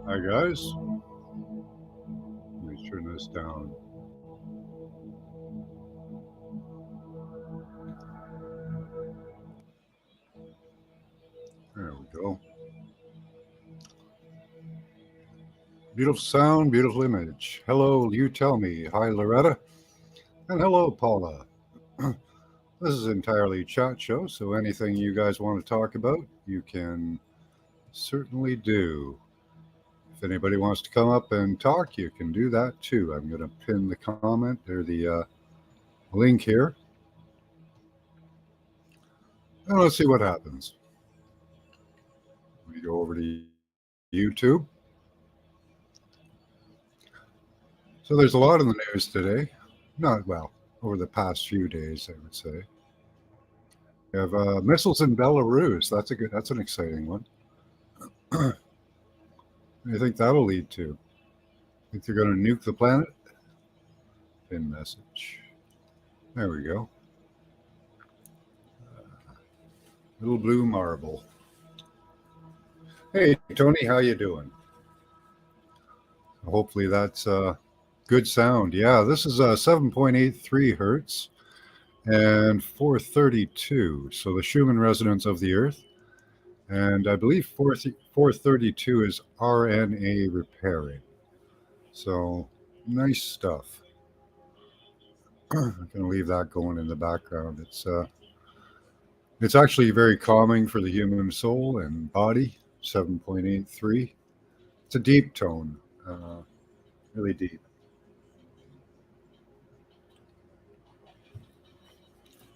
Hi guys, let me turn this down. There we go. Beautiful sound, beautiful image. Hello, you tell me. Hi Loretta, and hello Paula. This is entirely a chat show, so anything you guys want to talk about, you can certainly do. If anybody wants to come up and talk, you can do that too. I'm going to pin the comment or the link here. And let's see what happens. We go over to YouTube. So there's a lot in the news today. Not well, over the past few days, I would say. We have missiles in Belarus. That's an exciting one. What do you think that'll lead to? Think they're going to nuke the planet? Pin message. There we go. Little blue marble. Hey Tony, how you doing? Hopefully that's good sound. Yeah, this is 7.83 hertz and 432. So the Schumann resonance of the Earth. And I believe 432 is RNA repairing. So nice stuff. I'm going to leave that going in the background. It's actually very calming for the human soul and body. 7.83. It's a deep tone, really deep.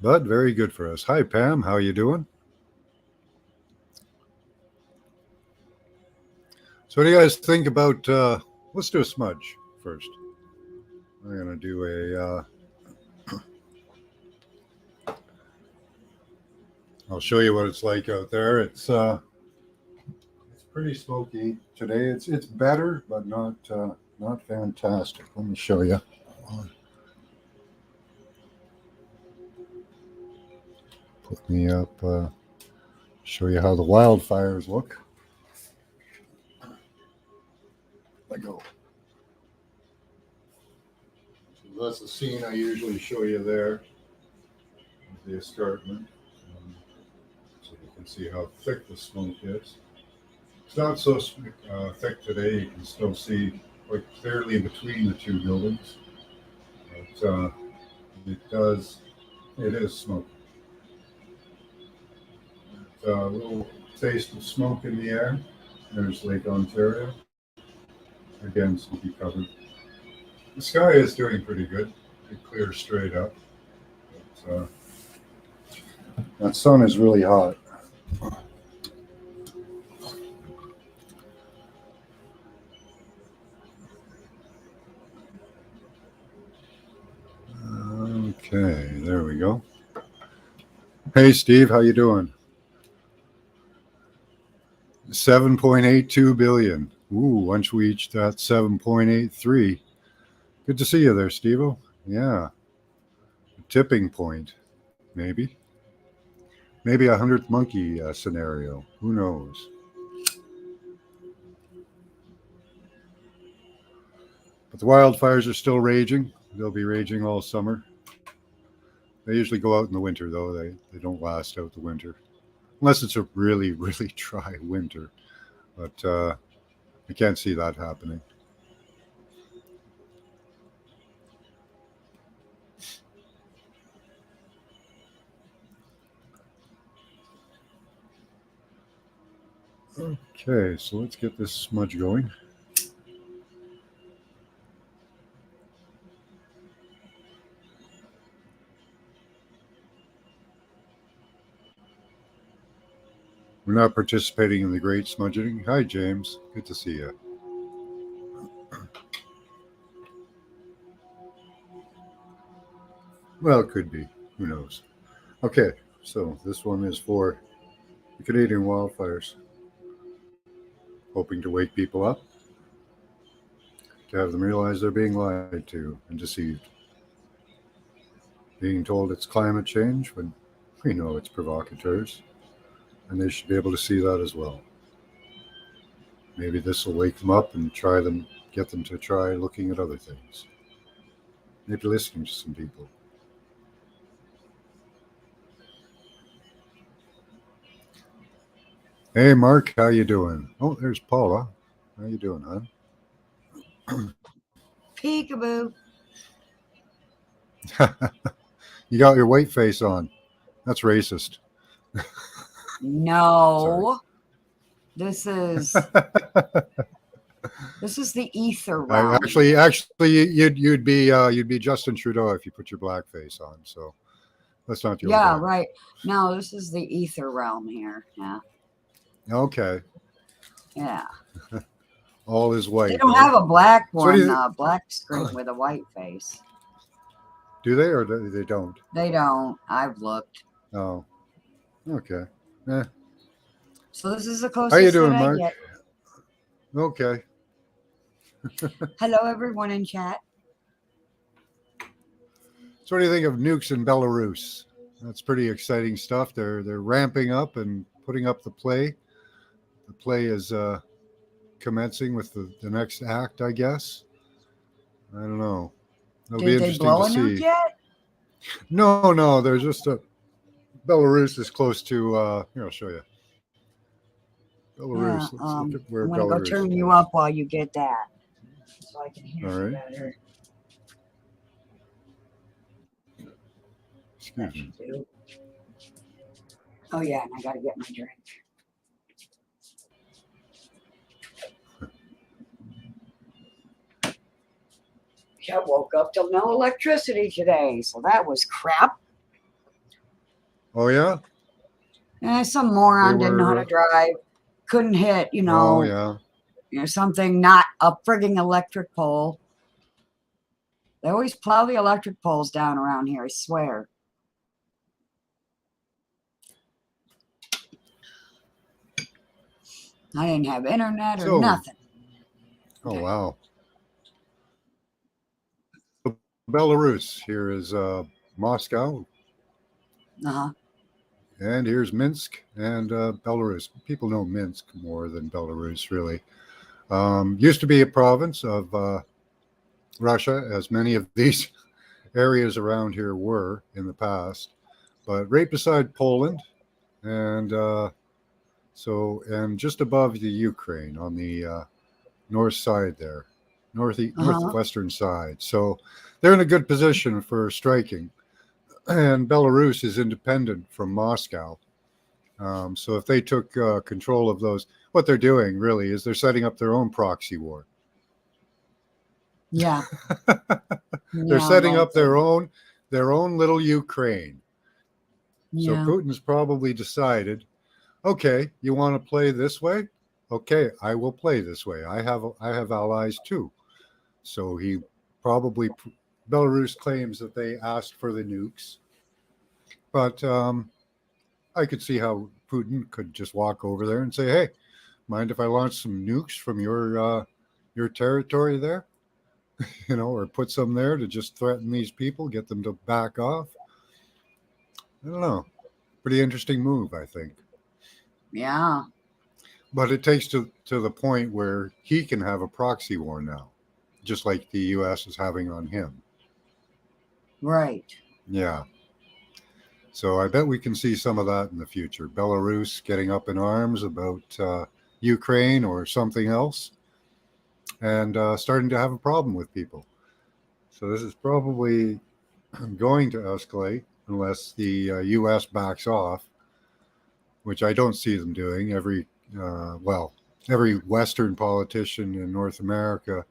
But very good for us. Hi Pam, how you doing? So what do you guys think about? Let's do a smudge first. We're gonna do a. I'll show you what it's like out there. It's pretty smoky today. It's better, but not fantastic. Let me show you. Put me up. Show you how the wildfires look. Let go. So that's the scene I usually show you there. The escarpment. So you can see how thick the smoke is. It's not so thick today. You can still see quite clearly between the two buildings. But it is smoke. A little taste of smoke in the air. There's Lake Ontario. Again, smoky covered. The sky is doing pretty good. It clears straight up. But, that sun is really hot. Okay, there we go. Hey Steve, how you doing? 7.82 billion. Ooh, once we reach that 7.83. Good to see you there, Steve-O. Yeah. A tipping point, maybe. Maybe a 100th monkey scenario. Who knows? But the wildfires are still raging. They'll be raging all summer. They usually go out in the winter, though. They don't last out the winter. Unless it's a really, really dry winter. But I can't see that happening. Okay, so let's get this smudge going. We're not participating in the great smudging. Hi, James. Good to see you. Well, it could be. Who knows? Okay, so this one is for the Canadian wildfires. Hoping to wake people up, to have them realize they're being lied to and deceived. Being told it's climate change when we know it's provocateurs, and they should be able to see that as well. Maybe this will wake them up and get them to try looking at other things. Maybe listening to some people. Hey, Mark, how you doing? Oh, there's Paula. How you doing, hon? Peekaboo. You got your white face on. That's racist. No. This is the ether realm. Actually, you'd be Justin Trudeau if you put your black face on. So that's not your. Yeah, right. No, this is the ether realm here. Yeah. Okay. Yeah. All is white. They don't have a black one, So black screen with a white face. Do they or they don't? They don't. I've looked. Oh. Okay. So this is the closest. How you doing, that Mark? I get. Okay. Hello, everyone in chat. So what do you think of nukes in Belarus? That's pretty exciting stuff. They're ramping up and putting up the play. The play is commencing with the next act, I guess. I don't know. It'll be interesting Did they blow to a see. nuke yet? No. There's just Belarus is close to. Here, I'll show you. Belarus. Yeah, Let's look at where I'm gonna Belarus go turn is. you up while you get that, so I can hear All you right. better. Excuse me. Oh yeah, and I gotta get my drink. I woke up till no electricity today, so that was crap. Oh yeah. Some moron didn't know how to drive, couldn't hit, Oh yeah. Something not a frigging electric pole. They always plow the electric poles down around here, I swear. I didn't have internet or nothing. Oh wow. Belarus. Here is Moscow. Uh-huh. And here's Minsk and Belarus. People know Minsk more than Belarus, really. Used to be a province of Russia, as many of these areas around here were in the past, but right beside Poland, and and just above the Ukraine on the north side there, northwestern side. So they're in a good position for striking. And Belarus is independent from Moscow. So if they took control of those, what they're doing really is they're setting up their own proxy war. Yeah. They're setting up their own little Ukraine. Yeah. So Putin's probably decided, okay, you want to play this way? Okay, I will play this way. I have allies too. So he probably Belarus claims that they asked for the nukes, but I could see how Putin could just walk over there and say, "Hey, mind if I launch some nukes from your territory there, or put some there to just threaten these people, get them to back off." I don't know. pretty interesting move, I think. Yeah. But it takes to the point where he can have a proxy war now, just like the U.S. is having on him. Right. Yeah. So I bet we can see some of that in the future. Belarus getting up in arms about Ukraine or something else, and starting to have a problem with people. So this is probably going to escalate unless the U.S. backs off, which I don't see them doing. Every Western politician in North America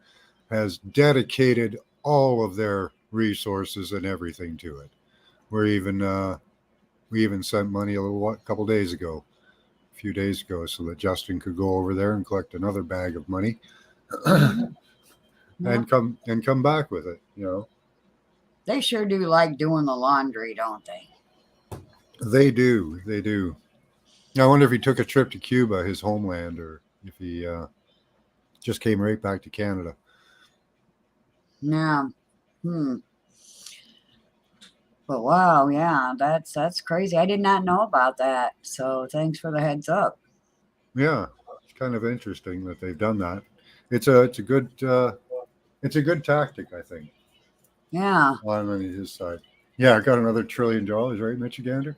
has dedicated all of their resources and everything to it. We even sent money a couple days ago, a few days ago, so that Justin could go over there and collect another bag of money Mhm. Yeah. and come back with it. You know, They sure do like doing the laundry, don't they? they do, they do. I wonder if he took a trip to Cuba, his homeland, or if he just came right back to Canada. Yeah. Hmm. But wow, yeah, that's crazy. I did not know about that. So thanks for the heads up. Yeah, it's kind of interesting that they've done that. It's a good tactic, I think, Yeah. on his side. Yeah, I got another $1 trillion, right, Michigander?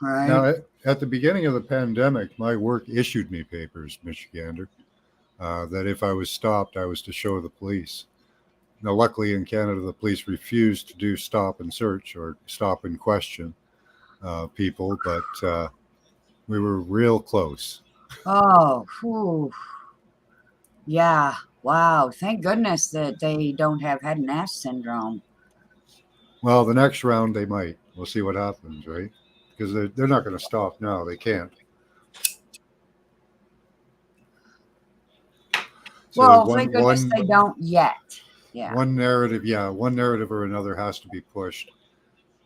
Now, Right. at the beginning of the pandemic, my work issued me papers, Michigander, that if I was stopped, I was to show the police. Now, luckily in Canada, the police refused to do stop and search or stop and question people, but we were real close. Oh, whew. Yeah. Wow. Thank goodness that they don't have head and ass syndrome. Well, the next round they might. We'll see what happens, right? Because they're not going to stop now. They can't. So there's Well, one thank goodness one they don't yet. Yeah. one narrative, yeah, one narrative or another has to be pushed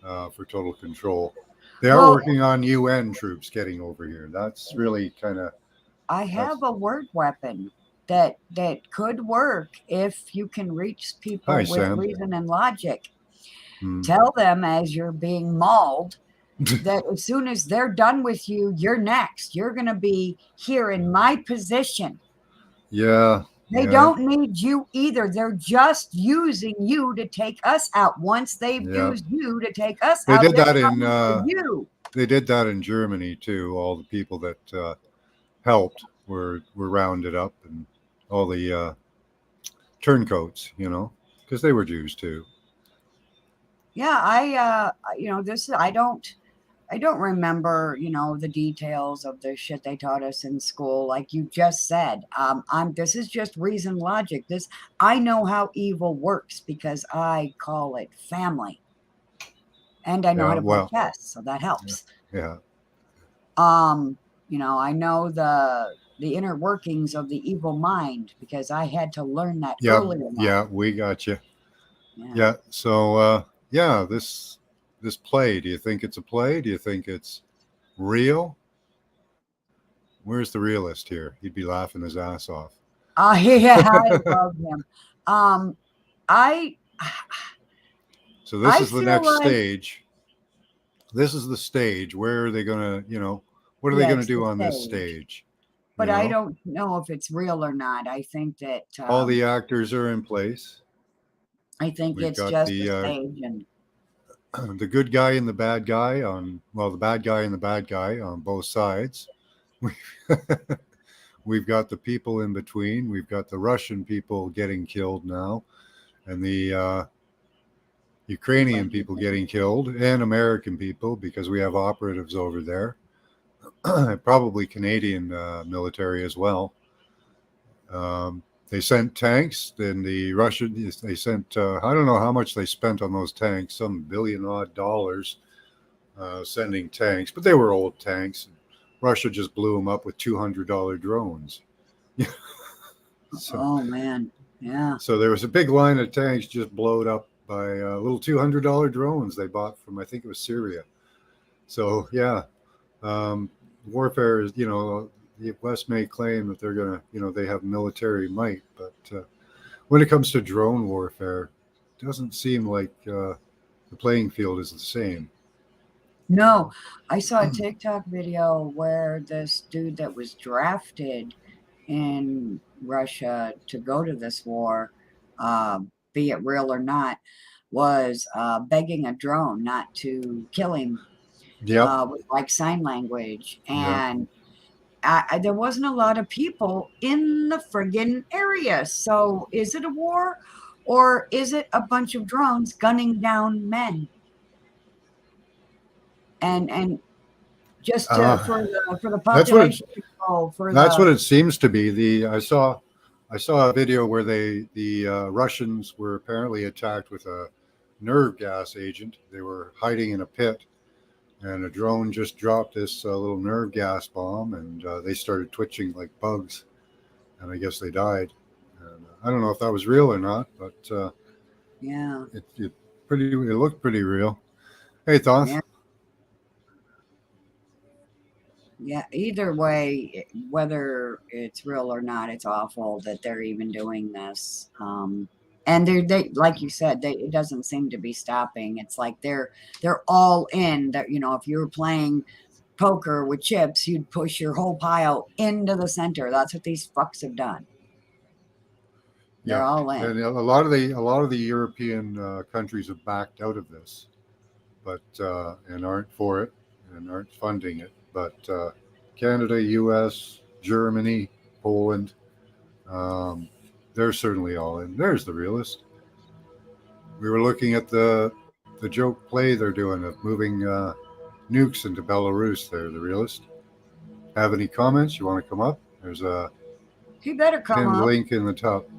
for total control. They are Well, working on UN troops getting over here. That's really kind of I that's. have a word weapon that could work if you can reach Hi, people with Sam. reason and logic. Hmm. Tell them as you're being mauled that as soon as they're done with you, you're next. You're going to be here in my position. Yeah, They yeah, don't need you either. They're just using you to take us out. Once they've yeah. used you to take us They out, did they're that in coming for you. they did that in Germany too. All the people that helped were rounded up, and all the turncoats, because they were Jews too. Yeah, I don't remember, the details of the shit they taught us in school, like you just said. This is just reason logic. I know how evil works because I call it family, and I know how Yeah, to play well, chess, so that yeah, helps. yeah, I know the inner workings of the evil mind because I had to learn that yeah, early in life. yeah. We got you. Yeah. Yeah. So, yeah, this play. Do you think it's a play? Do you think it's real? Where's the realist here? He'd be laughing his ass off. Yeah, I love him. Um, I So this I is the feel next like stage. This is the stage. Where are they gonna? What are they yeah, gonna it's the do on this stage, stage? but I don't know if it's real or not. All the actors are in place. I think We've it's got just a the stage, and the good guy and the bad guy the bad guy and the bad guy on both sides. We've got the people in between. We've got the Russian people getting killed now, and the Ukrainian people getting killed, and American people because we have operatives over there, probably Canadian military as well. They sent tanks. Then they sent. I don't know how much they spent on those tanks. Some billion odd dollars sending tanks, but they were old tanks. Russia just blew them up with $200 drones. so, oh man, yeah, so there was a big line of tanks just blown up by little $200 drones they bought from, I think it was Syria. So yeah, warfare is, the West may claim that they're gonna, they have military might, but when it comes to drone warfare, it doesn't seem like the playing field is the same. No, I saw a TikTok video where this dude that was drafted in Russia to go to this war, be it real or not, was begging a drone not to kill him Yep. with like sign language. Yep. And there wasn't a lot of people in the friggin' area. So is it a war or is it a bunch of drones gunning down men? And just Uh, for the that's what it, population control for that's what the it seems to be. I saw a video where the Russians were apparently attacked with a nerve gas agent. They were hiding in a pit, and a drone just dropped this little nerve gas bomb, and they started twitching like bugs, and I guess they died. And I don't know if that was real or not, but yeah. it looked pretty real. Hey, Thoth. Yeah. Yeah, either way, whether it's real or not, it's awful that they're even doing this. And they like you said, it doesn't seem to be stopping. It's like they're all in. That if you were playing poker with chips, you'd push your whole pile into the center. That's what these fucks have done. They're Yeah, all in. and a lot of the European countries have backed out of this, but and aren't for it and aren't funding it. But Canada, U.S., Germany, Poland, um, they're certainly all in. There's the realist. We were looking at the joke play they're doing of moving nukes into Belarus. They're the realist. Have any comments? You want to come up? There's a You better come pinned up. link in the top.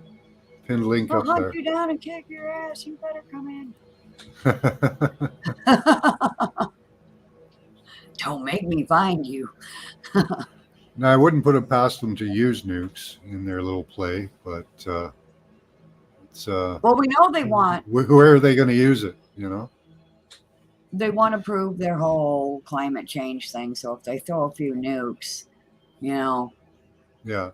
Pinned link I'll up hunt there. you down and kick your ass. You better come in. Don't make me find you. Now, I wouldn't put it past them to use nukes in their little play, but it's Well, we know they want where are they going to use it? You know? to prove their whole climate change thing. So if they throw a few nukes, Yeah. But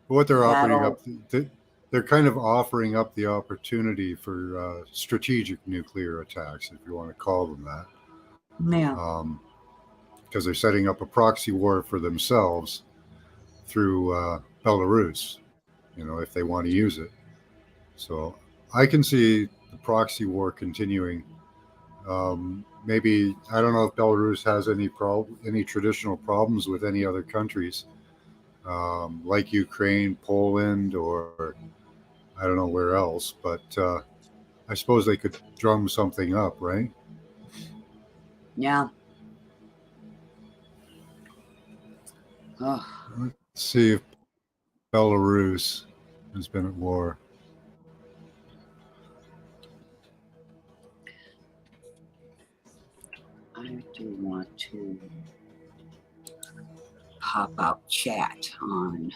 what they're offering that'll up, they're kind of offering up the opportunity for strategic nuclear attacks, if you want to call them that, yeah. because they're setting up a proxy war for themselves through Belarus. If they want to use it. So I can see the proxy war continuing. Maybe I don't know if Belarus has any traditional problems with any other countries, like Ukraine, Poland, or I don't know where else. But I suppose they could drum something up, right? Yeah. Oh, Let's see if Belarus has been at war. I do want to pop out chat on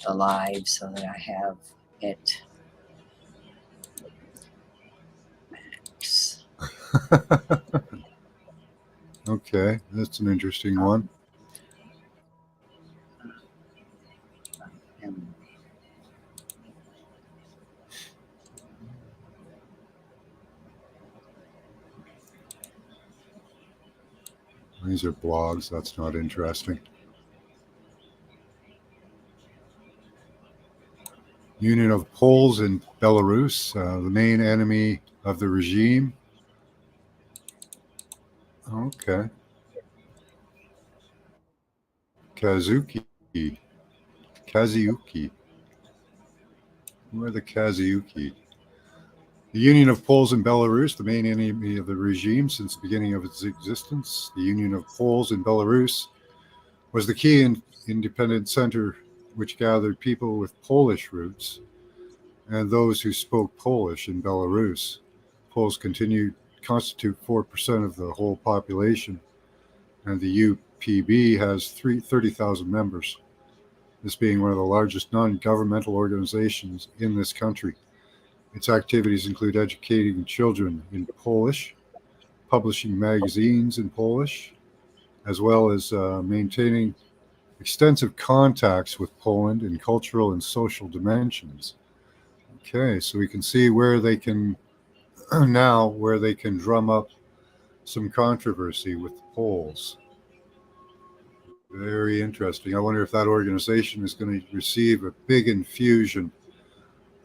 the live so that I have it. Max. Okay, that's an interesting one. These are blogs. That's not interesting. Union of Poles in Belarus, the main enemy of the regime. Okay. Kazuki. Kazuki. Who are the Kazuki? The Union of Poles in Belarus, the main enemy of the regime since the beginning of its existence. The Union of Poles in Belarus was the key independent center which gathered people with Polish roots and those who spoke Polish in Belarus. Poles constitute 4% of the whole population, and the UPB has 30,000 members, this being one of the largest non-governmental organizations in this country. Its activities include educating children in Polish, publishing magazines in Polish, as well as maintaining extensive contacts with Poland in cultural and social dimensions. Okay, so we can see where they can drum up some controversy with the Poles. Very interesting. I wonder if that organization is going to receive a big infusion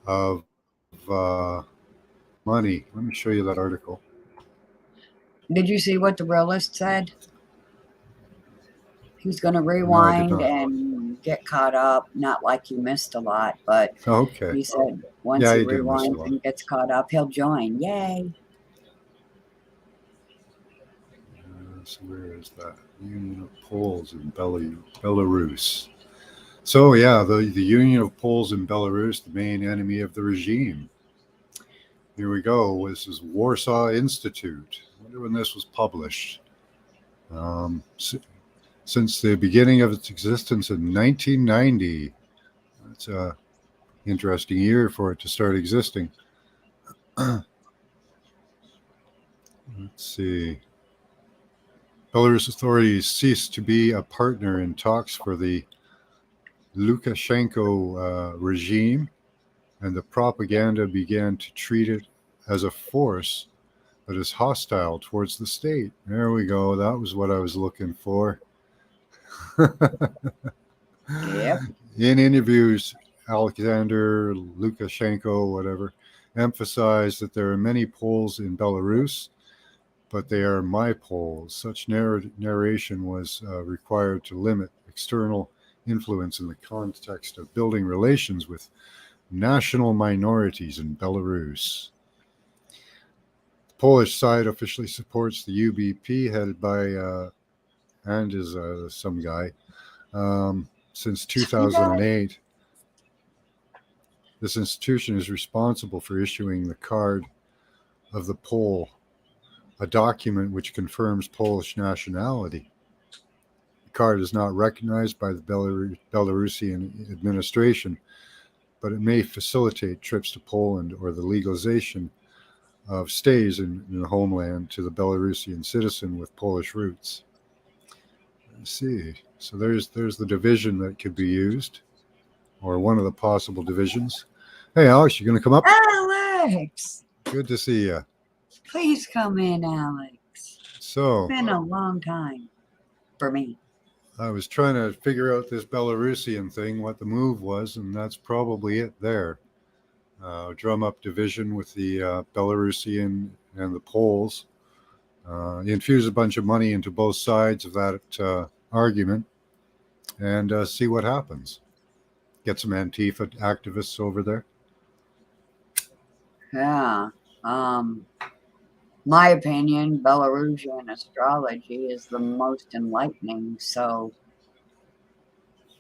of money. Let me show you that article. Did you see what the realist said? He's going to No, I did rewind not. and get caught up. Not like he missed a lot, but Okay. he said once Yeah, he he did miss a rewinds lot. and gets caught up, he'll join. Yay. So where is that? Union of Poles in Belarus. So yeah, the Union of Poles in Belarus, the main enemy of the regime. Here we go. This is Warsaw Institute. I wonder when this was published. Since the beginning of its existence in 1990. That's a interesting year for it to start existing. Let's see. Belarus authorities ceased to be a partner in talks for the Lukashenko regime, and the propaganda began to treat it as a force that is hostile towards the state. There we go. That was what I was looking for. Yep. In interviews, Alexander Lukashenko, whatever, emphasized that there are many Poles in Belarus, but they are my Poles. Such narration was required to limit external influence in the context of building relations with national minorities in Belarus. The Polish side officially supports the UBP, headed by and is some guy. Since 2008, this institution is responsible for issuing the card of the Pole, a document which confirms Polish nationality. The card is not recognized by the Belarusian administration, but it may facilitate trips to Poland or the legalization of stays in the homeland to the Belarusian citizen with Polish roots. Let's see. So there's the division that could be used, or one of the possible divisions. Hey, Alex, you going to come up? Alex! Good to see you. Please come in, Alex. So, It's been a long time for me. I was trying to figure out this Belarusian thing, what the move was, and that's probably it there. Drum up division with the Belarusian and the Poles. Infuse a bunch of money into both sides of that argument and see what happens. Get some Antifa activists over there. Yeah. My opinion, Belarusian astrology is the most enlightening. So,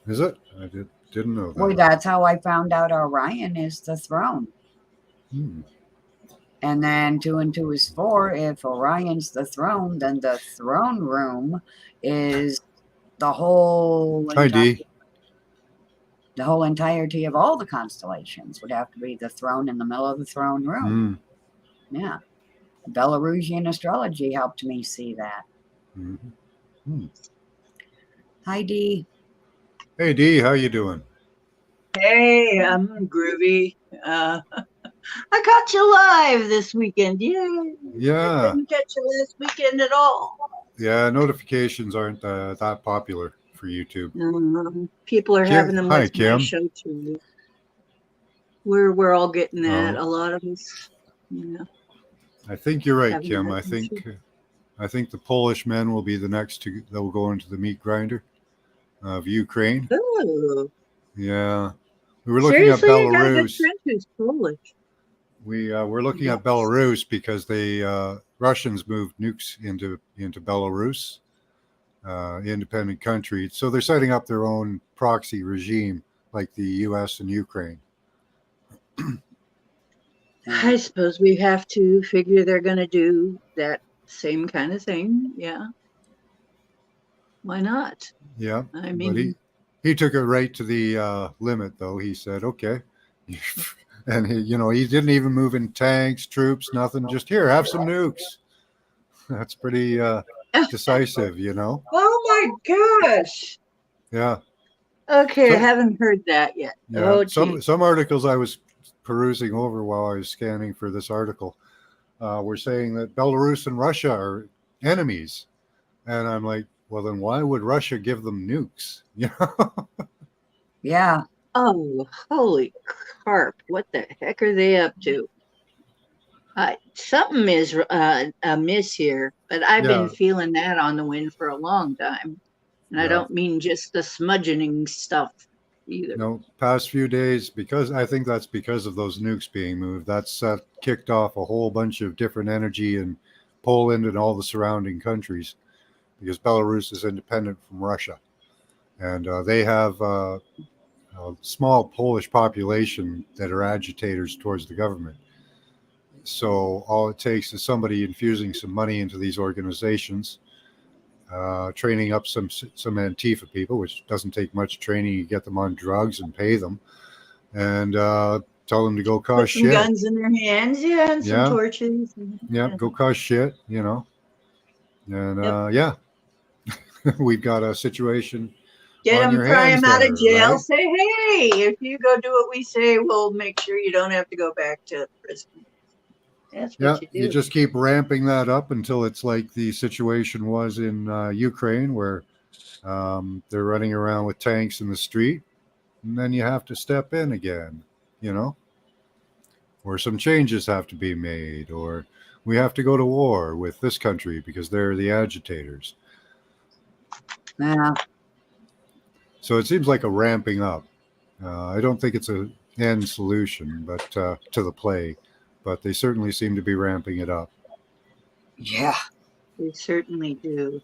Is it? I didn't know that. well, that's how I found out Orion is the throne. And then 2 and 2 is 4. If Orion's the throne, then the throne room is the whole the whole entirety of all the constellations would have to be the throne in the middle of the throne room. Yeah. Belarusian astrology helped me see that. Hi, Dee. Hey, Dee, how you doing? Hey, I'm groovy. I caught you live this weekend. Yeah. I didn't catch you last weekend at all. Yeah, notifications aren't that popular for YouTube. People are having them with Kim. my show too. We're all getting that. A lot of us. Yeah. I think you're right, Kim. I think the Polish men will be the next that will go into the meat grinder of Ukraine. Oh. Yeah. We were looking at Belarus. I got a good friend who's Polish. We're looking at Belarus because the Russians moved nukes into Belarus, independent country. So they're setting up their own proxy regime like the U.S. and Ukraine. I suppose we have to figure they're going to do that same kind of thing. Yeah. Why not? Yeah. I mean, but he took it right to the limit, though. He said, okay. And he didn't even move in tanks, troops, nothing. Just here, have some nukes. That's pretty decisive, Oh my gosh. Yeah. Okay, I haven't heard that yet. Yeah. Some articles I was perusing over while I was scanning for this article were saying that Belarus and Russia are enemies. And I'm like, well, then why would Russia give them nukes? You know? Yeah. Oh, holy carp. What the heck are they up to? Something is amiss here, but I've been Yeah. feeling that on the wind for a long time. And I Yeah. don't mean just the smudging stuff either. No, past few days, because I think that's because of those nukes being moved. That's kicked off a whole bunch of different energy in Poland and all the surrounding countries, because Belarus is independent from Russia, and they have a small Polish population that are agitators towards the government. So all it takes is somebody infusing some money into these organizations, training up some Antifa people, which doesn't take much training. You get them on drugs and pay them, and tell them to go Put cause some shit. guns in their hands, yeah, and some Yeah, torches. yeah, go cause shit. And Yep. yeah, we've got a situation Get on them, your pry hands them out there, of jail. right? Say, hey, if you go do what we say, we'll make sure you don't have to go back to prison. That's Yeah, what you you do. just keep ramping that up until it's like the situation was in Ukraine, where they're running around with tanks in the street, and then you have to step in again, you know, or some changes have to be made, or we have to go to war with this country because they're the agitators. Yeah. So it seems like a ramping up. I don't think it's a end solution, but to the play, but they certainly seem to be ramping it up. Yeah. They certainly do.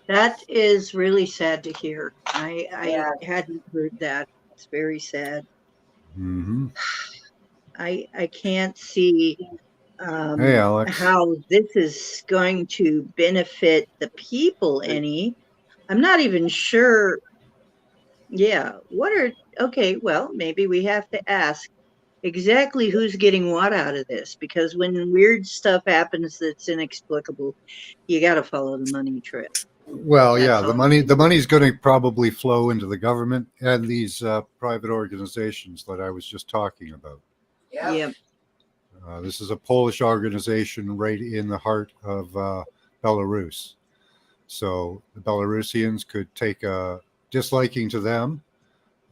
That is really sad to hear. I Yeah. hadn't heard that. It's very sad. Hmm. I can't see Hey, Alex. how this is going to benefit the people any. I'm not even sure. Yeah, okay, well, maybe we have to ask exactly who's getting what out of this, because when weird stuff happens that's inexplicable, you got to follow the money trail. Well, yeah, That's the all. money's going to probably flow into the government and these private organizations that I was just talking about. Yeah. Yep. This is a Polish organization right in the heart of Belarus. So the Belarusians could take a disliking to them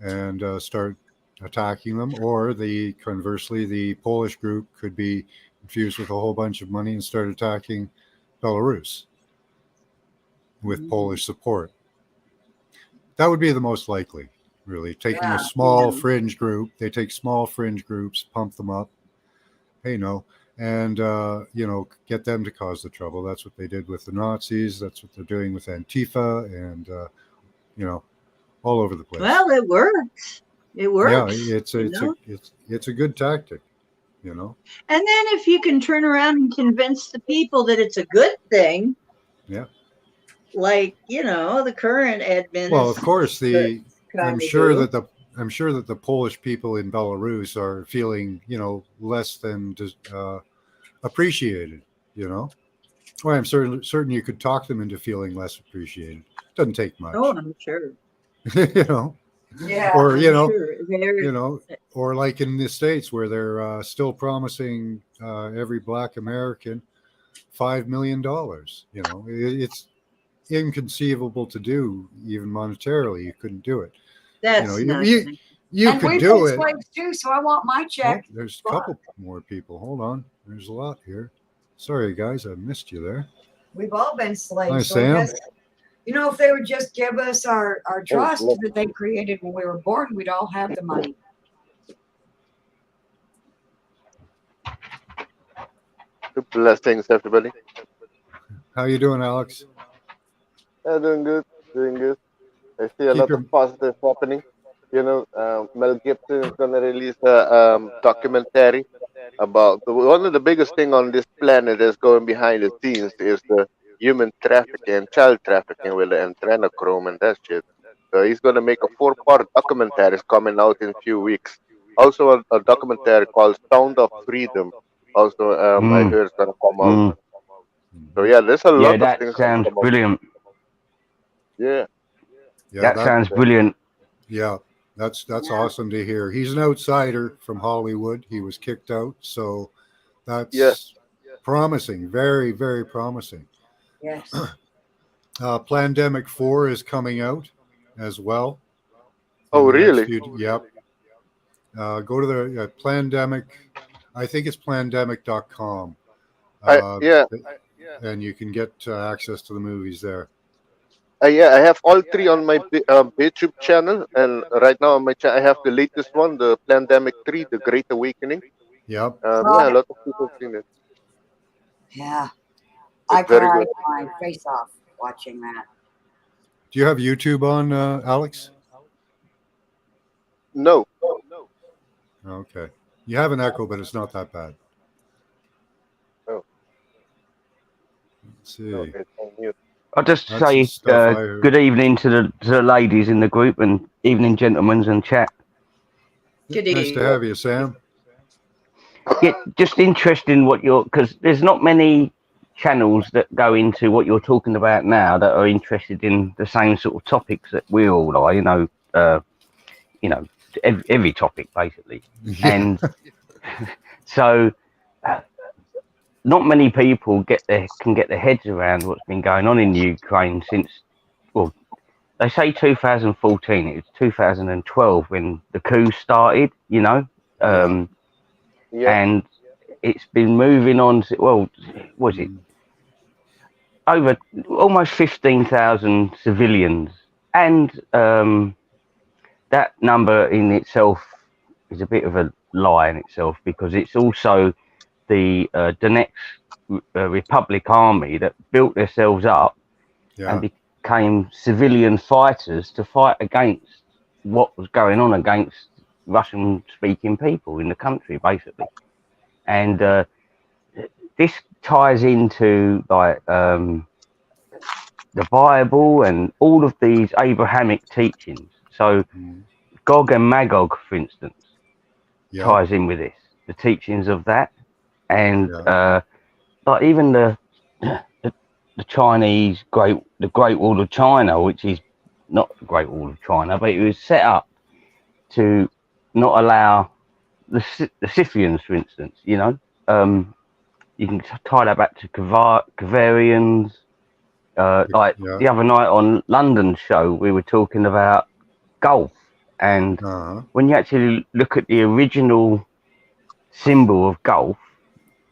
and start attacking them, or the conversely, the Polish group could be infused with a whole bunch of money and start attacking Belarus with Mhm. Polish support. That would be the most likely, really. Taking a Yeah. small fringe group, they take small fringe groups, pump them up, hey, no, and, get them to cause the trouble. That's what they did with the Nazis. That's what they're doing with Antifa and, you know, all over the place. Well, it works. It Yeah, works, you know? it's a good tactic, you know. And then if you can turn around and convince the people that it's a good thing, Yeah. like, the current Well, of admins course, I'm kind of sure do. that the I'm sure that the Polish people in Belarus are feeling, less than appreciated, you know. Well, I'm certain you could talk them into feeling less appreciated. Doesn't take Oh, much, I'm sure. you know, Yeah. or I'm sure. or like in the States where they're still promising every Black American $5 million. It's inconceivable to do, even monetarily. You couldn't do it. You know, That's you not you, going to. you And could we've been do it. slaves too, so I want my Oh, check. there's a couple more people. Hold on. There's a lot here. Sorry, guys, I missed you there. We've all been Hi, slaves. So I Sam. guess, if they would just give us our trust that they created when we were born, we'd all have the money. Blessings, everybody. How you doing, Alex? Doing good, doing good. I see a Keep lot of your positive happening. Mel Gibson is gonna release a documentary about one of the biggest thing on this planet is going behind the scenes is the human trafficking and child trafficking with the adrenochrome and that shit. So he's gonna make a four-part documentary is coming out in a few weeks. Also a documentary called Sound of Freedom. Also, I Mm, heard it's gonna come out. mm. So yeah, there's a Yeah, lot of that things gonna sounds come out. brilliant. Yeah. yeah, That that sounds brilliant. yeah, that's Yeah. awesome to hear. He's an outsider from Hollywood. He was kicked out, so Yeah. that's promising, very, very promising. Yes. Plandemic 4 is coming out as well in Oh, the next really? few. Yep. Go to the Plandemic. I think it's plandemic.com. I Uh, yeah. and you can get access to the movies there. Yeah, I have all three on my YouTube channel, and right now on my channel, I have the latest one, the Plandemic 3, The Great Awakening. Yep. Yeah, a lot of people have seen it. Yeah. I It's very cried good. my face off watching that. Do you have YouTube on, Alex? No, Okay. You have an echo, but it's not that bad. no, Let's no, see. it's on mute. I'll just That's the say stuff I heard. good evening to the ladies in the group and evening, gentlemen, and chat. Good Nice to evening. have you, Sam. Yeah, just interesting because there's not many channels that go into what you're talking about now that are interested in the same sort of topics that we all are. You know, every topic basically, Yeah. and so. Not many people can get their heads around what's been going on in Ukraine since, well, they say 2014. It was 2012 when the coup started, Yeah. Yeah, and it's been moving on. Well, was it over almost 15,000 civilians, and that number in itself is a bit of a lie in itself because it's also the Donetsk Republic Army that built themselves up Yeah. and became civilian fighters to fight against what was going on against Russian-speaking people in the country, basically. And this ties into the Bible and all of these Abrahamic teachings. So Mhm. Gog and Magog, for instance, Yep. ties in with this, the teachings of that, and Yeah. like even the Chinese the Great Wall of China, which is not the Great Wall of China, but it was set up to not allow the Scythians, for instance. You can tie that back to Kavarians. Like Yeah. the other night on London's show, we were talking about golf, and Uh-huh. when you actually look at the original symbol of golf,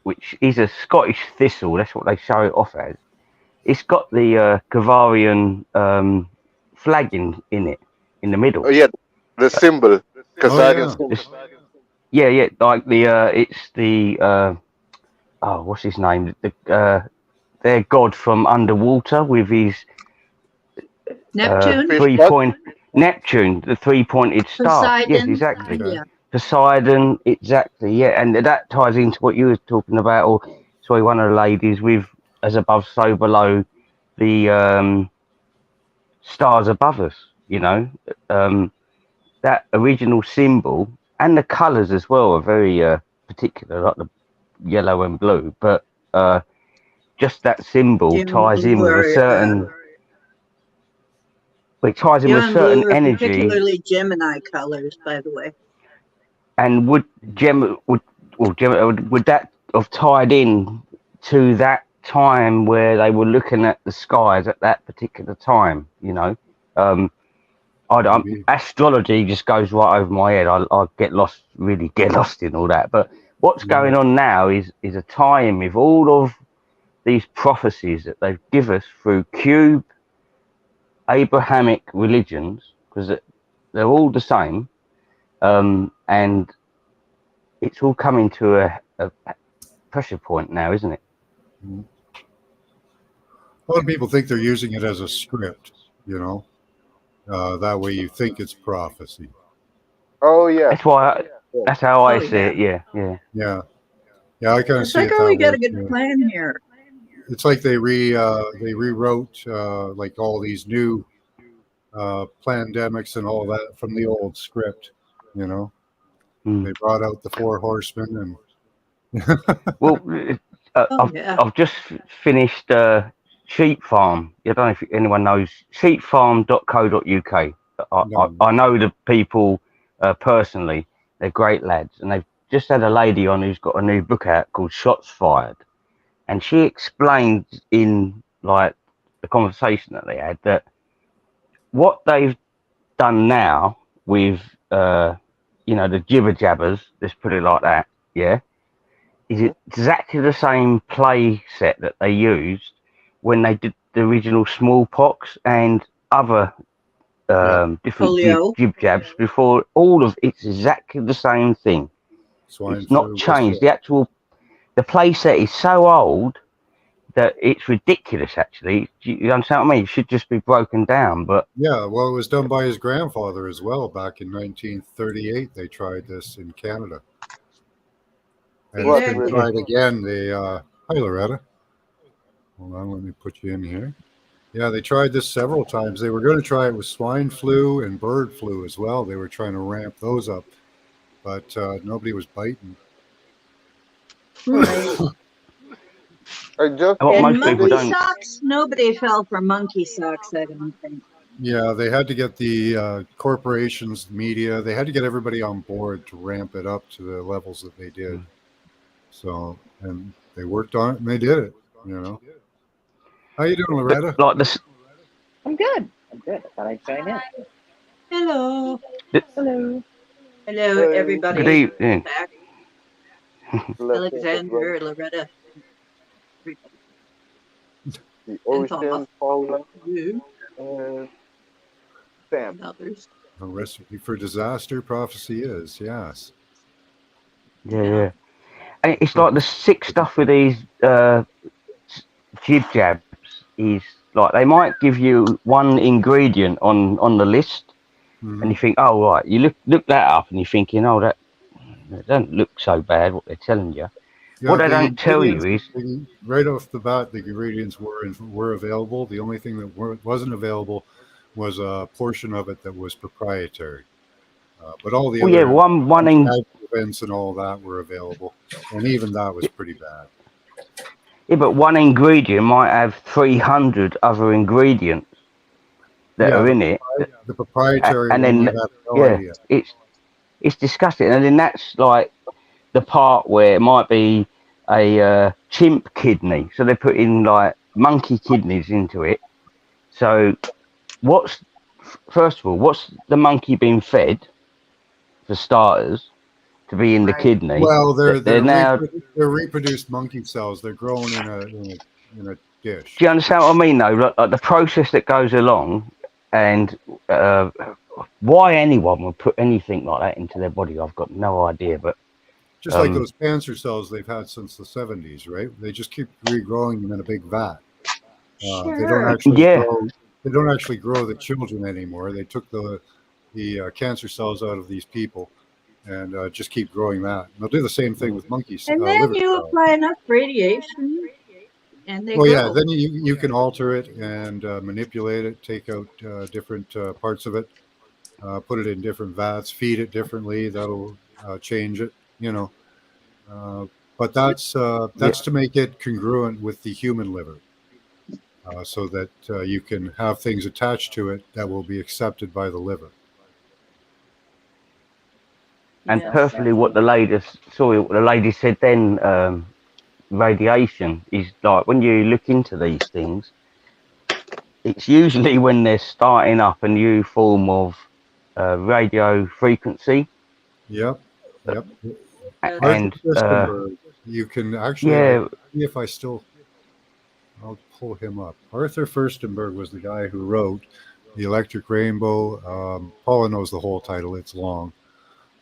which is a Scottish thistle, that's what they show it off as. It's got the Kavarian flag in it in the middle. oh yeah, the symbol, Oh, Kazarian yeah. symbol. Yeah, like it's the what's his name? Their god from underwater with his Neptune, Fish god. three-point Neptune, the three-pointed star. Yes, Poseidon. exactly. Okay. Yeah. Poseidon, exactly. Yeah, and that ties into what you were talking about, or sorry, one of the ladies with as above, so below, the stars above us. That original symbol and the colours as well are very particular, like the yellow and blue. But just that symbol Dim ties in blue with a are certain. It ties in Yellow with a and certain blue are energy. particularly Gemini colors, by the way. And would that have tied in to that time where they were looking at the skies at that particular time? Maybe. Astrology just goes right over my head. I really get lost in all that. But what's going on now is a tie-in with all of these prophecies that they've given us through cube Abrahamic religions, because they're all the same, and it's all coming to a pressure point now, isn't it? Mhm. A lot of people think they're using it as a script, you know. That way you think it's prophecy. Oh yeah, yeah. That's how I Oh, see yeah. it. Yeah. Yeah. Yeah, I kind of It's see like, it oh, that we got way a good too. plan here. It's like they rewrote like all these new pandemics and all that from the old script, you know. Mm. They brought out the four horsemen and Well, Oh, yeah. I've just finished Sheep Farm. I don't know if anyone knows sheepfarm.co.uk. no. I know the people personally. They're great lads, and they've just had a lady on who's got a new book out called Shots Fired, and she explained in like the conversation that they had that what they've done now with the jibber jabbers, let's put it like that, yeah, is exactly the same play set that they used when they did the original smallpox and other different Polio. jib jabs before. All of it's exactly the same thing. Swine It's not flu. changed. The play set is so old that it's ridiculous. Actually, you understand what I mean? It should just be broken down. But Yeah, well, it was done by his grandfather as well. Back in 1938, they tried this in Canada, and it's been Exactly. tried again. Hi, Loretta. Hold on, let me put you in here. Yeah, they tried this several times. They were going to try it with swine flu and bird flu as well. They were trying to ramp those up, but nobody was biting. Right. I just what And most people monkey don't. socks? Nobody fell for monkey socks, I don't think. Yeah, they had to get the corporations, media, they had to get everybody on board to ramp it up to the levels that they did. So, and they worked on it and they did it, you know. How you doing, But Loretta? like this, I'm good. I'm good. I thought I'd join in. Hello. Hello. Hello, hey, good everybody. evening. Back. blessings as well. Alexander, Loretta, everybody. The And Thomas, Ocean, Paula, you, and Sam. and others. A recipe for disaster prophecy is, yes. Yeah. And it's like the sick stuff with these jib jabs is like they might give you one ingredient on the list, and Mhm. you think, oh right, you look that up, and you're thinking, oh that it doesn't look so bad what they're telling you. Yeah, What they the don't tell you ingredients, is, right off the bat, the ingredients were available. The only thing that wasn't available was a portion of it that was proprietary. But all the well, yeah, other one in events and all that were available, and even that was pretty bad. yeah, but one ingredient might have 300 other ingredients that Yeah, are in it, the proprietary and one you then have no yeah, idea. it's disgusting, and then that's like the part where it might be a chimp kidney, so they put in like monkey kidneys into it. So what's first of all, what's the monkey being fed for starters to be in the Right. kidney? Well, That they're now. they're reproduced monkey cells. They're grown in a Do dish. you understand what I mean? Though, like the process that goes along, and uh, why anyone would put anything like that into their body, I've got no idea. But Just like those cancer cells they've had since the 70s, right? They just keep regrowing them in a big vat. They don't Sure. actually yeah, grow. They don't actually grow the children anymore. They took the cancer cells out of these people and just keep growing that. And they'll do the same thing with monkeys, And then liver you cells. apply enough radiation and they Well, yeah. grow. Then you can alter it and manipulate it, take out different parts of it, put it in different vats, feed it differently. That'll change it. You know, uh, but yeah, that's to make it congruent with the human liver. So that you can have things attached to it that will be accepted by the liver. and Yes. perfectly what the lady said then. Radiation is like when you look into these things, it's usually when they're starting up a new form of radio frequency, Yep, yep. Yes. Arthur and Furstenberg. You can actually, yeah, see if I still, I'll pull him up. Arthur Furstenberg was the guy who wrote The Electric Rainbow. Paula knows the whole title, it's long.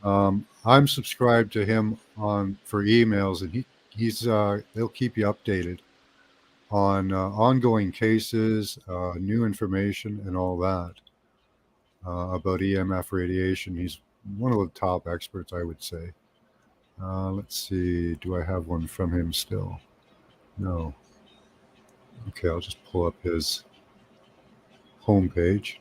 I'm subscribed to him for emails, and they'll keep you updated on ongoing cases, new information, and all that about EMF radiation. He's one of the top experts, I would say. Let's see. Do I have one from him still? No. Okay, I'll just pull up his homepage.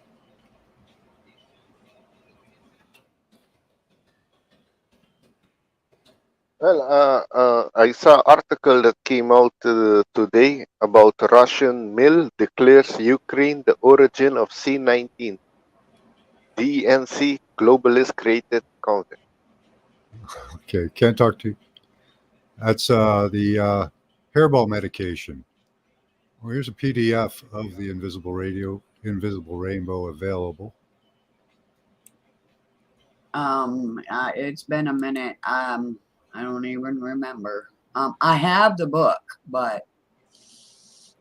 Well, I saw article that came out today about Russian mill declares Ukraine the origin of C-19. DNC globalist created content. Okay, can't talk to. That's the hairball medication. Well, here's a PDF of the Invisible Rainbow available. It's been a minute. I don't even remember. I have the book, but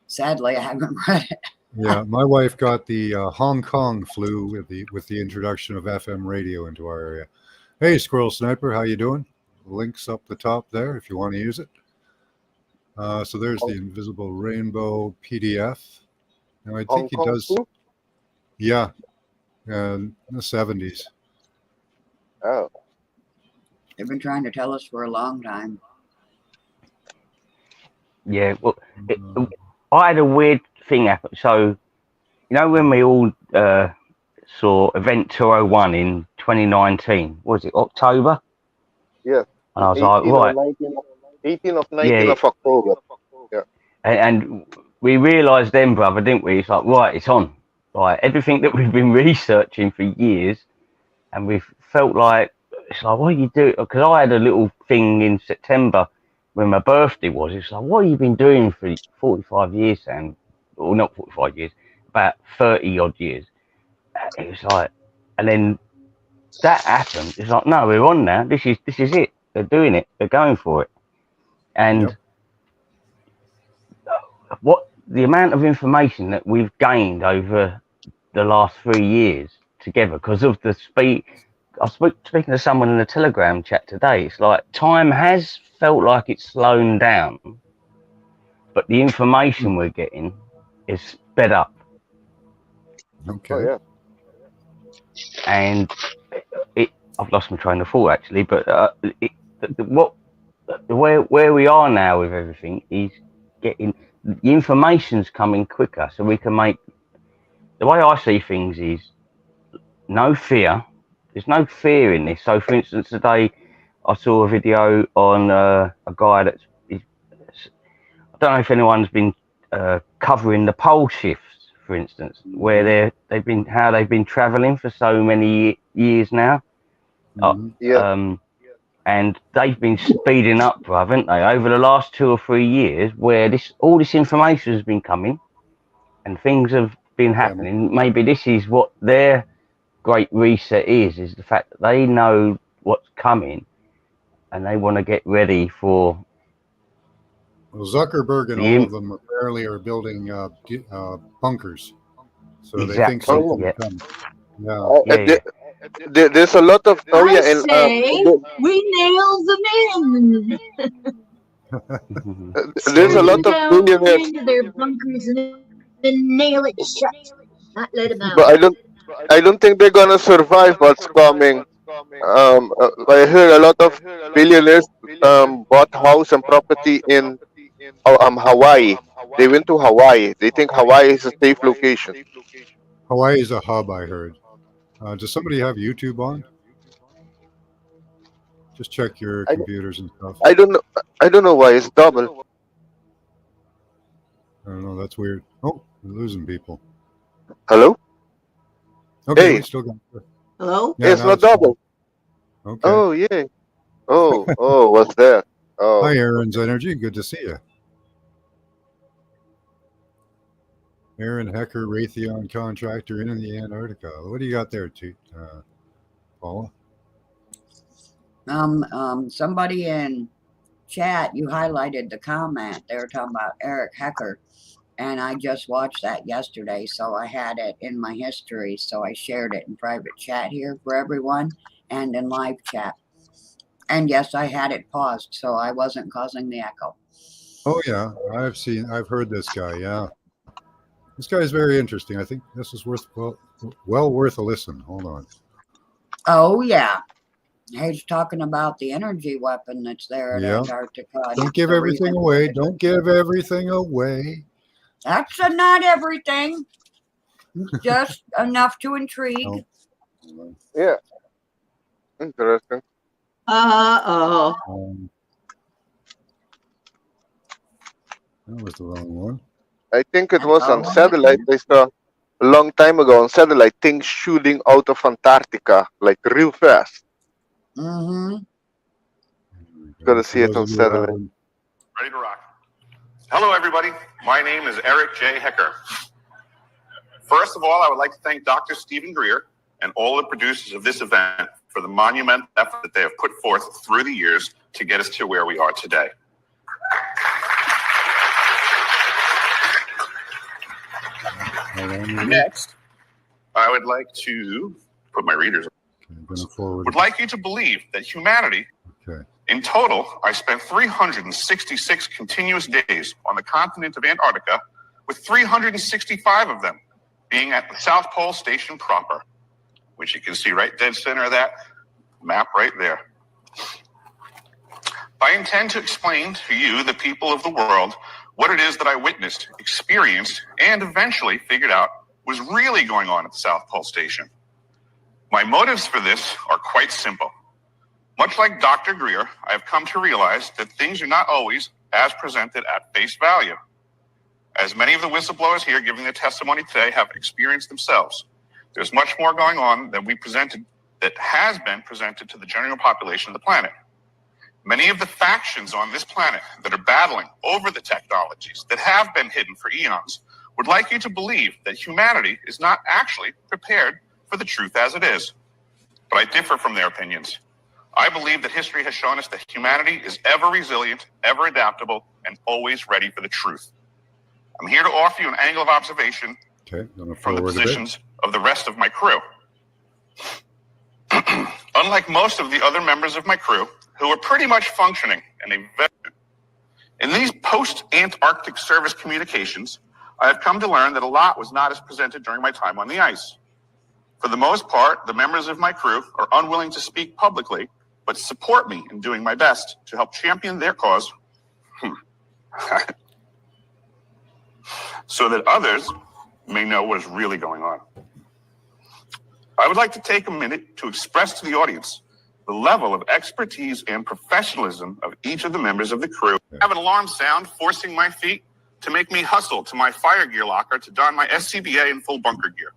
sadly I haven't read it. Yeah, my wife got the Hong Kong flu with the introduction of FM radio into our area. Hey, Squirrel Sniper, how you doing? Links up the top there if you want to use it. So there's the Invisible Rainbow PDF. Now I Hong think he Kong does. flu? Yeah, in the 70s. Oh, They've been trying to tell us for a long time. Yeah, well, I had a weird thing happen. So, you know, when we all saw Event 201 in 2019, was it October? yes. And I was like, 18 or right, 19 of, 18 of 19 yeah, of October. and we realised then, brother, didn't we? It's like, right, it's on. Like everything that we've been researching for years, and we've felt like it's like, what are you doing? Because I had a little thing in September when my birthday was. It's like, what have you been doing for 45 years, Sam? Or not 45 years, about 30 odd years. It was like, and then that happened. It's like, no, we're on now. This is it. They're doing it. They're going for it. And what the amount of information that we've gained over the last 3 years together because of the speed. I was speaking to someone in the Telegram chat today. It's like time has felt like it's slowing down, but the information we're getting is sped up. Okay. Oh, yeah. And I've lost my train of thought actually, but where we are now with everything is getting the information's coming quicker, so we can make. The way I see things is no fear. There's no fear in this. So, for instance, today I saw a video on a guy I don't know if anyone's been covering the pole shifts, for instance, where they've been travelling for so many years now. Mhm. And they've been speeding up, haven't they, over the last 2 or 3 years, where all this information has been coming and things have been happening. Maybe this is what their great reset is the fact that they know what's coming and they want to get ready for. Well, Zuckerberg and all of them apparently are building bunkers, so they think Exactly. something's coming. Yeah. There's a lot of We nailed them in. there's a lot of billionaires, into their bunkers and then nail it shut. Not let them out. but I don't think they're gonna survive what's coming. I heard a lot of billionaires bought house and property in Hawaii. They went to Hawaii. They think Hawaii is a safe location. Hawaii is a hub, I heard. Does somebody have YouTube on? Just check your computers and stuff. I don't know why it's double. I don't know. That's weird. Oh, we're losing people. Hello? Okay, Hey. we still got. Hello? Yeah, It's now not double. Okay. Oh, yeah. Oh, what's that? Oh, Hi, Aaron's Energy. Good to see you. Aaron Hecker, Raytheon contractor in the Antarctica. What do you got there, Paula? Somebody in chat, you highlighted the comment. They were talking about Eric Hecker, and I just watched that yesterday, so I had it in my history, so I shared it in private chat here for everyone and in live chat. And yes, I had it paused, so I wasn't causing the echo. Oh yeah, I've heard this guy. Yeah, this guy is very interesting. I think this is well worth a listen. Hold on. Oh yeah, he's talking about the energy weapon that's there at Antarctica. Don't give everything away. Don't give everything away. That's not everything. Just enough to intrigue. Oh. yeah. Interesting. That was the wrong one. I think it was on satellite. I saw a long time ago on satellite things shooting out of Antarctica like real fast. Mm-hmm. Gotta see it on satellite. Ready to rock. Hello, everybody. My name is Eric J. Hecker. First of all, I would like to thank Dr. Stephen Greer and all the producers of this event for the monumental effort that they have put forth through the years to get us to where we are today. Next, I would like to put my readers. Would like you to believe that humanity, in total, I spent 366 continuous days on the continent of Antarctica, with 365 of them being at the South Pole Station proper, which you can see right dead center of that map right there. I intend to explain to you, the people of the world, what it is that I witnessed, experienced, and eventually figured out was really going on at the South Pole Station. My motives for this are quite simple. Much like Dr. Greer, I have come to realize that things are not always as presented at face value. As many of the whistleblowers here giving their testimony today have experienced themselves, there's much more going on than that has been presented to the general population of the planet. Many of the factions on this planet that are battling over the technologies that have been hidden for eons would like you to believe that humanity is not actually prepared for the truth as it is. But I differ from their opinions. I believe that history has shown us that humanity is ever resilient, ever adaptable, and always ready for the truth. I'm here to offer you an angle of observation from the positions of the rest of my crew. Unlike most of the other members of my crew, who are pretty much functioning in these post-Antarctic service communications, I have come to learn that a lot was not as presented during my time on the ice. For the most part, the members of my crew are unwilling to speak publicly, but support me in doing my best to help champion their cause so that others may know what is really going on. I would like to take a minute to express to the audience the level of expertise and professionalism of each of the members of the crew. I have an alarm sound forcing my feet to make me hustle to my fire gear locker to don my SCBA and full bunker gear.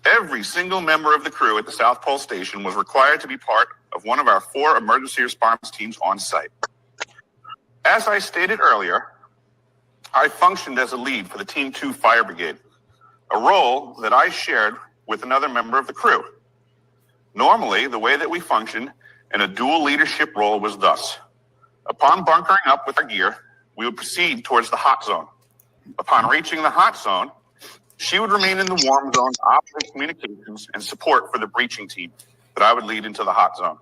Every single member of the crew at the South Pole Station was required to be part of one of our 4 emergency response teams on site. As I stated earlier, I functioned as a lead for the Team 2 Fire Brigade, a role that I shared with another member of the crew. Normally, the way that we functioned in a dual leadership role was thus. Upon bunkering up with our gear, we would proceed towards the hot zone. Upon reaching the hot zone, she would remain in the warm zone to operate communications and support for the breaching team that I would lead into the hot zone.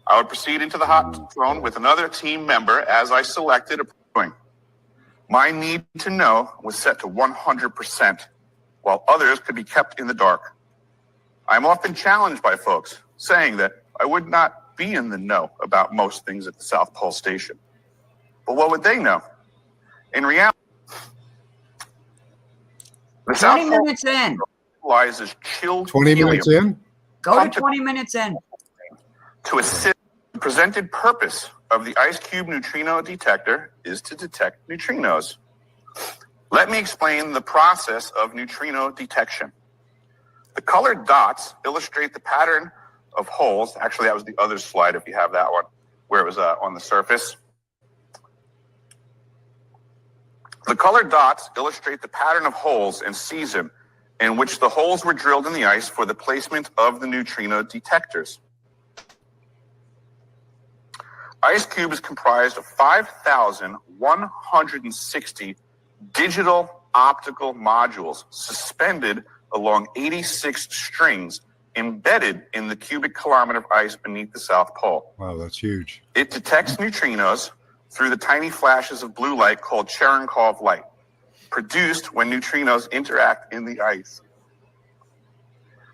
I would proceed into the hot zone with another team member as I selected a point. My need to know was set to 100%, while others could be kept in the dark. I'm often challenged by folks saying that I would not be in the know about most things at the South Pole Station. But what would they know? In reality, the 20 South minutes Pole in. lies as chilled 20 helium minutes in? Go to 20 minutes in. to assist. The presented purpose of the ice cube neutrino detector is to detect neutrinos. Let me explain the process of neutrino detection. The colored dots illustrate the pattern of holes. Actually, that was the other slide, if you have that one, where it was on the surface. The colored dots illustrate the pattern of holes and season in which the holes were drilled in the ice for the placement of the neutrino detectors. Ice Cube is comprised of 5,160 digital optical modules suspended along 86 strings embedded in the cubic kilometer of ice beneath the South Pole. Wow, that's huge. It detects neutrinos through the tiny flashes of blue light called Cherenkov light, produced when neutrinos interact in the ice.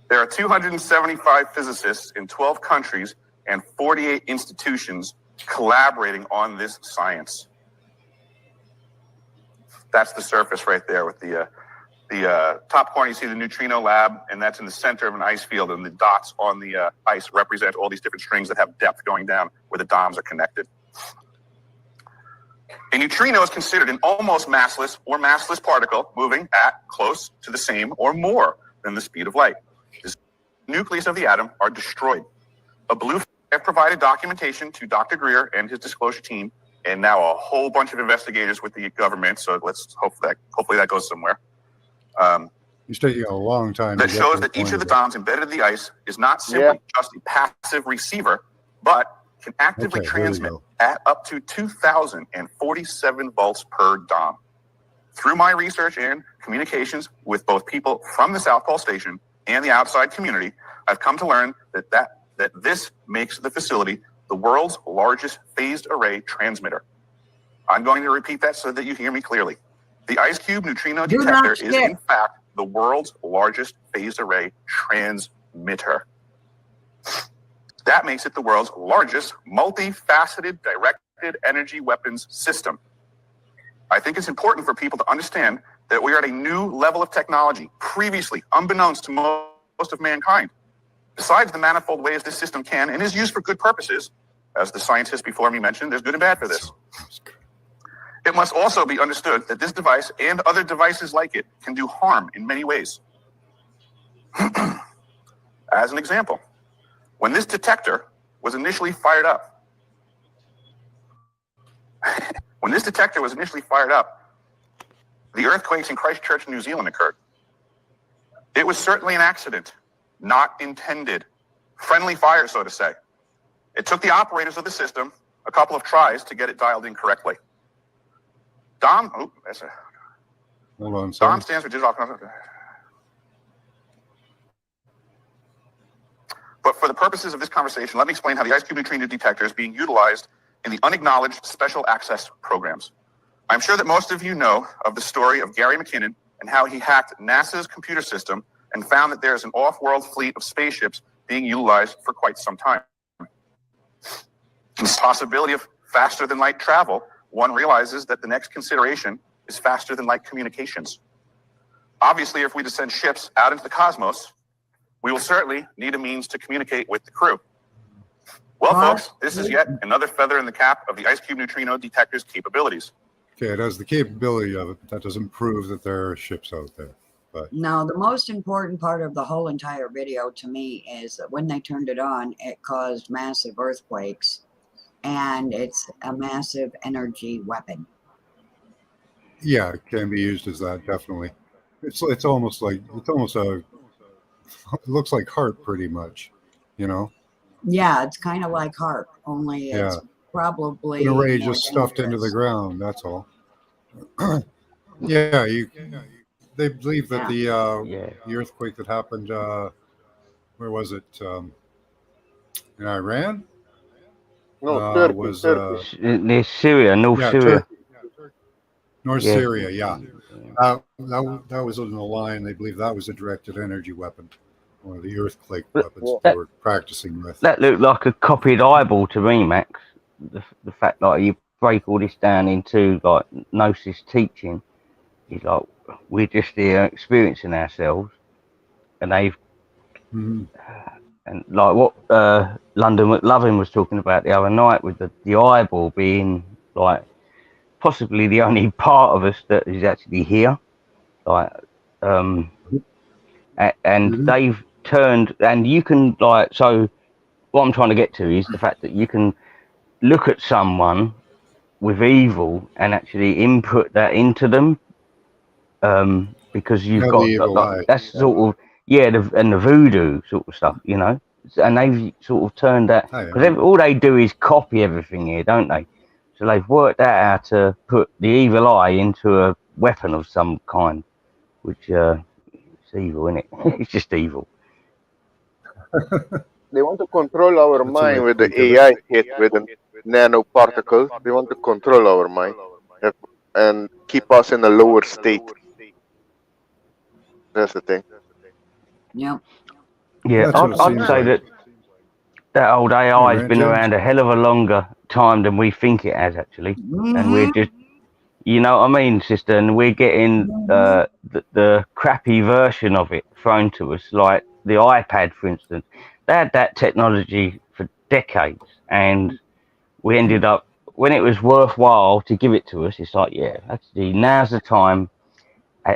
There are 275 physicists in 12 countries and 48 institutions collaborating on this science. That's the surface right there with the top corner. You see the neutrino lab, and that's in the center of an ice field, and the dots on the ice represent all these different strings that have depth going down where the DOMs are connected. A neutrino is considered an almost massless or massless particle moving at close to the same or more than the speed of light. The nucleus of the atom are destroyed. A blue flag provided documentation to Dr. Greer and his disclosure team and now a whole bunch of investigators with the government. So let's hopefully that goes somewhere. It's taking a long time. That shows that each of the DOMs embedded in the ice is not simply just a passive receiver, but can actively transmit at up to 2,047 volts per DOM. Through my research and communications with both people from the South Pole Station and the outside community, I've come to learn that this makes the facility the world's largest phased array transmitter. I'm going to repeat that so that you hear me clearly. The Ice Cube neutrino detector is in fact the world's largest phased array transmitter. That makes it the world's largest multifaceted directed energy weapons system. I think it's important for people to understand that we are at a new level of technology, previously unbeknownst to most of mankind. Besides the manifold ways this system can and is used for good purposes, as the scientists before me mentioned, there's good and bad for this. It must also be understood that this device and other devices like it can do harm in many ways. As an example, when this detector was initially fired up, the earthquakes in Christchurch, New Zealand occurred. It was certainly an accident, not intended. Friendly fire, so to say. It took the operators of the system a couple of tries to get it dialed in correctly. DOM stands for digital. But for the purposes of this conversation, let me explain how the Ice Cube neutrino detector is being utilized in the unacknowledged special access programs. I'm sure that most of you know of the story of Gary McKinnon and how he hacked NASA's computer system and found that there's an off-world fleet of spaceships being utilized for quite some time. This possibility of faster than light travel, one realizes that the next consideration is faster than light communications. Obviously, if we descend ships out into the cosmos, we will certainly need a means to communicate with the crew. Well, folks, this is yet another feather in the cap of the Ice Cube neutrino detector's capabilities. Okay, it has the capability of it, but that doesn't prove that there are ships out there. But now, the most important part of the whole entire video to me is that when they turned it on, it caused massive earthquakes, and it's a massive energy weapon. Yeah, it can be used as that, definitely. It's almost a, it looks like HARP pretty much, you know? Yeah, it's kind of like HARP, only it's probably an array just stuffed into the ground, that's all. Yeah, they believe that the earthquake that happened, where was it? In Iran? No, Turkey. Was near Syria, North Syria. North Syria, yeah. That was in the line. They believe that was a directed energy weapon, one of the earthquake weapons they were practicing with. That looked like a copied eyeball to me, Max. The fact that you break all this down into like Gnosis teaching is like we're just here experiencing ourselves, and they've and like what London McLovin was talking about the other night with the eyeball being like possibly the only part of us that is actually here, like and they've turned, and you can like, so what I'm trying to get to is the fact that you can look at someone with evil and actually input that into them, because you've got like, that's sort of and the voodoo sort of stuff, you know, and they've sort of turned that, because all they do is copy everything here, don't they? So they've worked out how to put the evil eye into a weapon of some kind, which it's evil, isn't it? It's just evil. They want to control our mind with the AI kit, with the nanoparticles. They want to control our mind and keep us in a lower state. That's the thing. Yeah. Yeah, I'd say that old AI has been around a hell of a longer time than we think it has, actually. And we're just, you know what I mean, sister? And we're getting the crappy version of it thrown to us, like the iPad, for instance. They had that technology for decades, and we ended up, when it was worthwhile to give it to us, it's like, yeah, actually, now's the time.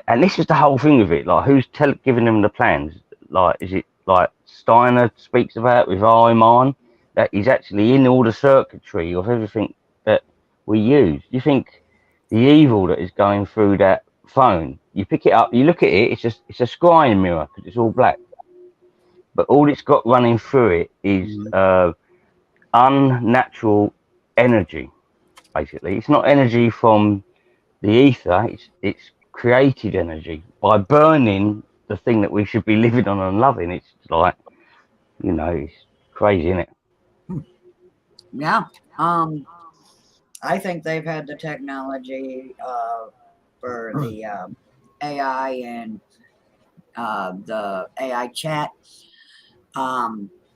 And this is the whole thing of it, like, who's giving them the plans? Like, is it like Steiner speaks about with Iman, that he's actually in all the circuitry of everything that we use. You think the evil that is going through that phone? You pick it up, you look at it. It's a scrying mirror because it's all black. But all it's got running through it is unnatural energy. Basically, it's not energy from the ether. It's created energy by burning the thing that we should be living on and loving. It's like, it's crazy, isn't it? Yeah. I think they've had the technology for the AI and the AI chat.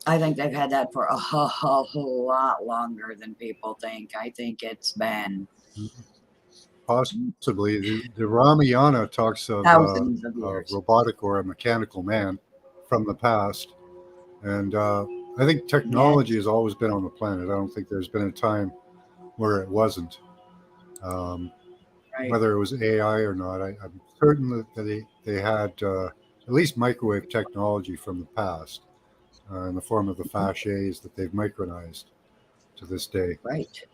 I think they've had that for a whole lot longer than people think. I think it's been Possibly. The Ramayana talks of thousands of a years. robotic or a mechanical man from the past. And I think technology has always been on the planet. I don't think there's been a time where it wasn't. Right. Whether it was AI or not, I'm certain that they had at least microwave technology from the past in the form of the fasces that they've micronized to this day. Right.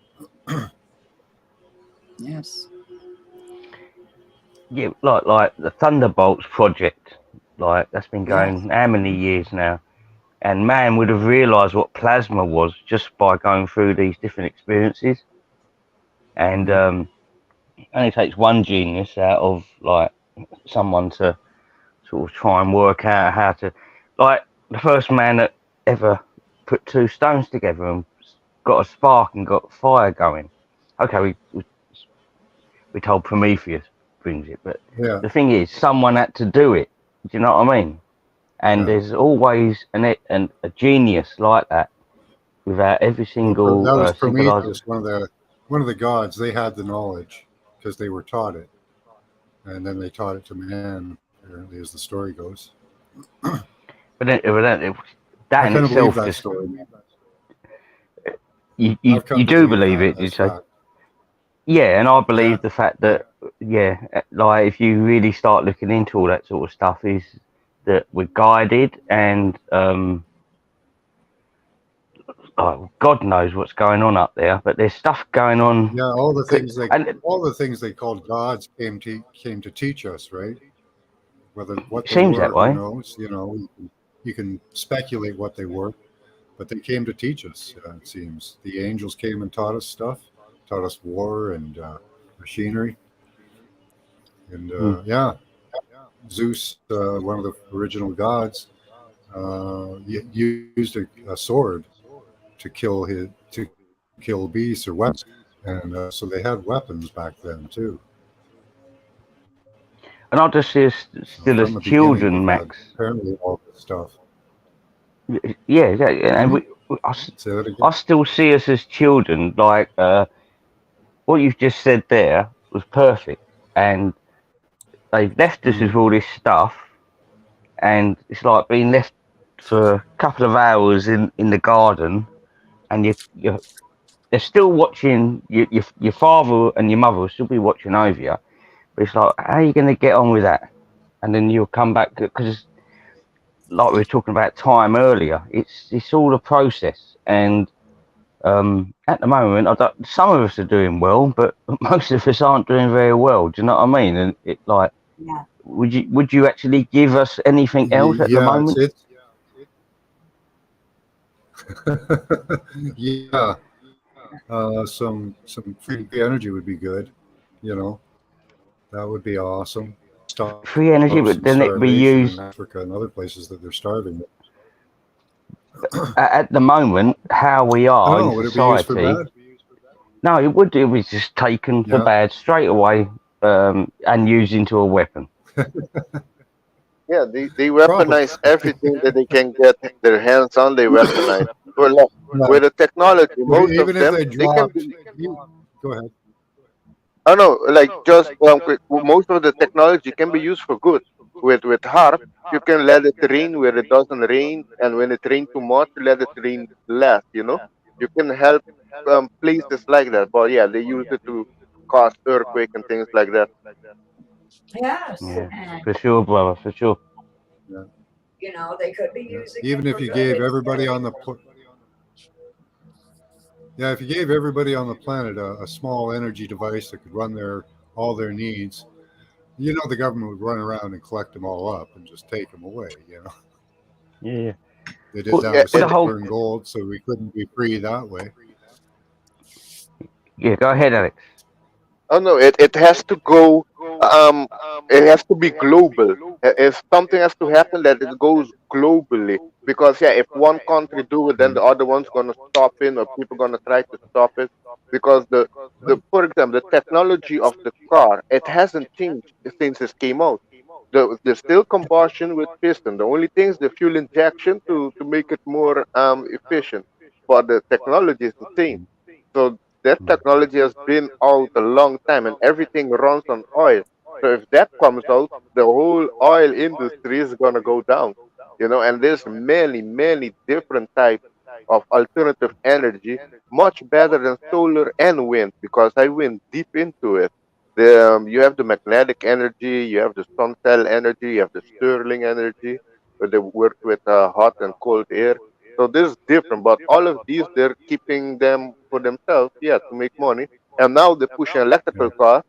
Yes. Yeah, like the Thunderbolts project, like that's been going Yes. how many years now? And man would have realised what plasma was just by going through these different experiences. And it only takes one genius out of like someone to sort of try and work out how to, like the first man that ever put two stones together and got a spark and got fire going. Okay, we told Prometheus brings it, but Yeah. the thing is, someone had to do it. Do you know what I mean? And Yeah. there's always a genius like that without every single That was civilization. Prometheus, one of the gods. They had the knowledge because they were taught it, and then they taught it to man. Apparently, as the story goes. But then, that I in kind of believe itself that just story. you I've come to do believe believe that it, you as say? fact. Yeah, and I believe Yeah. the fact that like if you really start looking into all that sort of stuff, is that we're guided and God knows what's going on up there, but there's stuff going on. Yeah, all the things they And called gods came to teach us, right? Whether what it they seems that were, who way. knows? You can speculate what they were, but they came to teach us. It seems the angels came and taught us stuff, taught us war and machinery, and yeah, Zeus, one of the original gods, used a sword to kill beasts or weapons, and so they had weapons back then too. And I just see us So still from as the beginning, children, they've had Max. apparently all this stuff. Yeah, and Say that again. I still see us as children. Like what you've just said there was perfect, and they've left us with all this stuff, and it's like being left for a couple of hours in the garden, and you they're still watching. Your father and your mother will still be watching over you, but it's like, how are you going to get on with that? And then you'll come back because, like we were talking about time earlier, it's all a process. And at the moment, some of us are doing well, but most of us aren't doing very well. Do you know what I mean? And it like, Yeah. would you actually give us anything else at the Yeah, moment? yeah. Some free energy would be good. That would be awesome. Stop Free energy, some but then it be starvation in used. Africa and other places that they're starving. At the moment, how we I are don't in know. Would it be used for society. bad? No, it would. It was just taken for Yeah. bad straight away, and used into a weapon. Yeah, they Probably. weaponize everything that they can get their hands on. They weaponize. Well, like, Yeah. with the technology, most of Even if them they they can dropped, be. go ahead. Oh no, like just most of the technology can be used for good. With harp, you can let it rain where it doesn't rain, and when it rains too much, let it rain less. You can help places like that. But yeah, they use it to cause earthquake and things like that. Yes. Yeah, And for sure, brother, for sure. Yeah. they could be Yeah. using Even it if for you good gave instead everybody of on the evil. Yeah, if you gave everybody on the planet a small energy device that could run all their needs, the government would run around and collect them all up and just take them away. Yeah. They did Well, that Yeah, with well, the whole silver and gold, so we couldn't be free that way. yeah. Go ahead, Alex. oh no, it has to go. Um, it has to be global. If something has to happen, that it goes globally. Because yeah, if one country do it, then Mm. the other one's gonna stop it, or people gonna try to stop it. Because for example, the technology of the car, it hasn't changed since it came out. There's still combustion with piston. The only thing is the fuel injection to make it more efficient. But the technology is the same. So that technology has been out a long time and everything runs on oil. So if that comes out, the whole oil industry is gonna go down. And there's many, many different types of alternative energy, much better than solar and wind, because I went deep into it. You have the magnetic energy, you have the sun cell energy, you have the Stirling energy, where they work with hot and cold air. So this is different, but all of these they're keeping them for themselves, yeah, to make money. And now they push an electrical car,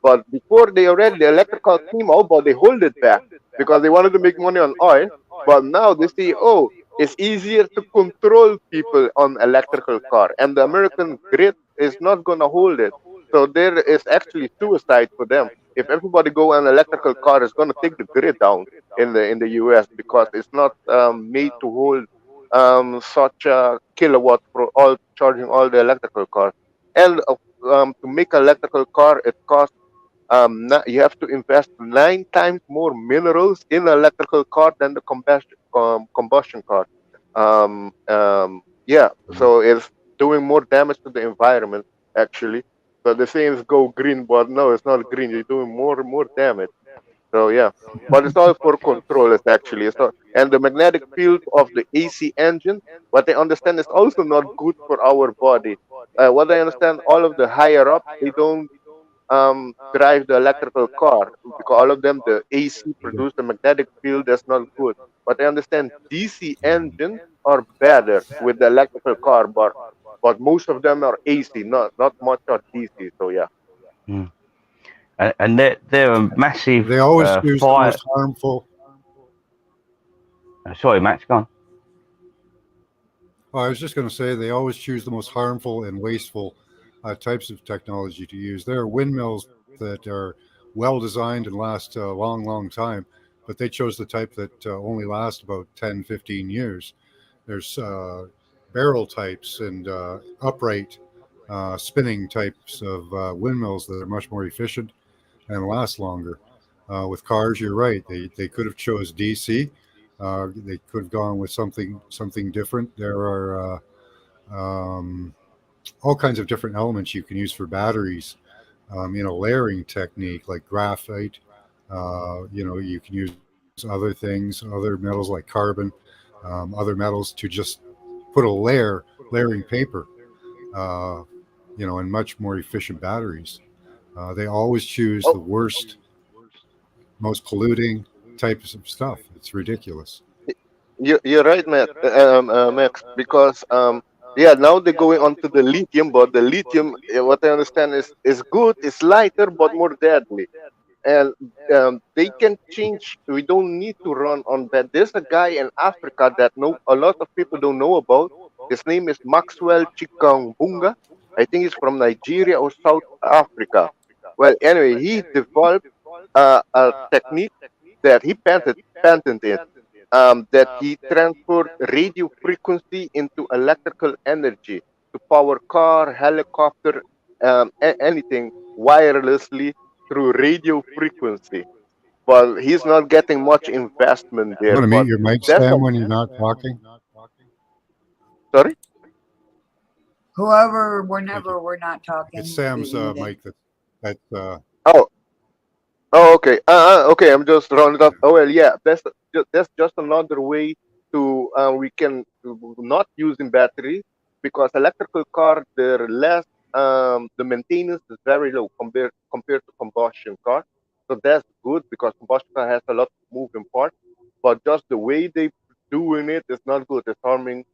but before the electrical came out, but they hold it back because they wanted to make money on oil. But now they say, oh, it's easier to control people on electrical car, and the American grid is not gonna hold it. So there is actually suicide for them. If everybody go on electrical car, it's gonna take the grid down in the U.S. because it's not made to hold such a kilowatt for all charging all the electrical cars. And to make an electrical car, it costs you have to invest 9 times more minerals in an electrical car than the combustion car. Yeah, Mm. so it's doing more damage to the environment actually. So the saying is go green, but no, it's not green. You're doing more and more damage. So yeah, but it's all for control. It's actually it's not, and the magnetic field of the AC engine. What I understand is also not good for our body. What I understand, all of the higher up, they don't drive the electrical car because all of them the AC produce the magnetic field that's not good. But I understand DC engines are better with the electrical car, but most of them are AC, not much are DC. So yeah. Mm. And they're a massive They always choose the fire. most harmful. Sorry, Max, go on. Well, I was just going to say they always choose the most harmful and wasteful types of technology to use. There are windmills that are well designed and last a long, long time, but they chose the type that only last about 10, 15 years. There's barrel types and upright spinning types of windmills that are much more efficient and last longer. With cars, you're right. They could have chose DC. They could have gone with something different. There are all kinds of different elements you can use for batteries. Layering technique like graphite. You can use other things, other metals like carbon, other metals to just put a layering paper. Uh, and much more efficient batteries. They always choose Oh, the worst, most polluting types of stuff. It's ridiculous. you're right, Max. Because yeah, now they're going on to the lithium, but the lithium, what I understand is good. It's lighter but more deadly. And they can change. We don't need to run on that. There's a guy in Africa that a lot of people don't know about. His name is Maxwell Chikangunga. I think he's from Nigeria or South Africa. Well, anyway, he developed a technique that he patented that he transferred radio frequency into electrical energy to power car, helicopter, anything wirelessly through radio frequency. But he's not getting much investment You there. want to But mute your mic, that's a Sam, when you're not talking? sorry. Whoever, Thank you. whenever we're not It's talking, Sam's mute muted. mic that's Oh, okay. Okay. I'm just rounding up. Oh well, yeah. That's just another way to we can not using batteries because electrical car they're less the maintenance is very low compared to combustion car. So that's good because combustion car has a lot of moving parts, but just the way they doing it is not good. It's harming.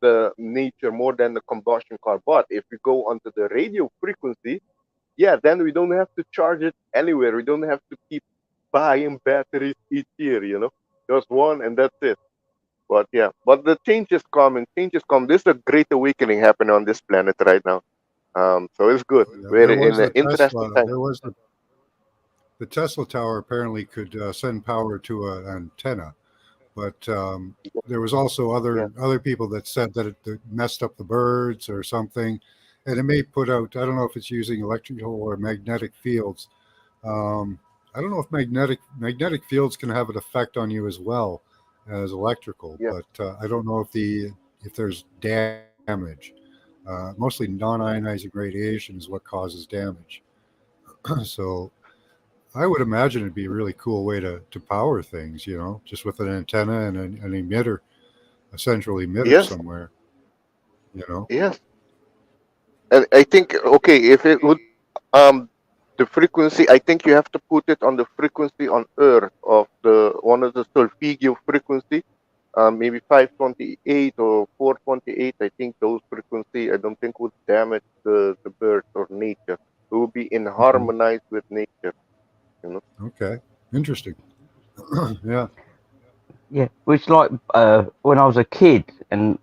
the nature more than the combustion car. But if we go onto the radio frequency, yeah, then we don't have to charge it anywhere. We don't have to keep buying batteries each year, Just one and that's it. But yeah, but the change is coming. Change is coming. There's a great awakening happening on this planet right now. So it's good. We're There in was an the interesting Tesla. time. There was the Tesla tower apparently could send power to an antenna, but there was also Yeah. other people that said that it messed up the birds or something, and it may put out. I don't know if it's using electrical or magnetic fields. Um, I don't know if magnetic fields can have an effect on you as well as electrical, Yeah. but I don't know if there's damage. Mostly non-ionizing radiation is what causes damage. So I would imagine it'd be a really cool way to power things, just with an antenna and an emitter, a central emitter Yes. somewhere, Yes. And I think, okay, if it would the frequency, I think you have to put it on the frequency on Earth of the one of the Solfeggio frequency, maybe 528 or 428. I think those frequency I don't think would damage the birds or nature. It would be in harmonize with nature. Okay, interesting. Yeah. Yeah, it's like when I was a kid, and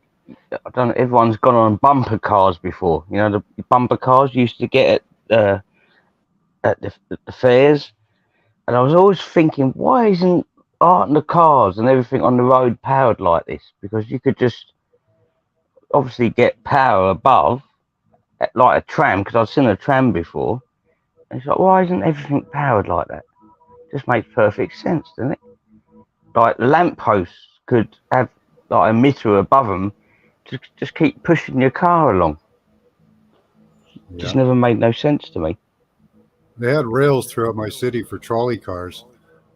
I don't know, everyone's gone on bumper cars before. The bumper cars you used to get at the fairs, and I was always thinking, why aren't the cars and everything on the road powered like this? Because you could just obviously get power above, like a tram. Because I've seen a tram before, and it's like, why isn't everything powered like that? Just makes perfect sense, doesn't it? Like lampposts could have like a emitter above them to just keep pushing your car along. Just Yeah. never made no sense to me. They had rails throughout my city for trolley cars.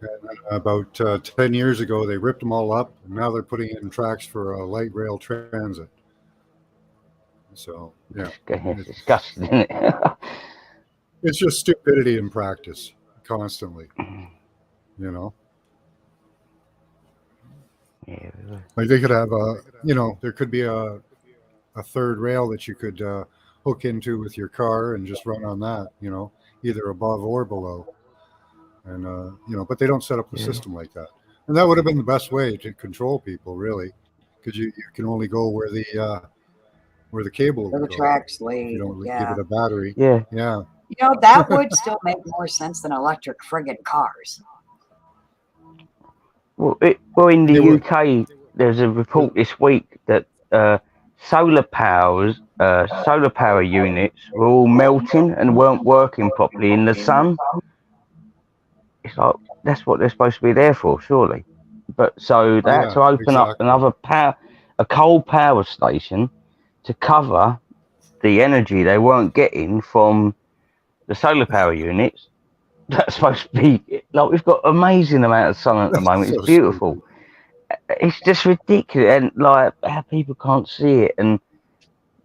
And about 10 years ago, they ripped them all up, and now they're putting in tracks for light rail transit. So, yeah. It's disgusting, isn't it? It's just stupidity in practice, constantly, you know? Yeah. Like they could have there could be a third rail that you could hook into with your car and just run on that, either above or below. And, but they don't set up the Yeah. system like that. And that would have been the best way to control people, really, because you can only go where the cable Where would the go. tracks If you lead. don't give Yeah. it a battery. Yeah. Yeah. That would still make more sense than electric friggin' cars. Well, in They the would. UK, there's a report this week that solar power units were all melting and weren't working properly in the sun. It's like that's what they're supposed to be there for, surely. But so they had Yeah, to open up exactly. a coal power station to cover the energy they weren't getting from the solar power units. That's supposed to be like we've got amazing amount of sun at the That's moment. so It's beautiful. stupid. It's just ridiculous, and like how people can't see it.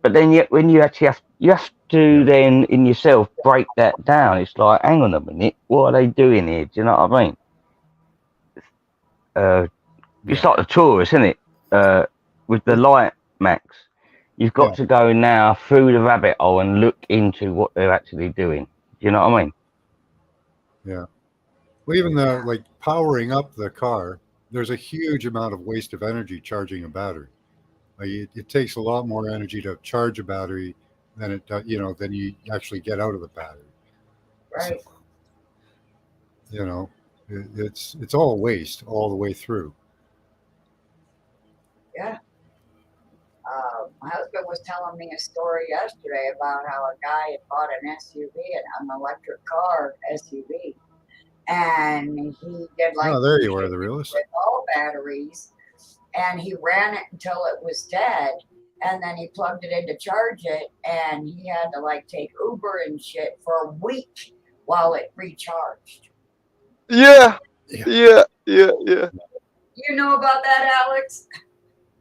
But then yet when you actually you have to Yeah. then in yourself break that down. It's like, hang on a minute, what are they doing here? Do you know what I mean? It's Yeah. like the tourist, isn't it? With the It- light max, you've got yeah. to go now through the rabbit hole and look into what they're actually doing. Do you know what I mean? Yeah. Well, even like powering up the car, there's a huge amount of waste of energy charging a battery. Like it takes a lot more energy to charge a battery than than you actually get out of the battery. So, Right. it's all waste all the way through. Yeah. My husband was telling me a story yesterday about how a guy had bought an SUV, an electric car SUV, and he did like Oh, there you are, shit the realist. with all batteries, and he ran it until it was dead, and then he plugged it in to charge it, and he had to like take Uber and shit for a week while it recharged. Yeah. Yeah. Yeah. Yeah. Yeah. You know about that, Alex?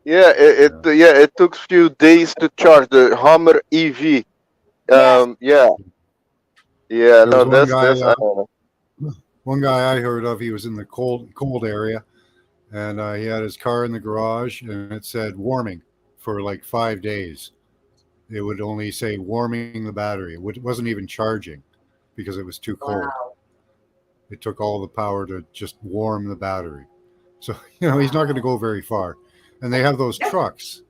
Yeah. It took few days to charge the Hummer EV. Yes. Yeah. Yeah. There was No, that's I don't know. one guy I heard of. He was in the cold area, and he had his car in the garage, and it said warming for like 5 days. It would only say warming the battery. It wasn't even charging because it was too cold. Wow. It took all the power to just warm the battery. So, he's not going to go very far. And they have those trucks.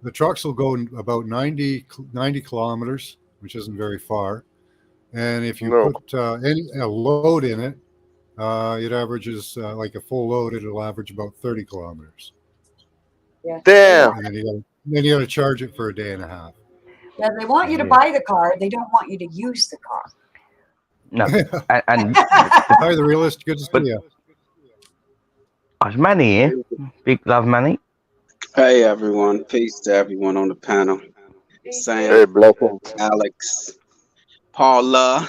The trucks will go about 90 kilometers, which isn't very far. And if you put a load in it, it averages like a full load. It'll average about 30 kilometers. Yeah. Damn. And then you got to charge it for a day and a half. Yeah, they want you to buy the car. They don't want you to use the car. No, and Hi, the realist. Good to see you. there's Manny here. Big love, Manny. Hey everyone, peace to everyone on the panel. Sam, Hey, blessings. Alex, Paula,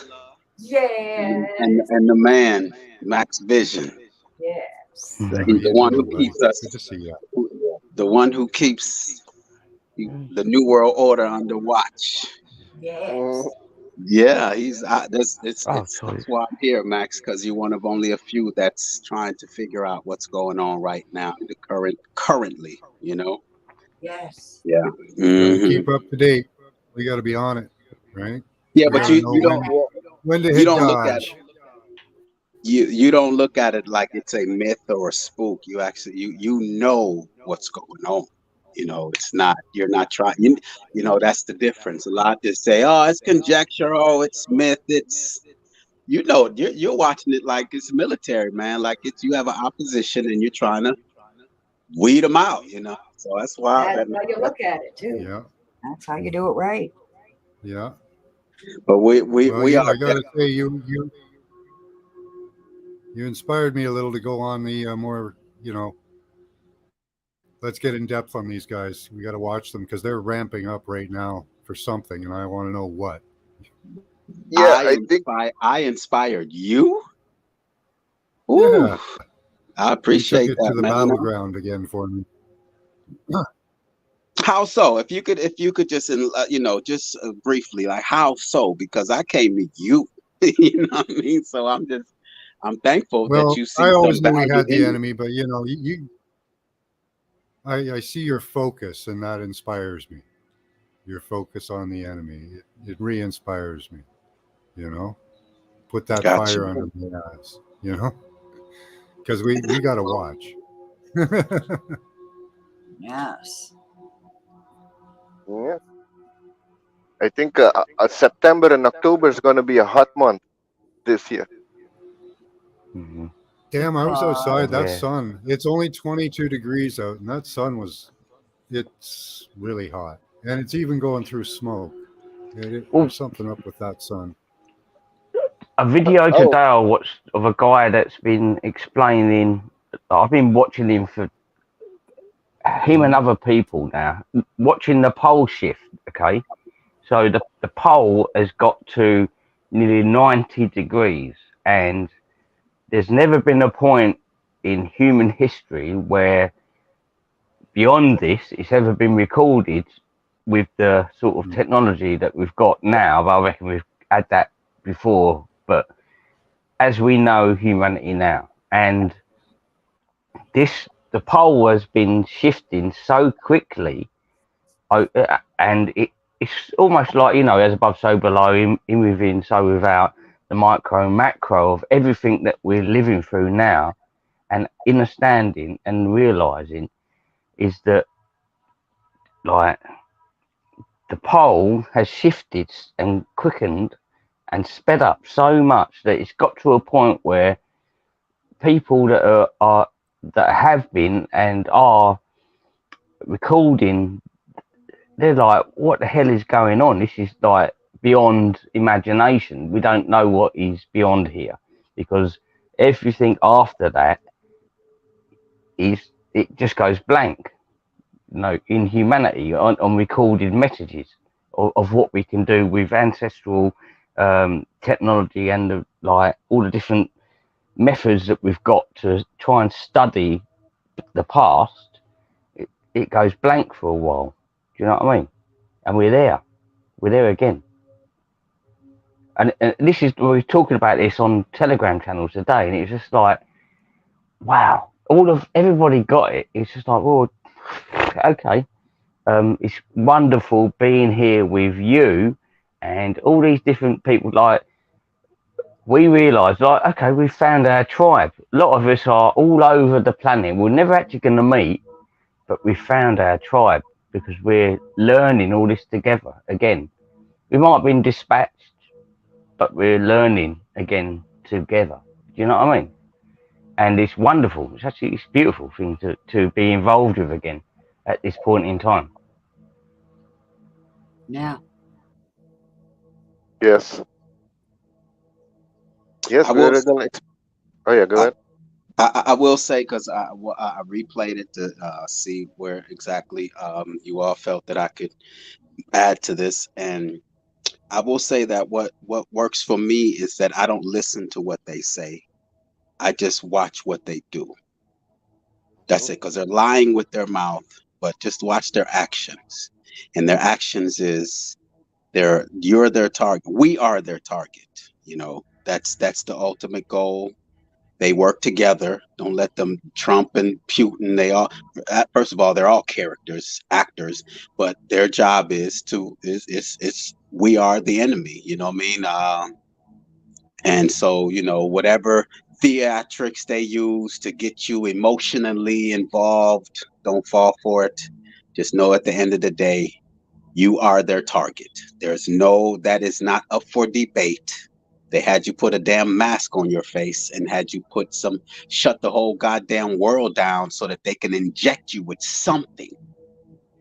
Yes. and the man, Max Vision. Yes. He's the one who keeps us, Good to see you. the one who keeps the New World Order under watch. Yes. Yeah, he's it's Sorry. that's why I'm here, Max, because you're one of only a few that's trying to figure out what's going on right now, currently. Yes. Yeah. Gotta Mhm. keep up to date. We got to be on it, right? Yeah, We but gotta you know don't when to you hit don't look at dodge. you don't look at it like it's a myth or a spook. You actually you know what's going on. It's not, you're not trying, that's the difference. A lot just say, oh, it's conjecture, oh, it's myth, you're watching it like it's military, man, like you have an opposition and you're trying to weed them out, so that's why That's how you look at it too. Yeah, That's how you do it right. yeah. but we Well, are I got to say, you inspired me a little to go on the more, let's get in depth on these guys. We got to watch them because they're ramping up right now for something, and I want to know what. Yeah, I think I inspired you. Ooh, Yeah, I you took appreciate it to that, the man. battleground again for me. How so? If you could just, just briefly, like how so? Because I came to you, you know what I mean? So I'm thankful that Well, you see I some always knew we value had the in me. enemy, but I see your focus, and that inspires me. Your focus on the enemy, it re-inspires me. Put that Gotcha. fire under my eyes. Because we got to watch. Yes. yeah, I think September and October is going to be a hot month this year. Mhm. Damn, I was outside. That Yeah. sun, it's only 22 degrees out, and that sun it's really hot. And it's even going through smoke. There's something up with that sun. A video Oh, today I watched of a guy that's been explaining. I've been watching him for him and other people now, watching the pole shift. Okay, so the pole has got to nearly 90 degrees, and there's never been a point in human history where beyond this it's ever been recorded with the sort of technology that we've got now. But I reckon we've had that before, but as we know humanity now, and the pole has been shifting so quickly, and it's almost like, as above so below, in within so without, the micro and macro of everything that we're living through now, and understanding and realizing is that, like, the pole has shifted and quickened and sped up so much that it's got to a point where people that are that have been and are recording, they're like, what the hell is going on? This is like beyond imagination. We don't know what is beyond here, because everything after that it just goes blank. In humanity, on recorded messages of what we can do with ancestral technology and all the different methods that we've got to try and study the past, it goes blank for a while. Do you know what I mean? And we're there again. And this is, we were talking about this on Telegram channels today, and it was just like, wow, everybody got it. It's just like, well, okay, It's wonderful being here with you and all these different people. Like, we realise, like, okay, we've found our tribe. A lot of us are all over the planet. We're never actually going to meet, but we found our tribe because we're learning all this together again. We might have been dispatched, but we're learning again together. Do you know what I mean? And it's wonderful. It's a beautiful thing to be involved with again at this point in time. Yeah. Yes. Yes, I will. we're gonna. Oh yeah, go I, ahead. I will say because I replayed it to see where exactly you all felt that I could add to this, and I will say that what works for me is that I don't listen to what they say. I just watch what they do. That's it, because they're lying with their mouth, but just watch their actions. And their actions is you're their target. We are their target. That's the ultimate goal. They work together. Don't let them Trump and Putin. First of all, they're all characters, actors, but their job is we are the enemy. You know what I mean? And so, whatever theatrics they use to get you emotionally involved, don't fall for it. Just know at the end of the day, you are their target. That is not up for debate. They had you put a damn mask on your face and had you shut the whole goddamn world down so that they can inject you with something.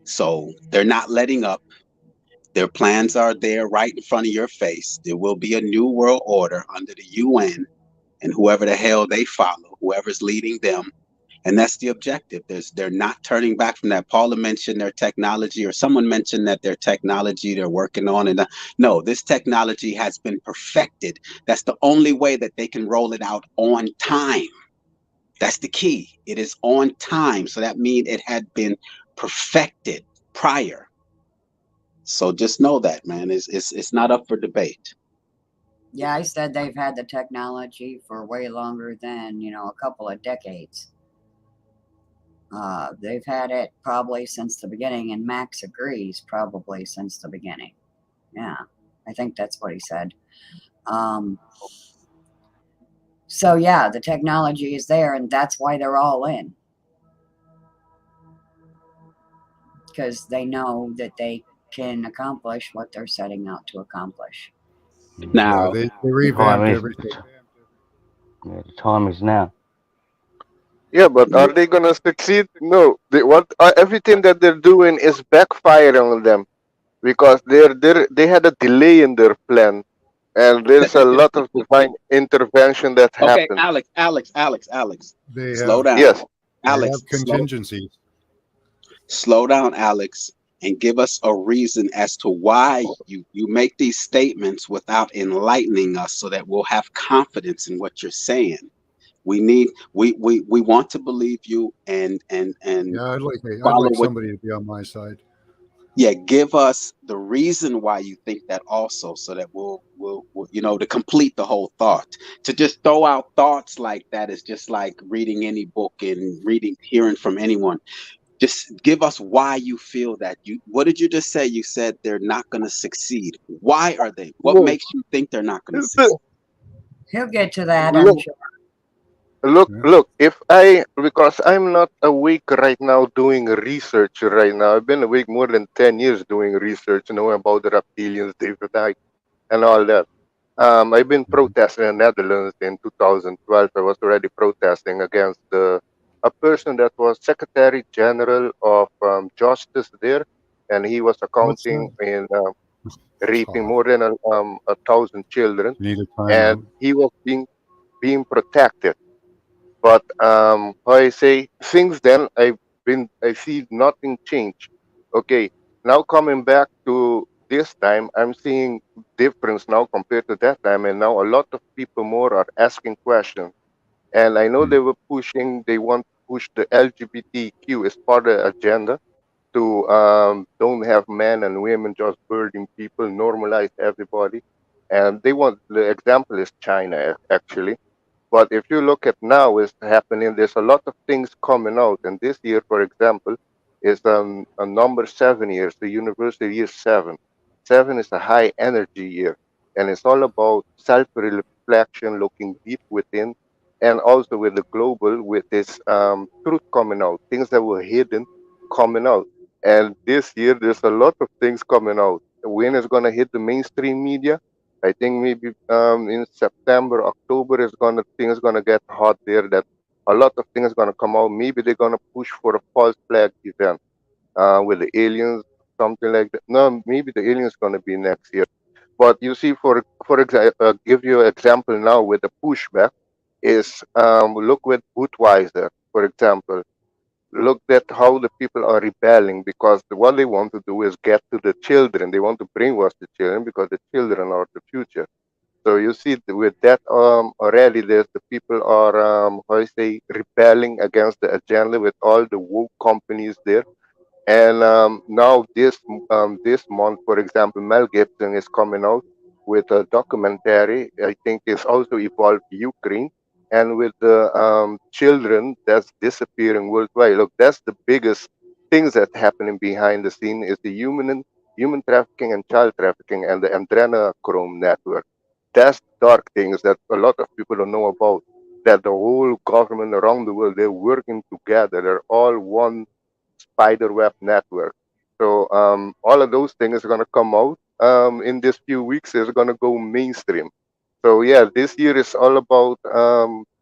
So they're not letting up. Their plans are there right in front of your face. There will be a new world order under the UN and whoever the hell they follow, whoever's leading them. And that's the objective. They're not turning back from that. Paula mentioned their technology, or someone mentioned that their technology they're working on. And no, this technology has been perfected. That's the only way that they can roll it out on time. That's the key. It is on time. So that means it had been perfected prior. So just know that, man. It's not up for debate. Yeah, I said they've had the technology for way longer than, a couple of decades. They've had it probably since the beginning, and Max agrees, probably since the beginning. Yeah, I think that's what he said. So yeah, the technology is there, and that's why they're all in. Because they know that they can accomplish what they're setting out to accomplish. Now, They The revamped time is everything. the time is now. Yeah, but are they gonna succeed? No. Everything that they're doing is backfiring on them because they had a delay in their plan, and there's a lot of divine intervention that okay, happened. Alex, They slow have down. Yes. they Alex, have contingencies. slow down, Alex, and give us a reason as to why you make these statements without enlightening us so that we'll have confidence in what you're saying. We want to believe you and Yeah, I'd follow like what. somebody to be on my side. Yeah, give us the reason why you think that also, so that we'll to complete the whole thought. To just throw out thoughts like that is just like reading any book and hearing from anyone. Just give us why you feel that. What did you just say? You said they're not going to succeed. Why are they? What No. makes you think they're not going to succeed? He'll get to that, I'm Look, sure. Yeah. look. Because I'm not awake right now doing research right now. I've been awake more than 10 years doing research, knowing about the reptilians, David Icke, and all that. I've been Mhm. protesting in the Netherlands in 2012. I was already protesting against a person that was Secretary General of Justice there, and he was What's accounting that? in raping Oh, more than a thousand children, need a and timeout. he was being protected. But how I say, since then I see nothing change. Okay, now coming back to this time, I'm seeing difference now compared to that time, and now a lot of people more are asking questions. And I know Hmm. they want to push the LGBTQ as part of the agenda to don't have men and women just burden people, normalize everybody. And they want the example is China actually, but if you look at now what's happening, there's a lot of things coming out. And this year, for example, is a number 7 years. The university year 7. 7 is a high energy year, and it's all about self reflection, looking deep within, and also with the global, with this truth coming out, things that were hidden coming out. And this year, there's a lot of things coming out. When it's gonna hit the mainstream media, I think maybe in September, October is gonna things gonna get hot there. That a lot of things gonna come out. Maybe they're gonna push for a false flag event with the aliens, something like that. No, maybe the aliens gonna be next year. But you see, for example, give you an example now with the pushback is look with Budweiser, for example. Look at how the people are rebelling because what they want to do is get to the children. They want to brainwash the children because the children are the future. So you see with that already, there's the people are how I say rebelling against the agenda with all the woke companies there. And now this month, for example, Mel Gibson is coming out with a documentary. I think it's also evolved Ukraine and with the children that's disappearing worldwide. Look, that's the biggest things that's happening behind the scene is the human trafficking and child trafficking and the adrenochrome network. That's dark things that a lot of people don't know about. That the whole government around the world they're working together. They're all one spider web network. So all of those things are going to come out in this few weeks. It's going to go mainstream. So yeah, this year is all about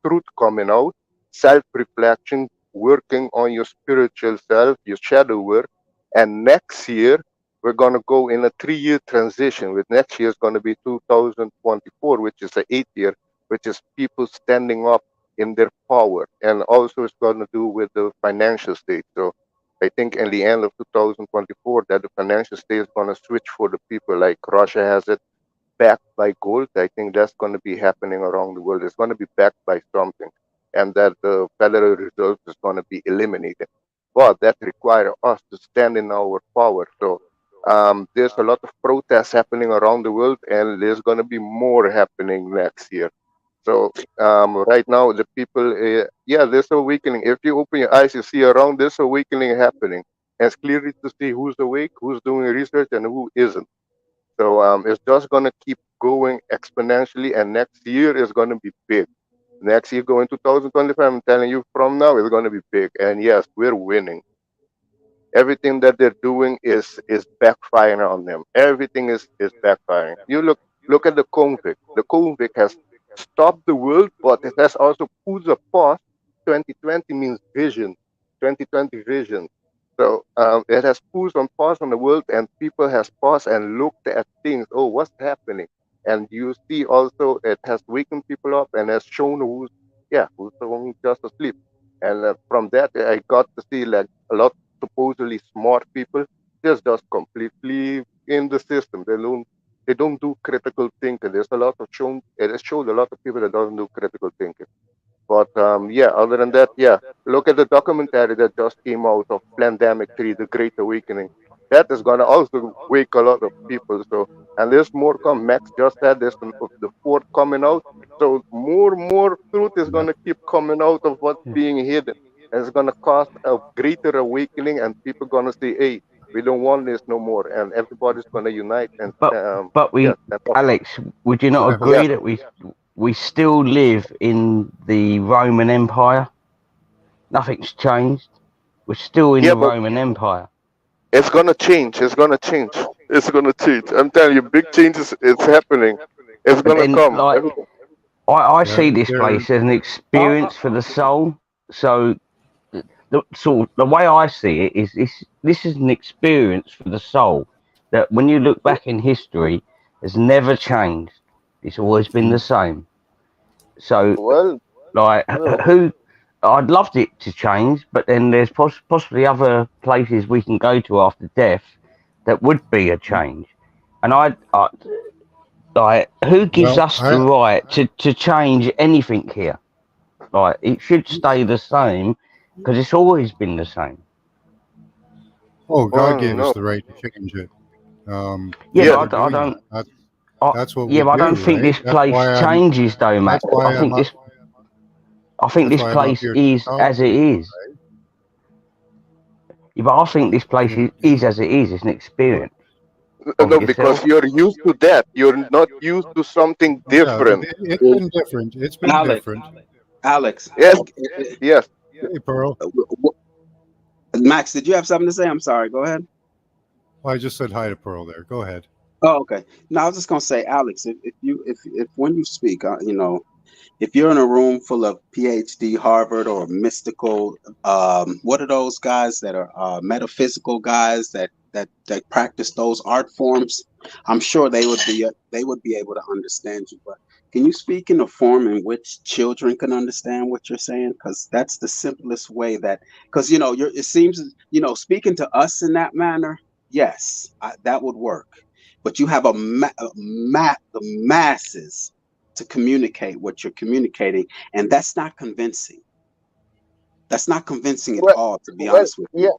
truth coming out, self-reflection, working on your spiritual self, your shadow work, and next year we're going to go in a 3-year transition. With next year is going to be 2024, which is the 8th year, which is people standing up in their power, and also it's going to do with the financial state. So I think in the end of 2024 that the financial state is going to switch for the people like Russia has it backed by gold. I think that's going to be happening around the world. It's going to be backed by something, and that the Federal Reserve is going to be eliminated. But that requires us to stand in our power. So there's a lot of protests happening around the world, and there's going to be more happening next year. So right now, the people, yeah, there's awakening. If you open your eyes, you see around there's awakening happening. And it's clearly to see who's awake, who's doing research, and who isn't. So it's just going to keep going exponentially, and next year is going to be big. Next year, going 2025, I'm telling you from now, it's going to be big. And yes, we're winning. Everything that they're doing is backfiring on them. Everything is backfiring. You look at the convict. The convict has stopped the world, but it has also put a pause. 2020 means vision. 2020 vision. So it has put on pause on the world, and people has paused and looked at things. Oh, what's happening? And you see also it has wakened people up and has shown who's the one who's just asleep. And from that, I got to see like a lot supposedly smart people just completely in the system. They don't do critical thinking. There's a lot of shown. It has showed a lot of people that doesn't do critical thinking. But yeah, other than that, yeah, look at the documentary that just came out of Pandemic 3, The Great Awakening. That is going to also wake a lot of people. So, and there's more come. Max just said there's the fourth coming out. So more truth is going Yep. to keep coming out of what's being hidden. And it's going to cause a greater awakening, and people going to say, hey, we don't want this no more. And everybody's going to unite. And But yes, we, that's all. Alex, would you not I hope agree Yeah, that we still live in the Roman Empire? Nothing's changed. We're still in yeah, the but Roman Empire. it's gonna change. It's gonna change. It's gonna change. I'm telling you, big changes. It's happening. It's And gonna then, come. like, I see there, this there place as an experience for the soul. So, the way I see it is this is an experience for the soul that when you look back in history has never changed. It's always been the same. So, Well, like, no. who I'd loved it to change, but then there's possibly other places we can go to after death that would be a change. And I like, who gives well, us the right to change anything here? Like, it should stay the same because it's always been the same. God Well, gave us no. the right to change it. Yeah, And Yeah. we're but I doing don't. that. That's what Yeah, we but I don't do, think right? this place changes, though, Matt. That's why I'm up. I think That's this why I'm up place here is talking as it about is. it, right? Yeah, but I think this place is as it is. It's an experience. No, because you're used to that. You're not used to something different. It's been different. It's been Alex, different. Alex. Yes, yes. Hey, Pearl. Max, did you have something to say? I'm sorry. Go ahead. Well, I just said hi to Pearl there. Go ahead. Oh, okay. No, I was just gonna say, Alex, if when you speak, if you're in a room full of PhD, Harvard, or mystical, what are those guys that are metaphysical guys that practice those art forms? I'm sure they would be able to understand you. But can you speak in a form in which children can understand what you're saying? Because that's the simplest way because it seems speaking to us in that manner, yes, that would work. But you have the masses to communicate what you're communicating, and that's not convincing. That's not convincing at all, to be honest with you.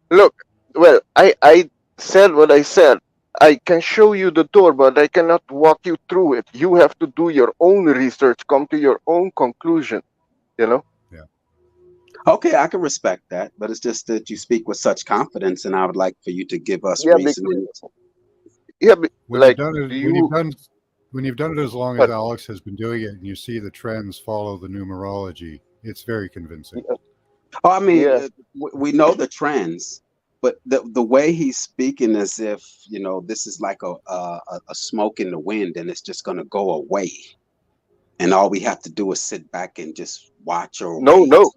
Look, well, I said what I said. I can show you the door, but I cannot walk you through it. You have to do your own research, come to your own conclusion, Yeah. Okay, I can respect that, but it's just that you speak with such confidence, and I would like for you to give us reasoning. When you've done it as long as Alex has been doing it, and you see the trends follow the numerology, it's very convincing. Oh, I mean, we know the trends, but the way he's speaking as if this is like a smoke in the wind, and it's just going to go away, and all we have to do is sit back and just watch or no, wait.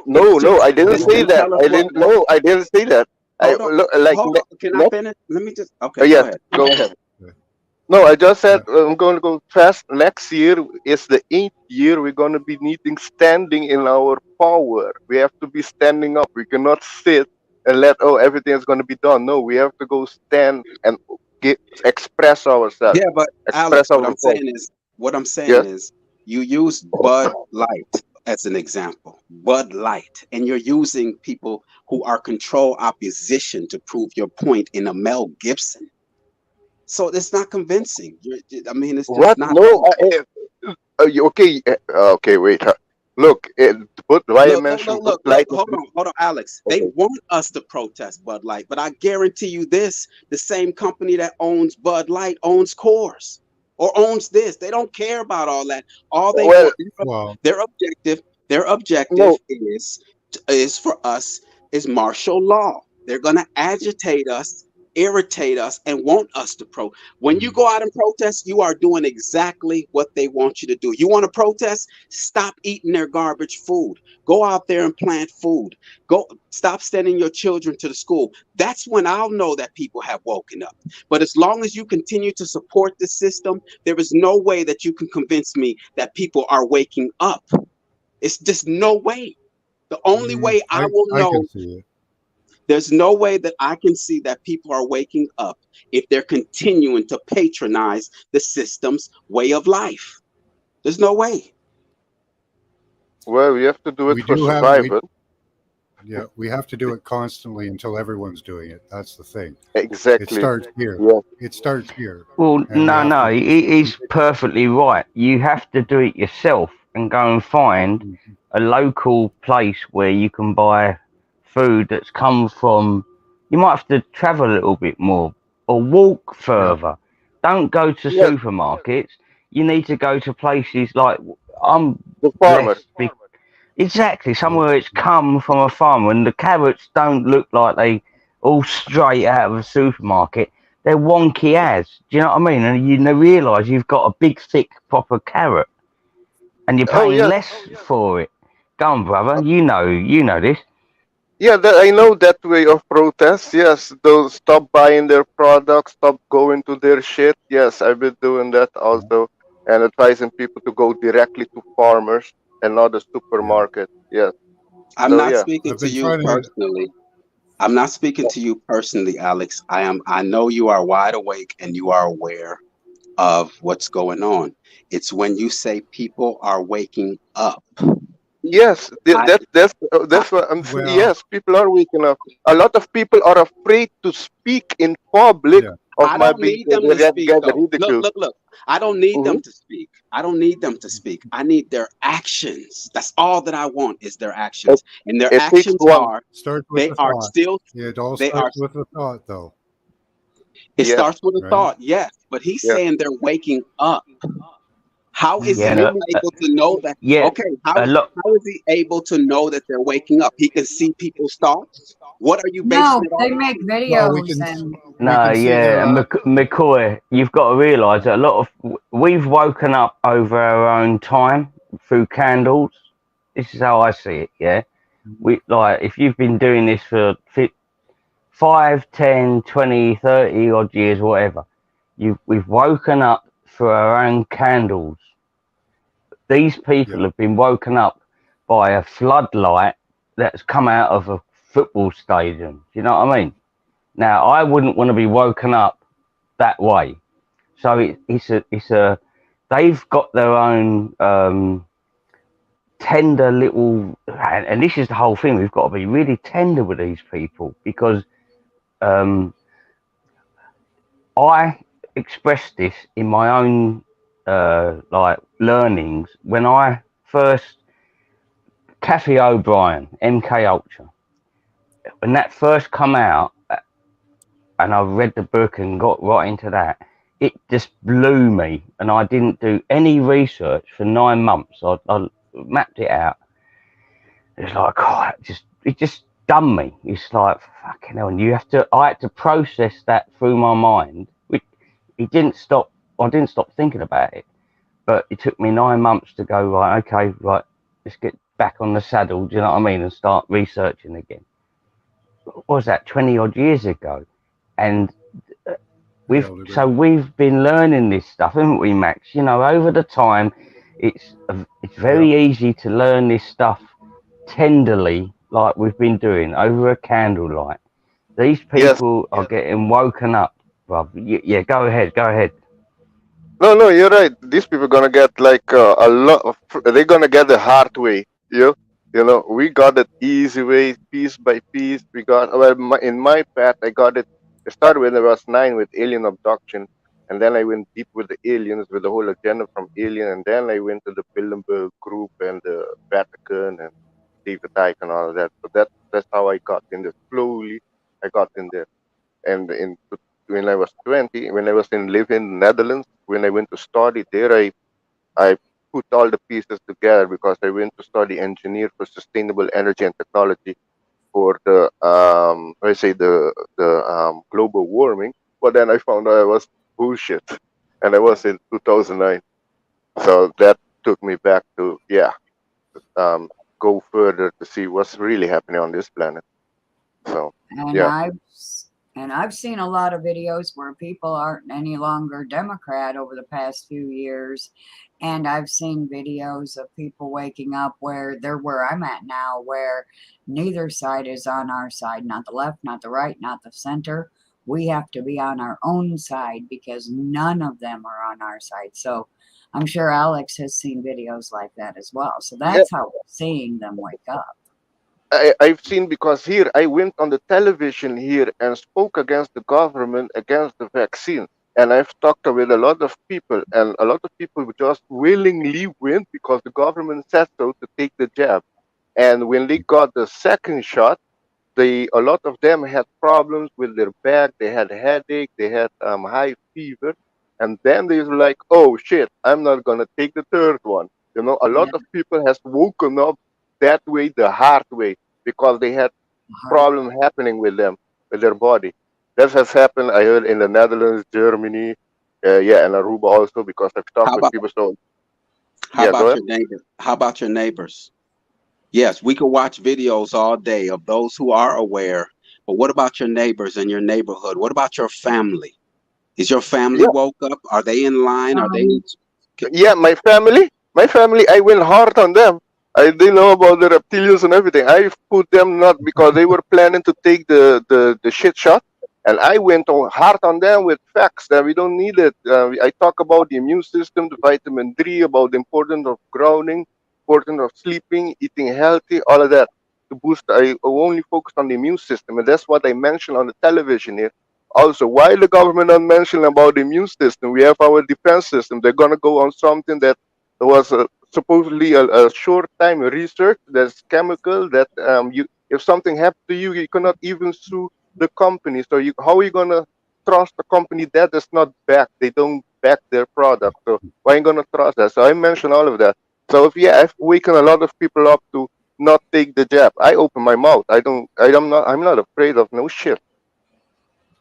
No, I didn't say that. I didn't say that. Hold on. Can I finish? Let me just. Okay, yes, go ahead. No, I just said I'm going to go fast. Next year is the 8th year. We're going to be needing standing in our power. We have to be standing up. We cannot sit and let everything is going to be done. No, we have to go stand and express ourselves. Yeah, but Alex, what I'm saying is, you use Bud Light as an example. Bud Light, and you're using people who are control opposition to prove your point in a Mel Gibson. So it's not convincing. I mean, it's just not. No, okay, wait. Look, why I mentioned Bud Light. Hold on, Alex. Okay. They want us to protest Bud Light, but I guarantee you this: the same company that owns Bud Light owns Coors or owns this. They don't care about all that. All they want, their objective is for us is martial law. They're going to agitate us, irritate us, and want us to when you go out and protest, you are doing exactly what they want you to do. You want to protest? Stop eating their garbage food. Go out there and plant food. Go stop sending your children to the school. That's when I'll know that people have woken up. But as long as you continue to support the system, there is no way that you can convince me that people are waking up. It's just no way. The only way I will know. There's no way that I can see that people are waking up if they're continuing to patronize the system's way of life. There's no way. Well, we have to do it for survival. We have to do it constantly until everyone's doing it. That's the thing. Exactly. It starts here. Yeah. It starts here. Well, no, he's perfectly right. You have to do it yourself and go and find a local place where you can buy food that's come from. You might have to travel a little bit more or walk further. Don't go to supermarkets. You need to go to places like the farmers. Exactly, somewhere it's come from a farmer, and the carrots don't look like they all straight out of a supermarket. They're wonky as. Do you know what I mean? And you realise you've got a big, thick, proper carrot, and you're paying less for it. Go on, brother. You know this. Yeah, I know that way of protest. Yes, they'll stop buying their products, stop going to their shit. Yes, I've been doing that also, and advising people to go directly to farmers and not the supermarket. Yes. I'm not speaking to you personally. I'm not speaking to you personally, Alex. I know you are wide awake and you are aware of what's going on. It's when you say people are waking up. Yes, that's what I'm saying. Yes, people are waking up. A lot of people are afraid to speak in public of I my don't being need them to speak get though. Look, ridiculed. look, look. I don't need Hmm. them to speak. I don't need them to speak. I need their actions. That's all that I want is their It, actions. And their it takes actions one. are Starts with they the are thought. still It all they are starts with the thought, though, it Yes, starts with a right? thought, yes, but he's yes, saying they're waking up. How is Yeah, he and Mm-hmm. able to know that? yeah, Okay, a lot. how is he able to know that they're waking up? He can see people's thoughts. What are you basing No, it off they make of? Well, videos and we No, can see yeah, their and McCoy, you've got to realise that a lot of we've woken up over our own time through candles. This is how I see it. Yeah, we like if you've been doing this for 5, 10, 20, 30 odd years, whatever. We've woken up through our own candles. These yeah. people have been woken up by a floodlight that's come out of a football stadium. Do you know what I mean? Now, I wouldn't want to be woken up that way. So it's a they've got their own tender little, and this is the whole thing. We've got to be really tender with these people because um, I expressed this in my own like learnings when I first Kathy O'Brien, MK Ultra, when that first come out, and I read the book and got right into that. It just blew me, and I didn't do any research for 9 months. I mapped it out. It's like, oh, it just done me. It's like fucking hell, and I had to process that through my mind. It didn't stop. I didn't stop thinking about it, but it took me 9 months to go right. Okay, right. Let's get back on the saddle. Do you know what I mean? And start researching again. What was that 20 odd years ago? And Yeah, Lou. we've been learning this stuff, haven't we, Max? You know, over the time, it's Yeah. very easy to learn this stuff tenderly, like we've been doing over a candlelight. These yes. people are getting woken up, bruv. Yeah, go ahead, go ahead. No, no, you're right. These people gonna get like a lot of. They're gonna get the hard way. You know, we got it easy way, piece by piece. We got well, in my path, I got it. I started when I was 9 with alien abduction, and then I went deep with the aliens, with the whole agenda from alien, and then I went to the Bilderberg group and the Vatican and David Icke and all of that. So that's how I got in there. Slowly, I got in there. And when I was 20, when I was in live in Netherlands, when I went to study there, I put all the pieces together because I went to study engineer for sustainable energy and technology for the I say the global warming. But then I found out I was bullshit, and I was in 2009. So that took me back to um, go further to see what's really happening on this planet. So and yeah, I've seen a lot of videos where people aren't any longer Democrat over the past few years. And I've seen videos of people waking up where they're where I'm at now, where neither side is on our side, not the left, not the right, not the center. We have to be on our own side because none of them are on our side. So I'm sure Alex has seen videos like that as well. So yeah. that's how we're seeing them wake up. I've seen because here I went on the television here and spoke against the government, against the vaccine. And I've talked with a lot of people, and a lot of people just willingly went because the government said so to take the jab. And when they got the second shot, a lot of them had problems with their back. They had headache. They had high fever, and then they were like, "Oh shit, I'm not gonna take the third one." You know, a lot Yeah, of people has woken up that way, the hard way, because they had hard. problem happening with them, with their body. That has happened. I heard in the Netherlands, Germany, yeah, and Aruba also, because I've How talked with about people. So how yeah, go about ahead. your neighbor? How about your neighbors? Yes, we could watch videos all day of those who are aware, but what about your neighbors in your neighborhood? What about your family? Is your family Yeah, woke up? Are they in line? Are they? Um, yeah, my family, I went hard on them. I didn't know about the reptilians and everything. I put them not because they were planning to take the shit shot, and I went hard on them with facts that we don't need it. I talk about the immune system, the vitamin D, about the importance of grounding, importance of sleeping, eating healthy, all of that to boost. I only focus on the immune system, and that's what I mentioned on the television here Also, why the government not mention about the immune system? We have our defense system. They're gonna go on something that was supposedly a short time research that's chemical that you if something happened to you, you cannot even sue the company. So how are you gonna trust a company that is not back? They don't back their product. So why are you gonna trust that? So I mentioned all of that. So if I've waken a lot of people up to not take the jab. I open my mouth. I'm not afraid of no shit.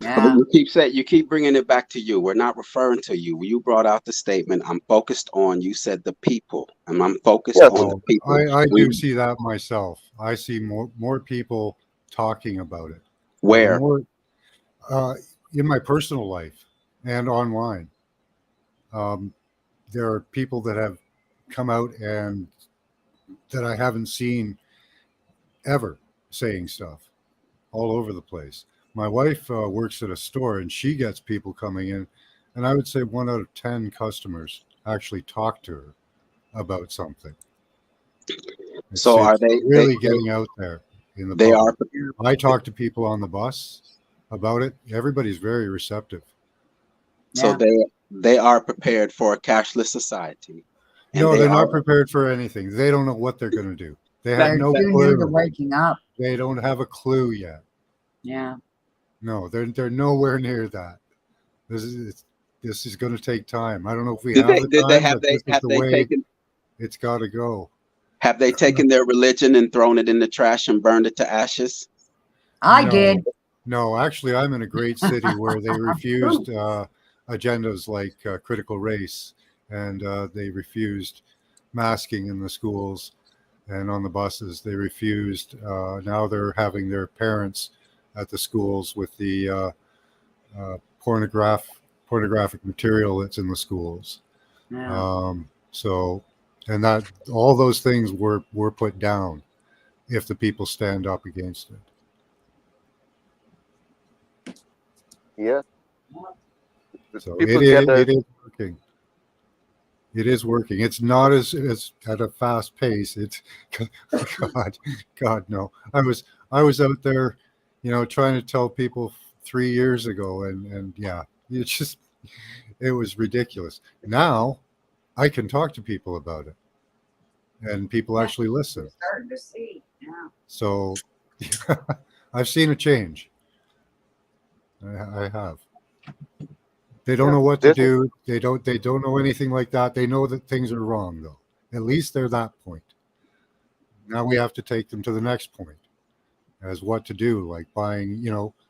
But Yeah. you keep bringing it back to you. We're not referring to you. You brought out the statement. I'm focused on. You said the people, and I'm focused Yes. on the Oh, people. I We do see that myself. I see more people talking about it. where More uh, in my personal life and online. Um, there are people that have come out and that I haven't seen ever saying stuff all over the place. My wife works at a store and she gets people coming in, and I would say 1 out of 10 customers actually talk to her about something. so are It's really getting out there in the they are public. I talk to people on the bus about it. Everybody's very receptive. so Yeah. they are prepared for a cashless society, and No, they they're are not prepared for anything. They don't know what they're going to do. They have that, They're no that too new to clue. waking up. They don't have a clue yet. Yeah. No, they're nowhere near that. This is going to take time. I don't know if we did have they the did they time, but this is have the they way taken it's got to go. have they taken their religion and thrown it in the trash and burned it to ashes? I No, did. no. Actually, I'm in a great city where they refused agendas like critical race, and they refused masking in the schools and on the buses. They refused. Now they're having their parents at the schools with the uh, pornographic material that's in the schools. Yeah. So, and that all those things were put down if the people stand up against it. Yeah. So People get a it is working. It is working. It's not as at a fast pace. It's God no. I was out there, trying to tell people 3 years ago, and yeah, it's just it was ridiculous. Now I can talk to people about it, and people Yeah. actually listen. Starting to see. Yeah. So I've seen a change. I have. They don't yeah. know what to This do. They don't know anything like that. They know that things are wrong though. At least they're that point. Now we have to take them to the next point as what to do, like buying,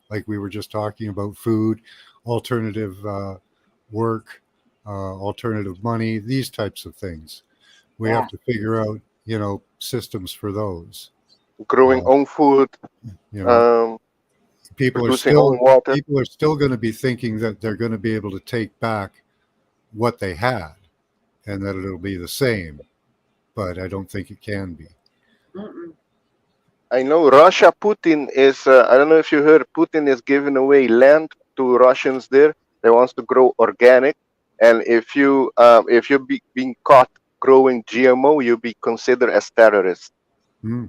like we were just talking about food, alternative work, alternative money, these types of things. We Yeah. have to figure out, systems for those. growing Uh, own food, you know, um, people are producing still own water. people are still going to be thinking that they're going to be able to take back what they had and that it'll be the same, but I don't think it can be. Mm-mm. I know Russia. Putin is. I don't know if you heard. Putin is giving away land to Russians there. They wants to grow organic, and if you being caught growing GMO, you'll be considered as terrorist. Hmm,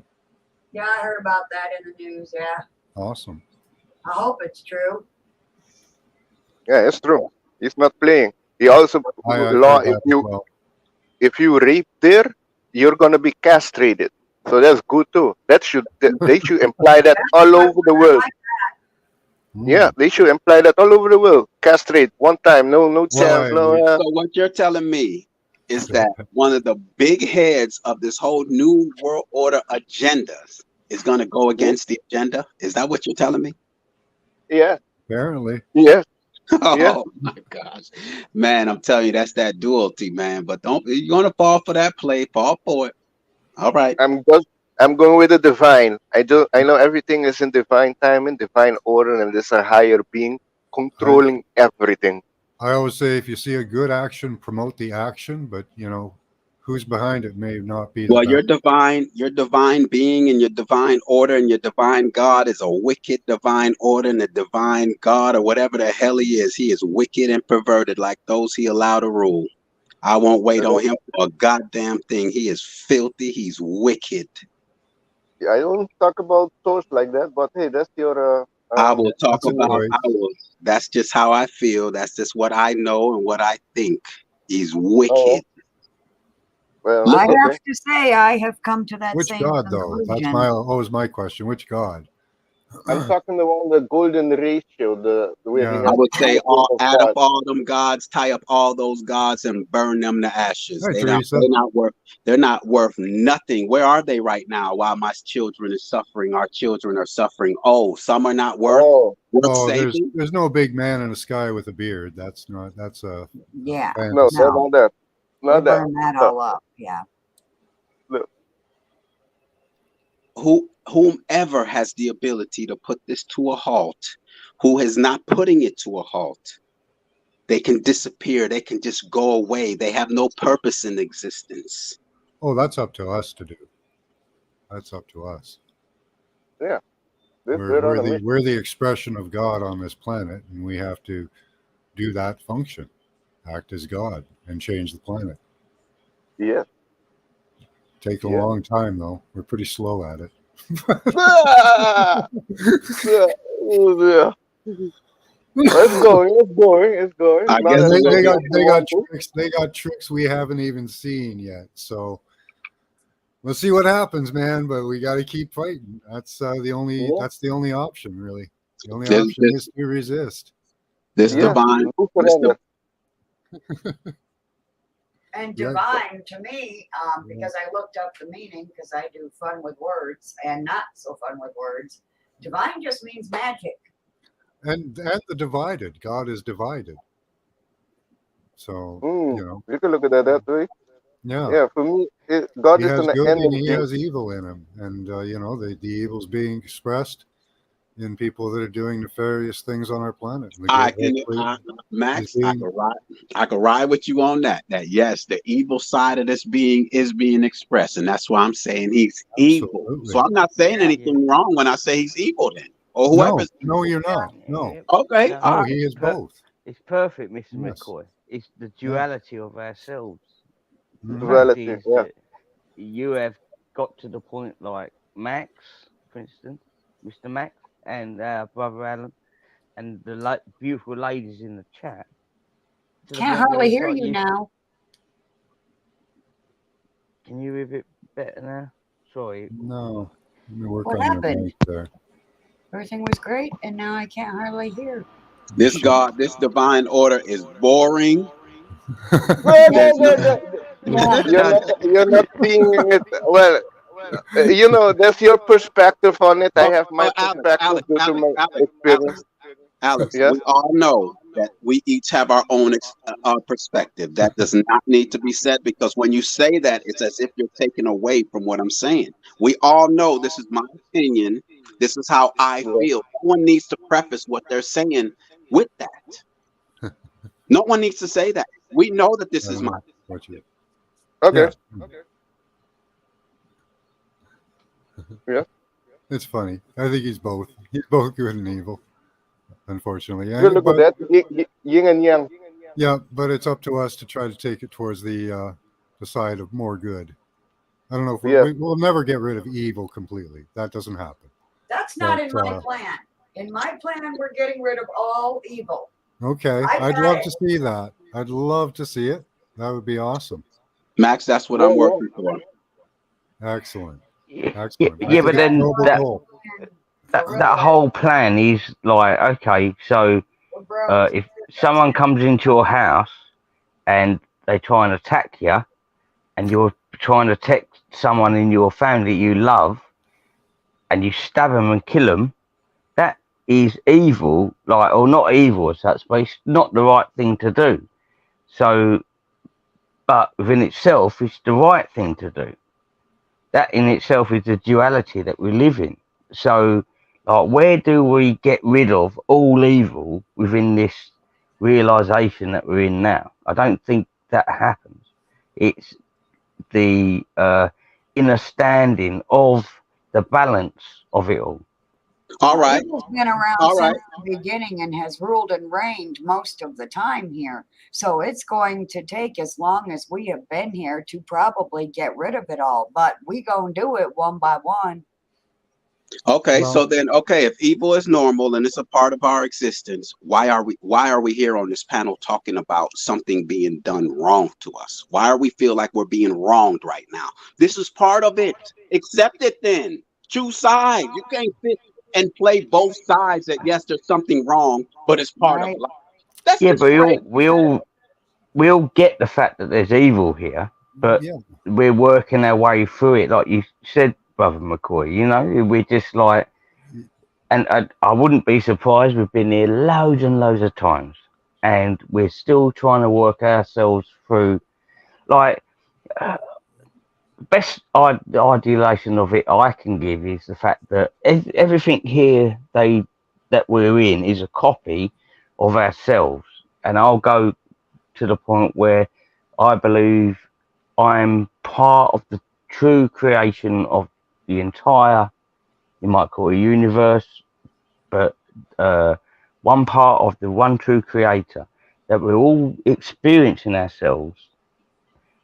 Yeah, I heard about that in the news. Yeah. awesome. I hope it's true. Yeah, it's true. He's not playing. He also I've law heard that as well. if you rape there, you're gonna be castrated. So that's good too. They should imply that That's all good. over the I world. like Yeah, Hmm. they should imply that all over the world. Castrate one time, no chance, Why? no. So what you're telling me is that one of the big heads of this whole new world order agendas is going to go Yeah, against the agenda? Is that what you're telling me? yeah, Apparently. yeah, yeah. Oh my gosh, man! I'm telling you, that's that duality, man. But don't you're gonna fall for that play? Fall for it. All right. I'm going with the divine. I know everything is in divine timing, divine order, and there's a higher being I controlling everything. I always say if you see a good action, promote the action, but who's behind it may not be the Well, best. your divine being and your divine order and your divine God is a wicked divine order and a divine God or whatever the hell he is wicked and perverted like those he allowed to rule. I won't wait I on don't, him for a goddamn thing. He is filthy. He's wicked. I don't talk about thoughts like that, but hey, that's your I will talk That's a about. choice. That's just how I feel. That's just what I know and what I think. He's wicked. Oh, well, I Look, have okay. to say, I have come to that Which same God, though? That's conclusion. always my question. Which God? I'm talking about the golden ratio, where he Yeah. I has would say, the grace of add up God. all them gods, tie up all those gods, and burn them to ashes. Hi, They're Teresa. not worth. They're not worth nothing. Where are they right now? While my children is suffering, our children are suffering. Oh, some are not worth Oh, Oh, saving. there's no big man in the sky with a beard. That's a Yeah. no, fantasy. No. not that. We Not that. burn that No, all up. Yeah. no. Whomever has the ability to put this to a halt, who is not putting it to a halt, they can disappear. They can just go away. They have no purpose in existence. Oh, that's up to us to do. That's up to us. Yeah, We're we're on we're a the mission. we're the expression of God on this planet, and we have to do that function, act as God, and change the planet. Yes, Take a yes. long time though. We're pretty slow at it. Ah! Yeah, oh, yeah. It's going. It's going. It's going. I It's not guess And as it's slow they as got okay. we they got want to. tricks. They got tricks we haven't even seen yet. So we'll see what happens, man. But we got to keep fighting. That's the only. Yeah, That's the only option, really. The only This option is to resist. this Yeah. yeah. divine, No this surrender. And Yeah. divine to me, Yeah. because I looked up the meaning because I do fun with words and not so fun with words. Divine just means magic. And the divided. God is divided. So Mm, you know. you can look at that that way. Yeah. Yeah, for me, God He is has an good and he energy. has evil in him, and the evil's being expressed in people that are doing nefarious things on our planet. The I good can, hopefully is Max. being I could ride with you on that. That yes, the evil side of this being is being expressed, and that's why I'm saying he's evil. So absolutely. I'm not saying Yeah. anything wrong when I say he's evil, then, or No, whoever's no, evil. you're not. No, Okay, No, all no, right. he is both. it's perfect, Mr. Yes. McCoy. It's the Yeah. duality of ourselves. The Hmm. fact Duality. is Yeah. that you have got to the point like Max, for instance, Mr. Max, and brother Alan, and the beautiful ladies in the chat, to the Can't point where hardly it's hear like you now. can you hear it better now? Sorry. No, let me work What on your happened? mic there. Everything was great, and now I can't hardly hear. This God, this divine order is boring. No, no, There's no, no. no. Yeah. No, You're not seeing it. Well, that's your perspective on it. I have my Alex, perspective Alex, due to Alex, my Alex, experience. Alex, Alex. Yes. We all know that we each have our own perspective. That does not need to be said because when you say that, it's as if you're taking away from what I'm saying. We all know this is my opinion. This is how I Yeah. feel. No one needs to preface what they're saying with that. No one needs to say that. We know that this I is don't my. know what you. Okay. Yeah, Yeah. it's funny. I think he's both. He's both good and evil, unfortunately. You look at But that. Yin and yang. yeah, but it's up to us to try to take it towards the side of more good. I don't know if Yes. we'll never get rid of evil completely. That doesn't happen. That's not in But my plan. In my plan, we're getting rid of all evil. okay, I I'd got love it. to see that. I'd love to see it. That would be awesome. Max, that's what Yeah, I'm yeah. working for. Excellent. yeah, Excellent. I yeah, think but it's a then noble that goal. that whole plan is like okay, so We're broke. if someone comes into your house and they try and attack you, and you're trying to attack someone in your family you love, and you stab them and kill them, that is evil, like, or not evil as such, but it's not the right thing to do. So, but within itself, it's the right thing to do. That in itself is the duality that we live in. So, like, where do we get rid of all evil within this realization that we're in now? I don't think that happens. It's the understanding of the balance of it all. All Well, right. evil's been around All since right. the beginning and has ruled and reigned most of the time here. So it's going to take as long as we have been here to probably get rid of it all. But we gonna do it one by one. Okay, Well, so then, okay, if evil is normal and it's a part of our existence, why are we here on this panel talking about something being done wrong to us? Why are we feel like we're being wronged right now? This is part of it. Accept it then. Choose sides. You can't sit and play both sides that yes, there's something wrong, but it's part of Right. life. That's Yeah, just but crazy. we all get the fact that there's evil here, but yeah. we're working our way through it, like you said, Brother McCoy. You know, we're just like, and I wouldn't be surprised. We've been here loads and loads of times, and we're still trying to work ourselves through. Like, best ideation of it I can give is the fact that everything here that we're in is a copy of ourselves, and I'll go to the point where I believe I'm part of the true creation of the entire, you might call it, universe, but one part of the one true creator, that we're all experiencing ourselves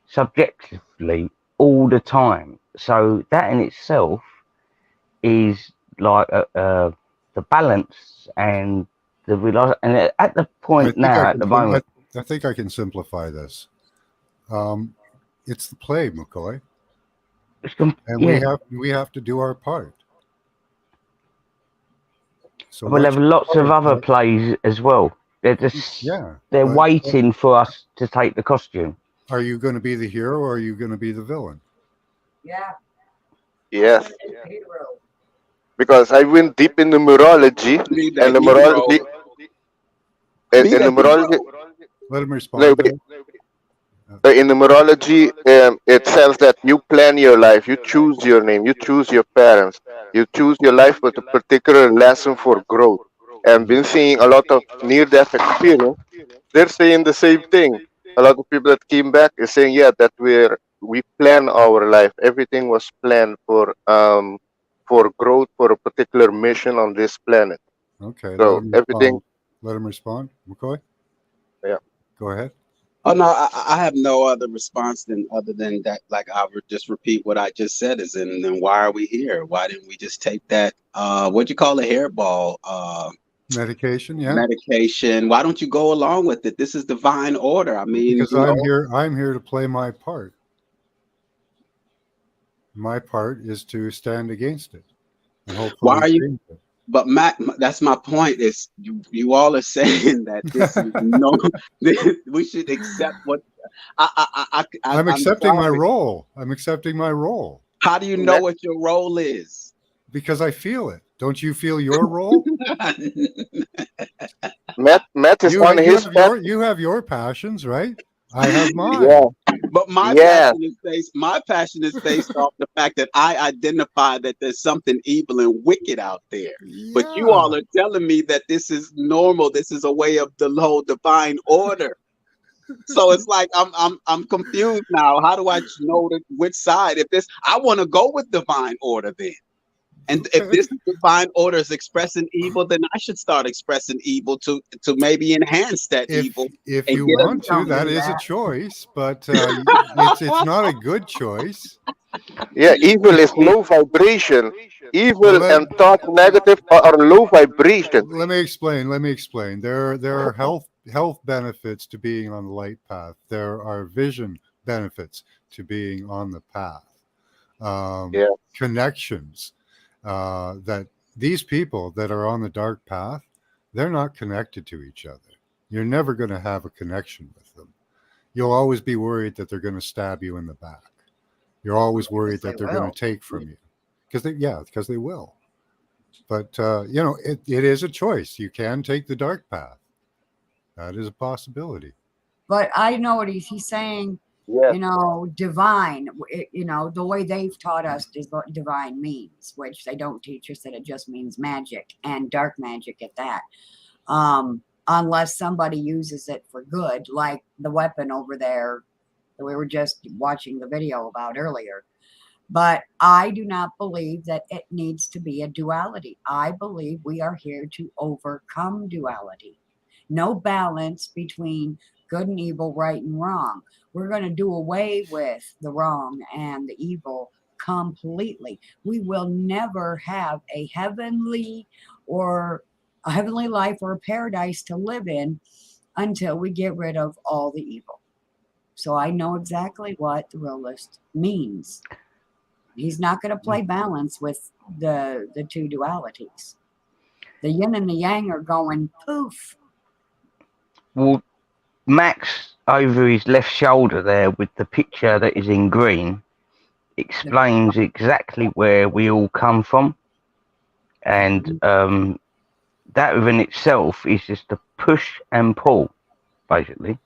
subjectively all the time. So that in itself is like the balance and the realize. And at the I point think I now, at can. the moment, I think I can simplify this. It's the play, McCoy, and yeah, we have to do our part. So we'll what's have your lots of part? other plays as well. Yeah, They're but waiting for us to take the costume. are you going to be the hero or are you going to be the villain? Yeah. Yes, Hero. because I went deep in numerology, Be the and hero. numerology, Be in the numerology, hero. Let him respond nobody, there. in numerology, it says that you plan your life, you choose your name, you choose your parents, you choose your life with a particular lesson for growth. And been seeing a lot of near-death experience. They're saying the same thing. A lot of people that came back is saying, yeah, that we plan our life. Everything was planned for growth, for a particular mission on this planet. Okay, let So him everything, respond. Let him respond. McCoy, yeah. go ahead. Oh no, I have no other response than other than that. Like I would just repeat what I just said is, and then why are we here? Why didn't we just take that? What you call a hairball? Medication, yeah. Medication. Why don't you go along with it? This is divine order. I mean, Because I'm here. I'm here to play my part. My part is to stand against it and why hopefully are you? change it. But Matt, that's my point. Is you all are saying that this is no, we should accept what I'm I'm accepting my sorry. role. I'm accepting my role How do you know Matt, what your role is? because I feel it. Don't you feel your role? Matt is on his path. You have your passions, right? I have Yeah, mine. But yeah, my passion is based off the fact that I identify that there's something evil and wicked out there. But you Yeah. all are telling me that this is normal. This is a way of the whole divine order. So it's like I'm confused now. How do I know which side? If this, I want to go with divine order then. And if Okay. this divine order is expressing evil, then I should start expressing evil to maybe enhance that evil If and you get us. want to, Don't that do is a that. choice, but it's not a good choice. yeah. Evil is low vibration. Well, Evil and thought negative are low vibration. let me explain. Let me explain. There are health benefits to being on the light path. There are vision benefits to being on the path. Yeah, Connections that these people that are on the dark path, they're not connected to each other. You're never going to have a connection with them. You'll always be worried that they're going to stab you in the back. You're always worried Yes, they that they're going to will. take from you because they will. But it is a choice. You can take the dark path. That is a possibility. But I know what he's saying, yeah. divine, the way they've taught us is what divine means, which they don't teach us that it just means magic and dark magic at that. Unless somebody uses it for good, like the weapon over there that we were just watching the video about earlier. But I do not believe that it needs to be a duality. I believe we are here to overcome duality. No balance between good and evil, right and wrong. We're going to do away with the wrong and the evil completely. We will never have a heavenly life or a paradise to live in until we get rid of all the evil. So I know exactly what the realist means. He's not going to play balance with the two dualities. The yin and the yang are going poof. Well, Max over his left shoulder there with the picture that is in green explains exactly where we all come from, and that within itself is just a push and pull. Basically,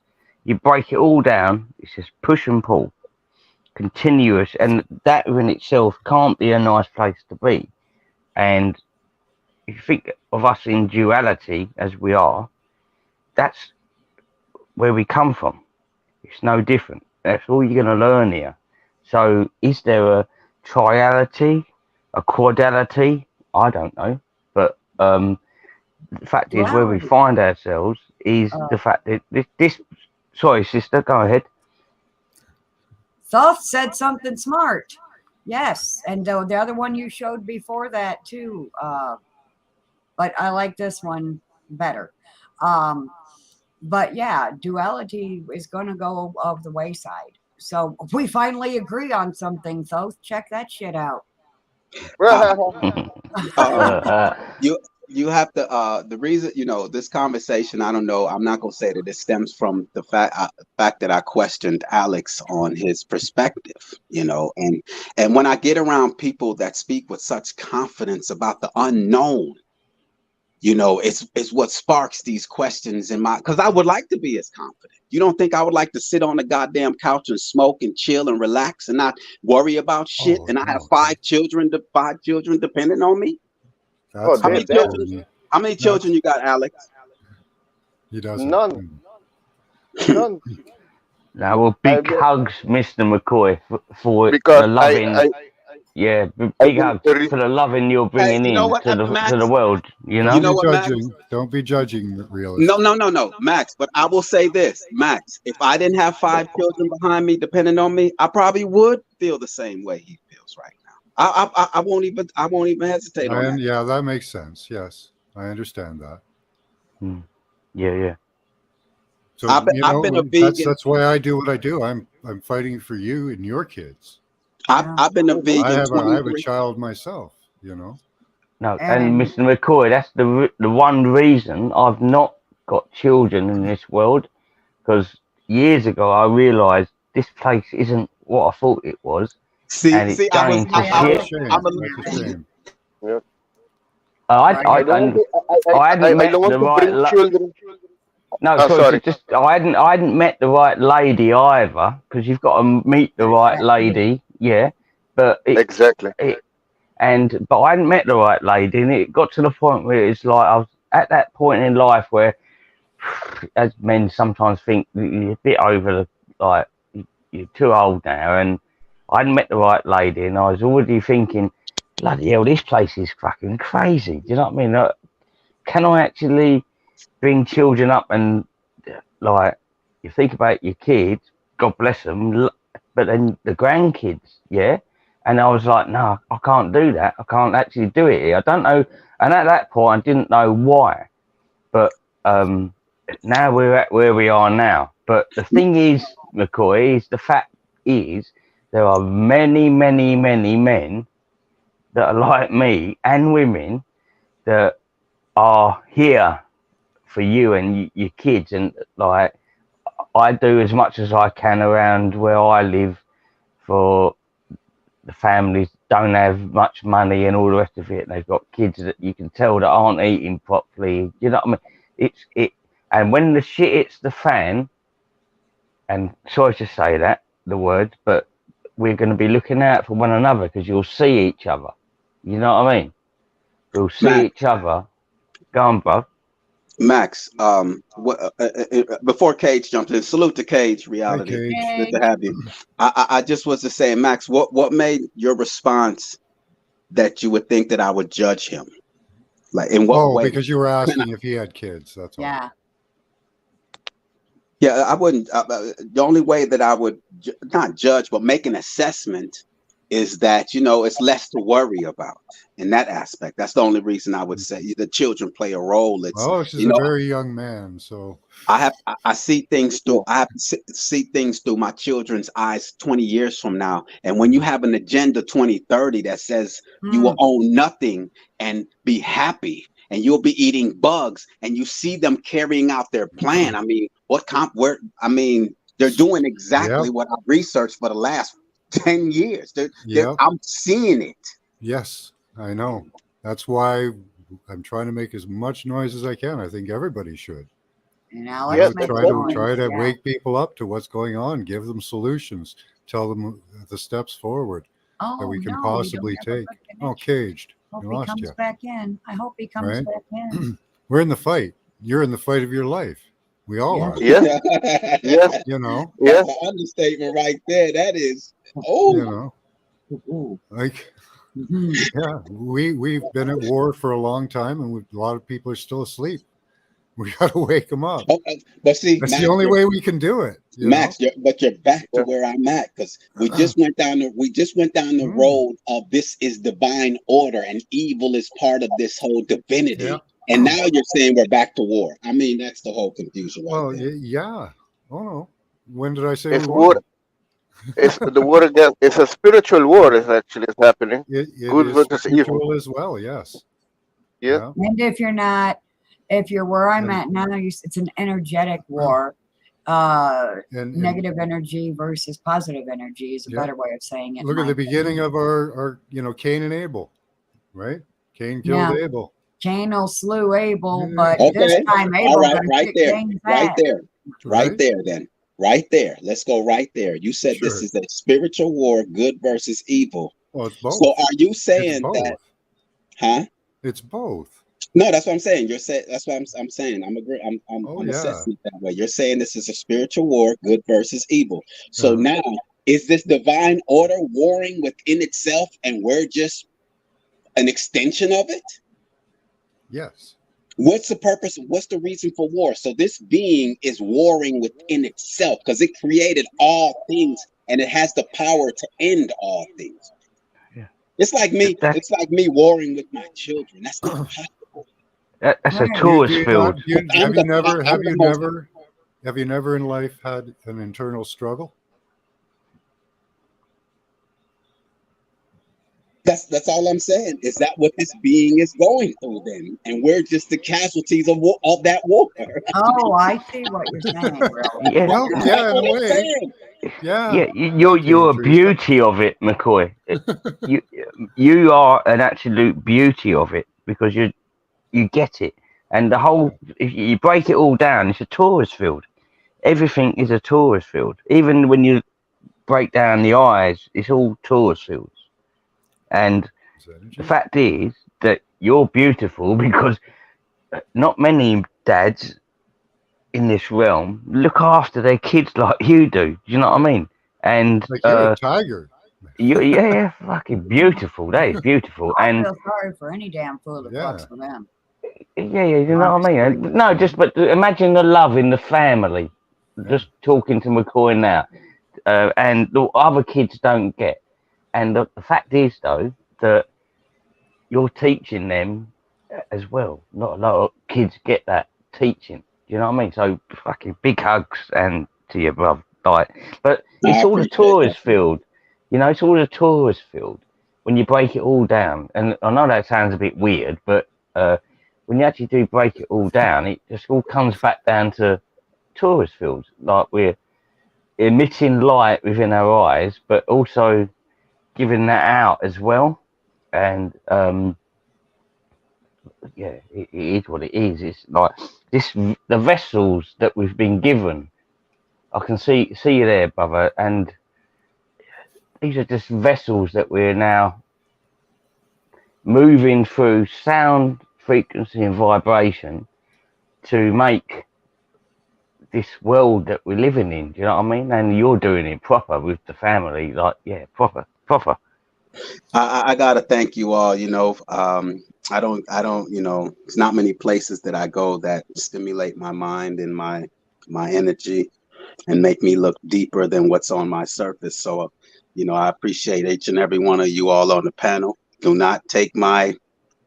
you break it all down, it's just push and pull, continuous, and that in itself can't be a nice place to be. And if you think of us in duality as we are, that's where we come from. It's no different. That's all you're going to learn here. So is there a triality, a quadality? I don't know. But the fact is, where we Duality. find ourselves is the fact that this sorry, sister, go ahead. Thoth said something smart. Yes. And the other one you showed before that too. But I like this one better. But yeah, duality is going to go off the wayside. So we finally agree on something, Thoth. Check that shit out. You have to the reason, this conversation, I don't know, I'm not gonna say that it stems from the fact that I questioned Alex on his perspective, and when I get around people that speak with such confidence about the unknown, it's what sparks these questions in because I would like to be as confident. You don't think I would like to sit on the goddamn couch and smoke and chill and relax and not worry about shit? And I have five children depending on me. Oh, How many children? How many children you got, Alex? He doesn't. None. None. Now, well, big hugs, Mr. McCoy, for Because the loving. Yeah, big hugs for the loving you're bringing in to the world. Don't be judging, realist. No, Max. But I will say this, Max. If I didn't have 5 children behind me, depending on me, I probably would feel the same way he feels right now. I won't even hesitate on that. Yeah, that makes sense. Yes, I understand that. Yeah. So I've been a vegan. That's why I do what I do. I'm fighting for you and your kids. I've been a vegan. I have a child myself. No, and Mr. McCoy, that's the one reason I've not got children in this world, because years ago I realised this place isn't what I thought it was. See, and it's going to shit. I'm a shame. Yeah. I hadn't met the right children. No, sorry. I hadn't met the right lady either, because you've got to meet the right lady. Yeah, but exactly. But I hadn't met the right lady, and it got to the point where it's like I was at that point in life where, as men sometimes think, you're a bit over you're too old now, and I hadn't met the right lady, and I was already thinking, bloody hell, this place is fucking crazy. Do you know what I mean? Can I actually bring children up and you think about your kids, God bless them, but then the grandkids, yeah? And I was like, no, I can't do that. I can't actually do it here. I don't know. And at that point, I didn't know why. But now we're at where we are now. But the thing is, McCoy, the fact is there are many, many, many men that are like me and women that are here for you and your kids. And I do as much as I can around where I live for the families don't have much money and all the rest of it. They've got kids that you can tell that aren't eating properly. You know what I mean? And when the shit hits the fan, and sorry to say that, the word, but we're going to be looking out for one another, because you'll see each other. You know what I mean? We'll see each other. Go on, bro. Max, before Cage jumps in, salute to Cage Reality. Hey, Cage. Good to have you. I just was to say, Max, what made your response that you would think that I would judge him? Like, in what way? Because you were asking if he had kids. That's all. Yeah, I wouldn't. The only way that I would not judge, but make an assessment is that, you know, it's less to worry about in that aspect. That's the only reason I would say the children play a role. It's, Oh, she's you a know, very young man, so I see things through I have to see things through my children's eyes 20 years from now. And when you have an agenda 2030 that says you will own nothing and be happy and you'll be eating bugs and you see them carrying out their plan. I mean, I mean, they're doing exactly Yep. what I've researched for the last 10 years. Yep. I'm seeing it. Yes, I know. That's why I'm trying to make as much noise as I can. I think everybody should. And You Alex know, Yes, makes try to noise. try to Yeah. wake people up to what's going on, give them solutions, tell them the steps forward that Oh we can no, we don't possibly have a take. good Oh, connection. caged. Hope You he lost comes you, back in. I hope he comes right? back in. We're in the fight. You're in the fight of your life. We all Yeah. are. yes, yes, You know. That's yes. an understatement right there. That is, You oh, know. Ooh. Like, Mhm. yeah, we've been at war for a long time, and a lot of people are still asleep. We got to wake them up. okay. But see, That's the only way we can do it. You know. But you're back to Yes. where I'm at because we just went down the Mm, road of this is divine order and evil is part of this whole yeah. divinity. And now you're saying we're back to war. I mean, that's the whole confusion right Well, there. yeah. Oh no. When did I say we It's war. weren't? It's the war against. It's a spiritual war. Is actually is happening. It Good is versus evil. spiritual as well. Yes. Yes. Yeah. And if you're where I'm And at now, it's an energetic war. Uh, and Negative energy versus positive energy is a yeah. better way of saying it. In Look at my the beginning of our Cain and Abel, right? Cain killed Yeah, Abel. Cain will slew Abel, Yeah. but this Okay. time All Abel right. gonna Right kick there. Cain's Right ass. there. Right Right. there then. Right there. Let's go right there. You said this Sure. is a spiritual war, good versus evil. Well, it's So both. are you It's saying that, both. huh? It's both. No, that's what I'm saying. You're saying that's what I'm saying. Oh I'm yeah. assessing it that way. You're saying this is a spiritual war, good versus evil. So Uh-huh. now, is this divine order warring within itself, and we're just an extension of it? Yes. What's the purpose? What's the reason for war? So this being is warring within itself because it created all things and it has the power to end all things. Yeah. It's like me. That, It's like me warring with my children. That's not possible. that's a Right. Do tourist you not? field. Have you never? I'm the most. Have you never in life had an internal struggle? That's all I'm saying. Is that what this being is going through then? And we're just the casualties of that war. Oh, I see what you're saying, really. Yeah, Well, That's yeah, in what a I'm way. saying. Yeah. yeah. Thank you, You're a Teresa. beauty of it, McCoy. You you are an absolute beauty of it because you get it, and the whole if you break it all down, it's a tourist field. Everything is a tourist field. Even when you break down the eyes, it's all tourist fields. And It's the energy. fact is that you're beautiful because not many dads in this realm look after their kids like you do. Do you know what I mean? And Like you're a tiger. yeah, fucking beautiful. That is beautiful. I And feel sorry for any damn fool that Yeah. fucks with them. yeah, you know what I mean. Honestly. And, no, just but imagine the love in the family. Yeah. Just talking to McCoy now, and the other kids don't get. And the fact is, though, that you're teaching them as well. Not a lot of kids get that teaching. Do you know what I mean? So fucking big hugs and to your brother. Like, but I it's all a appreciate that. tourist field. You know, it's all a tourist field when you break it all down. And I know that sounds a bit weird, but when you actually do break it all down, it just all comes back down to tourist fields. Like we're emitting light within our eyes, but also giving that out as well. And yeah, it is what it is. It's like this: the vessels that we've been given. I can see you there, brother, and these are just vessels that we're now moving through sound, frequency, and vibration to make this world that we're living in. Do you know what I mean? And you're doing it proper with the family, like yeah, proper. I gotta thank you all. I don't. It's not many places that I go that stimulate my mind and my energy and make me look deeper than what's on my surface. So You know, I appreciate each and every one of you all on the panel. Do not take my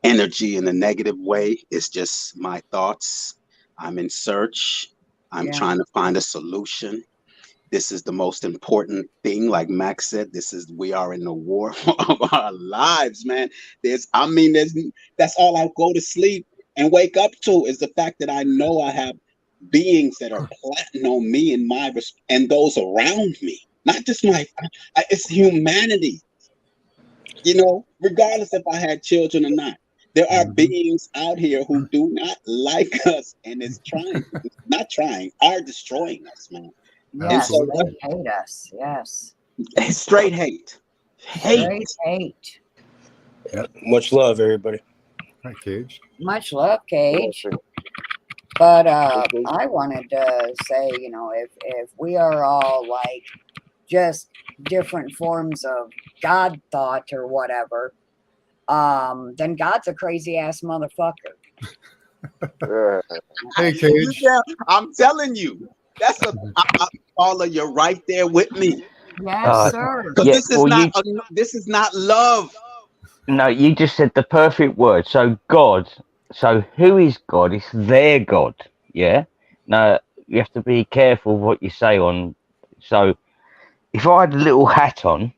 energy in a negative way. It's just my thoughts. I'm in search. I'm Yeah. trying to find a solution. This is the most important thing. Like Max said, we are in the war of our lives, man. That's all I go to sleep and wake up to is the fact that I know I have beings that are plotting on me and those around me. Not just it's humanity. You know, regardless if I had children or not. There are beings out here who do not like us and are destroying us, man. Yes, So they hate us. Yes. straight hate. Straight hate. Much love, everybody. Hi, Cage. Much love, Cage. But I wanted to say, you know, if we are all like just different forms of God thought or whatever, then God's a crazy ass motherfucker. Hey, Cage. Yeah, I'm telling you, Paula, you're right there with me. Yes, sir. Because this is not love. No, you just said the perfect word. So God. So who is God? It's their God. Yeah. No, you have to be careful what you say on. So if I had a little hat on,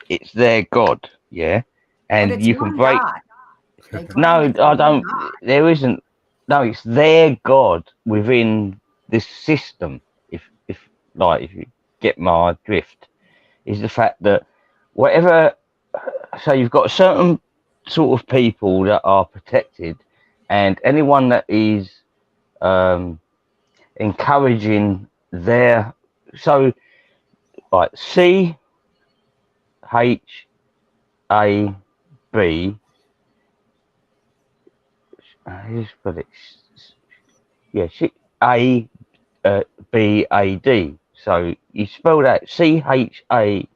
it's their God. Yeah. But And it's you can one break. God. They claim No, it's I one don't. God. There isn't. No, it's their God within this system. If you get my drift, is the fact that whatever. So you've got certain sort of people that are protected, and anyone that is encouraging their C H A B. But it's A B A D. So you spell that CHABAD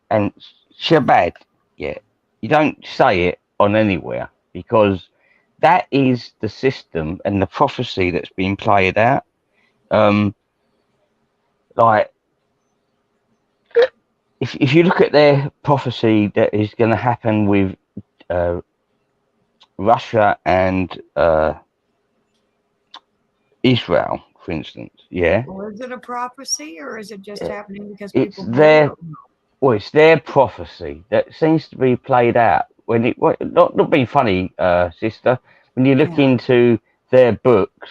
and Shabbat. Yeah, you don't say it on anywhere because that is the system and the prophecy that's been played out. Like if you look at their prophecy that is going to happen with Russia and Israel, for instance, yeah. Well, is it a prophecy or is it just happening because It's people their it's their prophecy that seems to be played out. Not being funny, sister. When you look into their books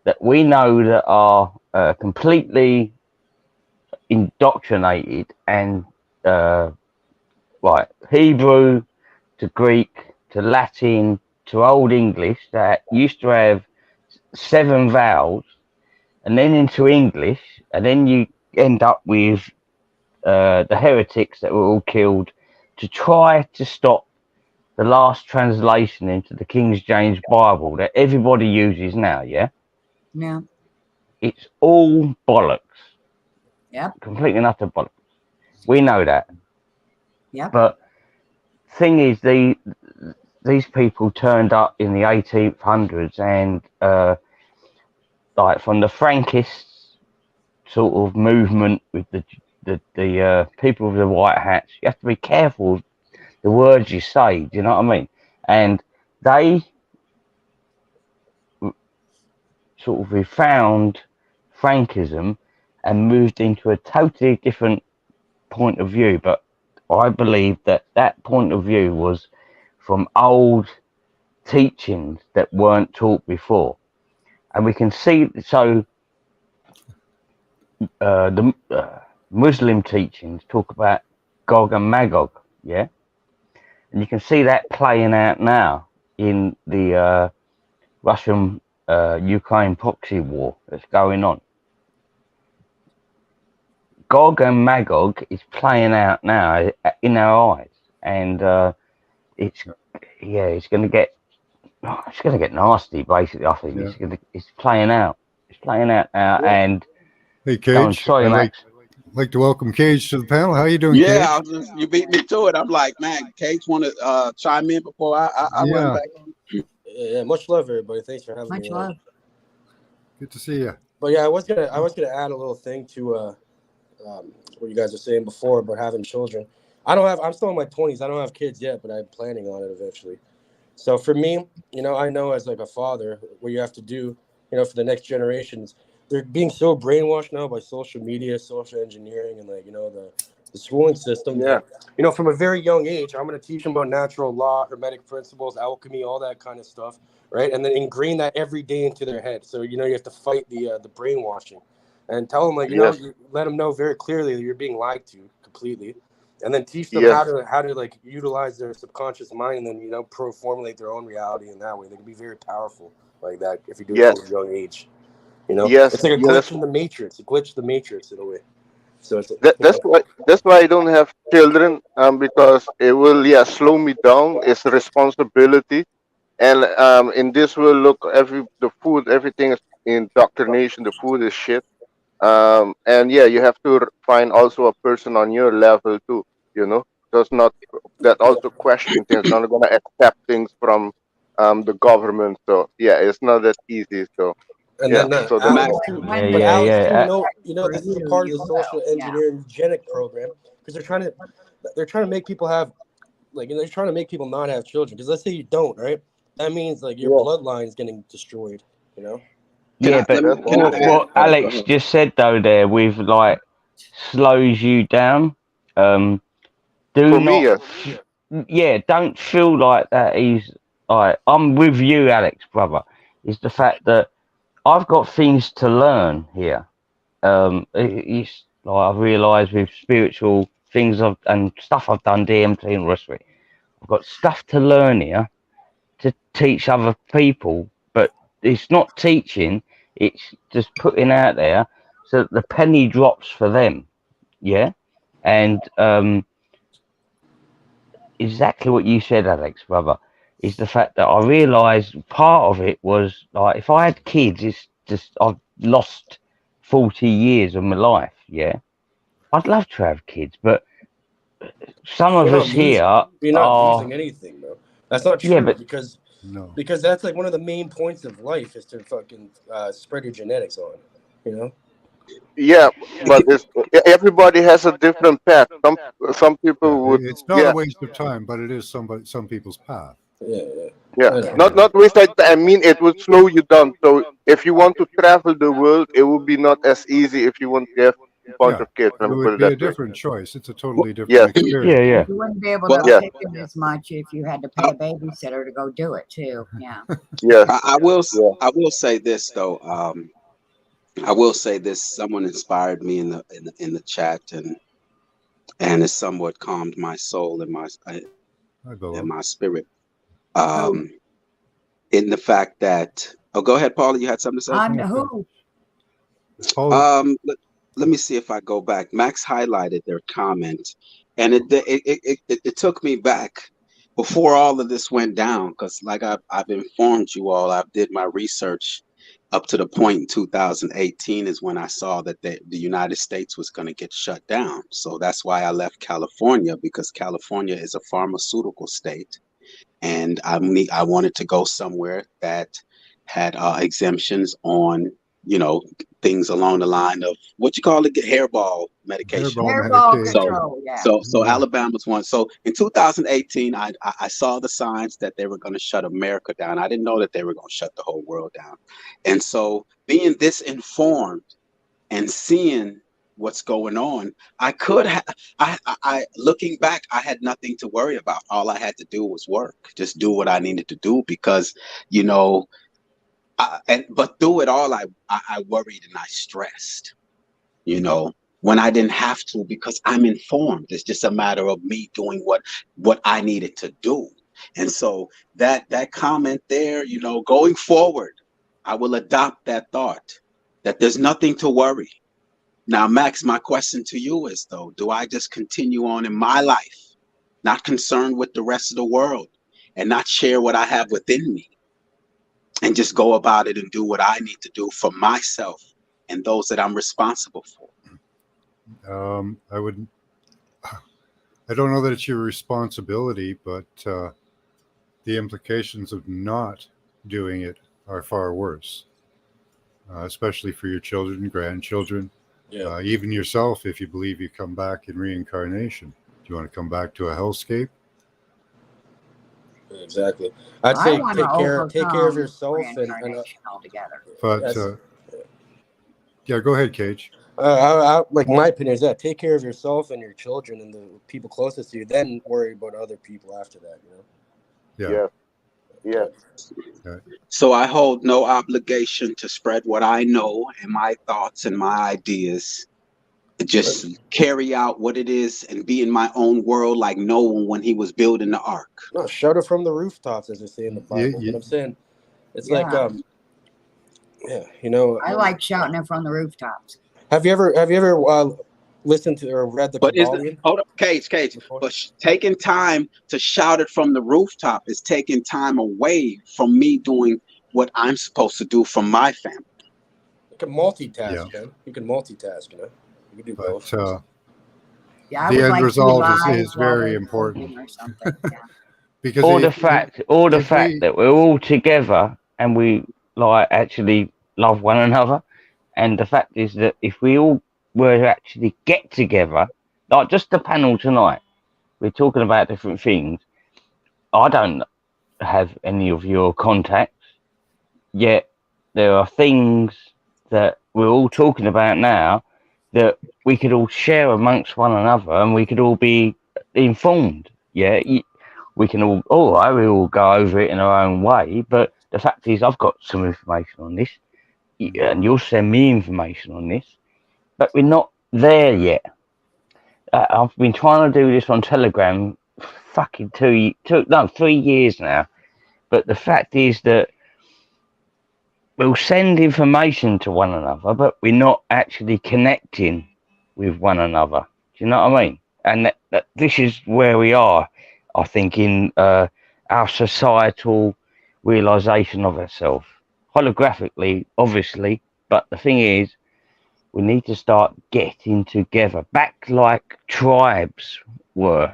that we know that are completely indoctrinated and Hebrew to Greek to Latin to Old English that used to have 7 vowels, and then into English, and then you end up with the heretics that were all killed to try to stop the last translation into the King James Bible that everybody uses now. Yeah. It's all bollocks. Yeah. Completely and utter bollocks. We know that. Yeah. But thing is, these people turned up in the 1800s and from the Frankists sort of movement with the people with the white hats. You have to be careful the words you say. Do you know what I mean? And they sort of refound Frankism and moved into a totally different point of view. But I believe that point of view was from old teachings that weren't taught before, and we can see the Muslim teachings talk about Gog and Magog, yeah, and you can see that playing out now in the Russian Ukraine proxy war that's going on. Gog and Magog is playing out now in our eyes, and it's going to get nasty. Basically, I think it's playing out. It's playing out now, and hey, Cage. Sorry, Max. Like to welcome Cage to the panel. How you doing, Yeah, Cage? you beat me to it. I'm like, man, Cage want to chime in before I run back. Yeah, much love, everybody. Thanks for having me. Much love. Good to see you. But yeah, I was gonna add a little thing to what you guys were saying before about having children. I'm still in my 20s. I don't have kids yet, but I'm planning on it eventually. So for me, I know as like a father, what you have to do, for the next generations, they're being so brainwashed now by social media, social engineering, and the schooling system Yeah. that, from a very young age, I'm going to teach them about natural law, hermetic principles, alchemy, all that kind of stuff, right? And then ingrain that every day into their head. So, you have to fight the brainwashing and tell them, Yes. you let them know very clearly that you're being lied to completely. And then teach them Yes. how to like utilize their subconscious mind, and then formulate their own reality in that way. They can be very powerful like that if you do it Yes. from a young age. Yes. It's like a Yeah. glitch in the matrix. A glitch the matrix in a way. So it's That's why I don't have children, because it will, slow me down. It's a responsibility, and in this world, look, the food, everything is indoctrination. The food is shit. And yeah, you have to find also a person on your level too. Does not that yeah. also question things, not gonna accept things from the government. So yeah, it's not that easy. So And yeah, then so that's Well, Alex all. too. Yeah, when But they yeah, Alex too, yeah. for this is a you, part of you the social will. Yeah. engineering eugenic program, because they're trying to make people have they're trying to make people not have children. Because let's say you don't, right? That means like your Yeah, bloodline is getting destroyed. You know. Can Yeah, I but let that's me can I what, all. add? what Oh, go Alex ahead. just said though there with like slows you down. Um, do For me, not, yes. yeah, don't feel like that. I'm with you, Alex, brother. Is the fact that I've got things to learn here. It's like I've realised with spiritual things and stuff I've done, DMT and the rest of it. I've got stuff to learn here to teach other people, but it's not teaching, it's just putting out there so that the penny drops for them. Yeah. And exactly what you said, Alex, brother, is the fact that I realised part of it was like if I had kids, it's just I've lost 40 years of my life. Yeah. I'd love to have kids, but some of us here You're not are, losing anything, bro. That's not yeah, true but No. because that's like one of the main points of life is to fucking spread your genetics on. You know. Yeah, but everybody has a different path. Some Yeah, people would, it's not a yeah, waste of time, but it is some people's path. Yeah, yeah. yeah. I know. Not waste of time. I mean, it would slow you down. So if you want to travel the world, it will be not as easy if you want to have a bunch Yeah, of kids. Let it me put would it be that a way. different choice. It's a totally Well, different Yes, yeah, experience. yeah. You wouldn't be able to well, yes, pick it as much if you had to pay I, a babysitter to go do it too. Yeah. yes, yeah. I will say this though. I will say this. Someone inspired me in the chat, and it somewhat calmed my soul and I and go my spirit. Who? Um, in the fact that, oh, go ahead, Paula. You had something to say. I'm on. who? Paul, Let me see if I go back. Max highlighted their comment, and it took me back before all of this went down, because like I've informed you all, I did my research up to the point in 2018 is when I saw that the United States was going to get shut down. So that's why I left California, because California is a pharmaceutical state, and I wanted to go somewhere that had exemptions on, things along the line of what you call it, hairball medication. hairball Hairball So, medication. control. Yeah. so Yeah. Alabama's one. So in 2018, I saw the signs that they were going to shut America down. I didn't know that they were going to shut the whole world down. And so being this informed and seeing what's going on, I could have, looking back, I had nothing to worry about. All I had to do was work, just do what I needed to do because, you know, but through it all, I worried and I stressed, when I didn't have to, because I'm informed. It's just a matter of me doing what I needed to do. And so that comment there, going forward, I will adopt that thought that there's nothing to worry. Now, Max, my question to you is though, do I just continue on in my life, not concerned with the rest of the world, and not share what I have within me, and just go about it and do what I need to do for myself and those that I'm responsible for? I would. I don't know that it's your responsibility, but the implications of not doing it are far worse, especially for your children, grandchildren, Yeah, Even yourself, if you believe you come back in reincarnation. Do you want to come back to a hellscape? exactly. I'd I say want to take care of overcome yourself and reincarnation altogether. But yes. yeah, go ahead, Cage. Like my opinion is that take care of yourself and your children and the people closest to you, then worry about other people after that. Yeah. Yeah. Yeah. So I hold no obligation to spread what I know and my thoughts and my ideas. Just carry out what it is and be in my own world like Noah when he was building the ark. No, shout it from the rooftops, as they say in the Yeah, Bible. But I'm saying it's Yeah. like yeah, I like shouting it from the rooftops. Have you ever listened to or read the But is it, Kabbalion hold up, Cage, before? but taking time to shout it from the rooftop is taking time away from me doing what I'm supposed to do from my family. You can multitask, Yeah. man. You can multitask, you can do both. But Yeah, I the would end like to result live is while very they're important. cooking or something. Yeah. Because Or the fact that we're all together and we like actually love one another. And the fact is that if we all were to actually get together, like just the panel tonight, we're talking about different things. I don't have any of your contacts, yet there are things that we're all talking about now that we could all share amongst one another and we could all be informed. Yeah, we can all right, we all go over it in our own way, but the fact is I've got some information on this and you'll send me information on this, but we're not there yet. I've been trying to do this on Telegram fucking 3 years now, but the fact is that we'll send information to one another, but we're not actually connecting with one another. Do you know what I mean? And that this is where we are, I think, in our societal realization of ourselves. Holographically, obviously, but the thing is, we need to start getting together, back like tribes were.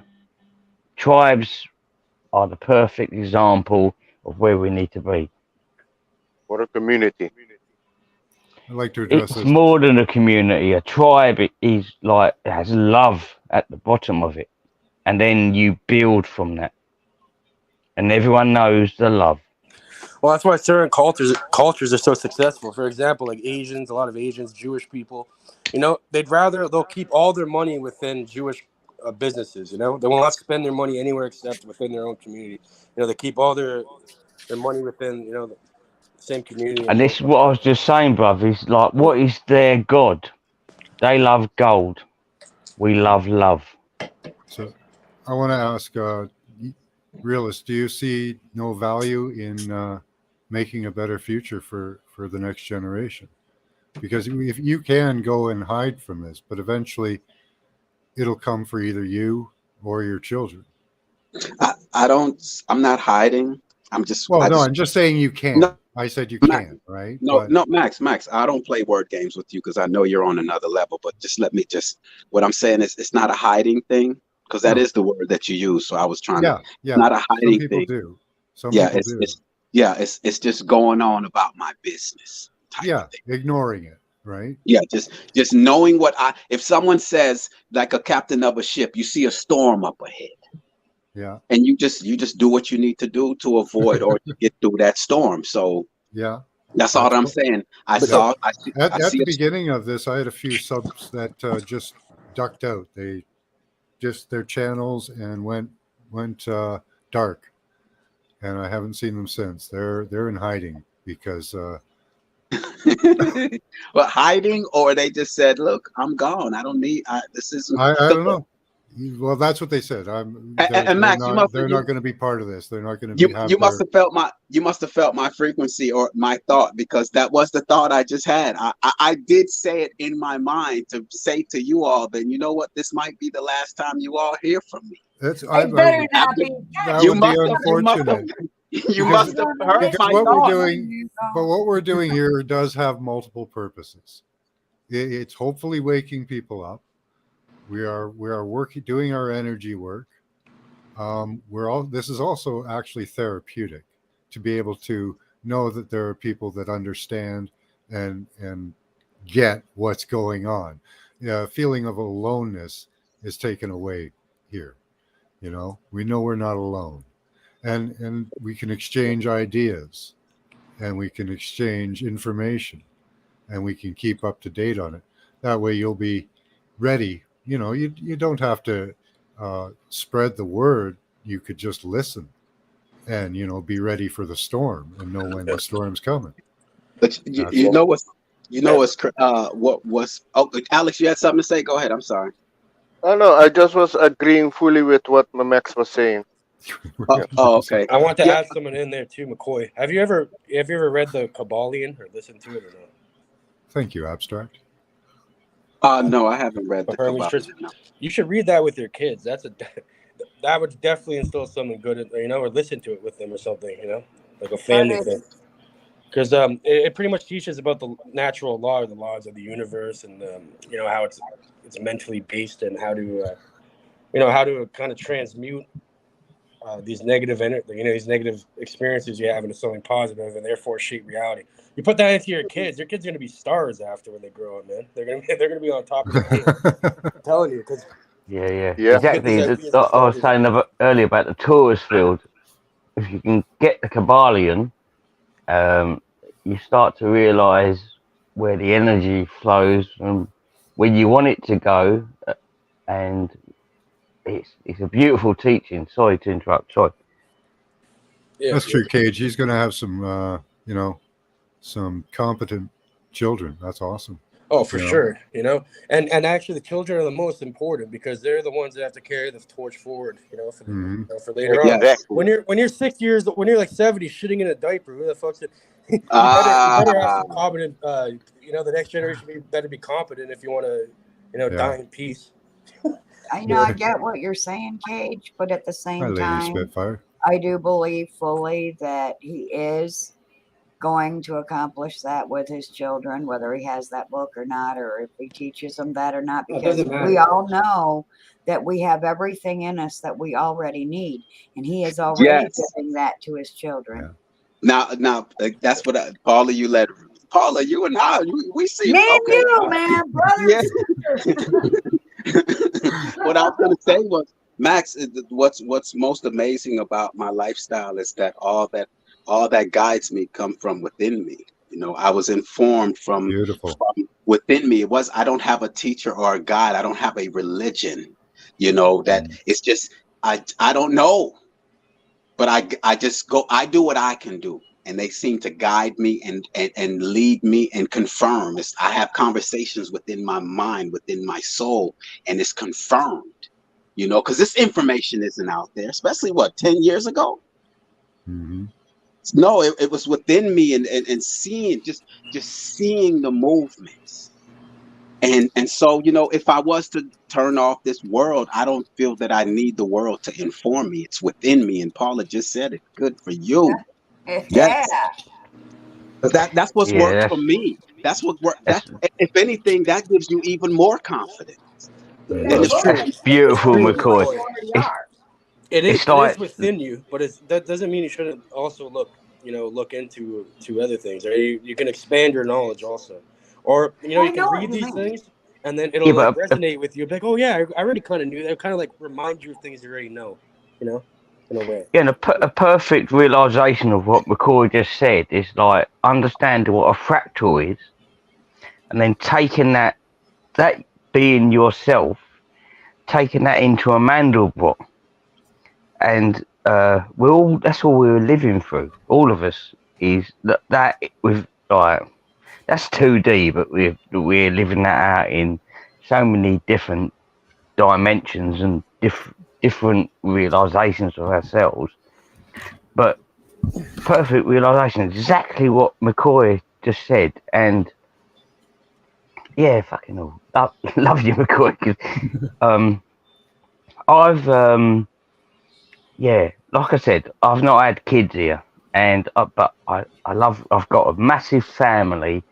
Tribes are the perfect example of where we need to be. What a community. I'd like to address It's this. more than a community. A tribe is like it has love at the bottom of it, and then you build from that, and everyone knows the love. Well, that's why certain cultures are so successful. For example, like Asians, a lot of Asians, Jewish people, they'll keep all their money within Jewish businesses. They will not spend their money anywhere except within their own community. They keep all their money within the same community and And this stuff is like what I that. was just saying, bruv. Is like, what is their god? They love gold. We love love. So I want to ask, Realist, do you see no value in making a better future for the next generation? Because if you can go and hide from this, but eventually it'll come for either you or your children. I'm not hiding. Well, no, I'm just saying you can. No, I said you Max, can, right? no, no, Max, I don't play word games with you because I know you're on another level. But what I'm saying is, it's not a hiding thing because that No. is the word that you use. So I was trying to. Yeah. Not a Some hiding people thing. do. Some Yeah, people do. it's just going on about my business type of thing. Ignoring it, right? Yeah, just knowing if someone says, like a captain of a ship, you see a storm up ahead. Yeah. And you just do what you need to do to avoid or to get through that storm. So Yeah. that's all I'm saying. I At see the beginning of this, I had a few subs that just ducked out. They just their channels and went dark, and I haven't seen them since. They're in hiding because but hiding, or they just said, "Look, I'm gone. I don't need. This isn't." I don't know. Well, that's what they said. And Max, they're not going to be part of this. They're not going to you have you must their. have felt my frequency or my thought, because that was the thought I just had. I did say it in my mind to say to you all, then you know what, this might be the last time you all hear from me. It better not be. That would be unfortunate. You must have heard Because my what thought. we're doing here does have multiple purposes. It's hopefully waking people up. We are working, doing our energy work. This is also actually therapeutic to be able to know that there are people that understand and get what's going on. Yeah, a feeling of aloneness is taken away here. We know we're not alone, and we can exchange ideas, and we can exchange information, and we can keep up to date on it. That way, you'll be ready. You don't have to spread the word. You could just listen, and be ready for the storm and know when the storm's coming. But you know what's what was Alex, you had something to say? Go ahead. I'm sorry. Oh no, I just was agreeing fully with what Max was saying. Okay. I want to Yeah. add someone in there too, McCoy. Have you ever read the Kabbalion or listened to it or not? Thank you, Abstract. No, I haven't read the Kabbalah. You should read that with your kids. That would definitely instill something good, or listen to it with them or something, like a family thing. Because it pretty much teaches about the natural law, or the laws of the universe, and how it's mentally based, and how to how to kind of transmute these negative these negative experiences you have into something positive, and therefore shape reality. You put that into your kids are going to be stars after when they grow up, man. They're going to be on top of the game. I'm telling you, because yeah, exactly. I was saying earlier about the Taurus field. If you can get the Kabbalion, you start to realize where the energy flows and where you want it to go, and it's a beautiful teaching. Sorry to interrupt. Sorry. Yeah, that's true, Cage. He's going to have some, some competent children. That's awesome. Oh, for sure. And actually, the children are the most important because they're the ones that have to carry the torch forward. For later on. When you're 6 years, when you're like 70, shitting in a diaper, who the fuck's it? You better have some competent. The next generation better be competent if you want to, die in peace. I get what you're saying, Cage, but at the same time, Spitfire. I do believe fully that he is going to accomplish that with his children, whether he has that book or not, or if he teaches them that or not, because we all know that we have everything in us that we already need, and he is already giving that to his children. Yeah. Now, that's what Paula, Paula, you and I, we see. Me and you, man, brothers. What I was going to say was, Max, what's most amazing about my lifestyle is that all that guides me come from within me. I was informed from within me. I don't have a teacher or a guide. I don't have a religion. That it's just I don't know, but I just go. I do what I can do, and they seem to guide me and lead me and confirm. I have conversations within my mind, within my soul, and it's confirmed. Because this information isn't out there, especially 10 years ago. Mm-hmm. No, it was within me, and seeing just seeing the movements, and so if I was to turn off this world, I don't feel that I need the world to inform me. It's within me, and Paula just said it. Good for you. Yes. That's what's worked for me. That's what worked. If anything, that gives you even more confidence. That's beautiful, McCoy. It is within you, but that doesn't mean you shouldn't also look into other things. Or you can expand your knowledge also, or you can read these things, and then it'll resonate with you. Like, oh yeah, I already kind of knew that. Kind of like remind you of things you already know. In a way. Yeah, and a perfect realization of what McCoy just said is like understanding what a fractal is, and then taking that being yourself, taking that into a Mandelbrot, and that's all we're living through. All of us is that with like that's 2D, but we're living that out in so many different dimensions and different realizations of ourselves. But perfect realization, exactly what McCoy just said, and yeah, fucking all. Love you, McCoy. I've like I said, I've not had kids here, and but I've got a massive family,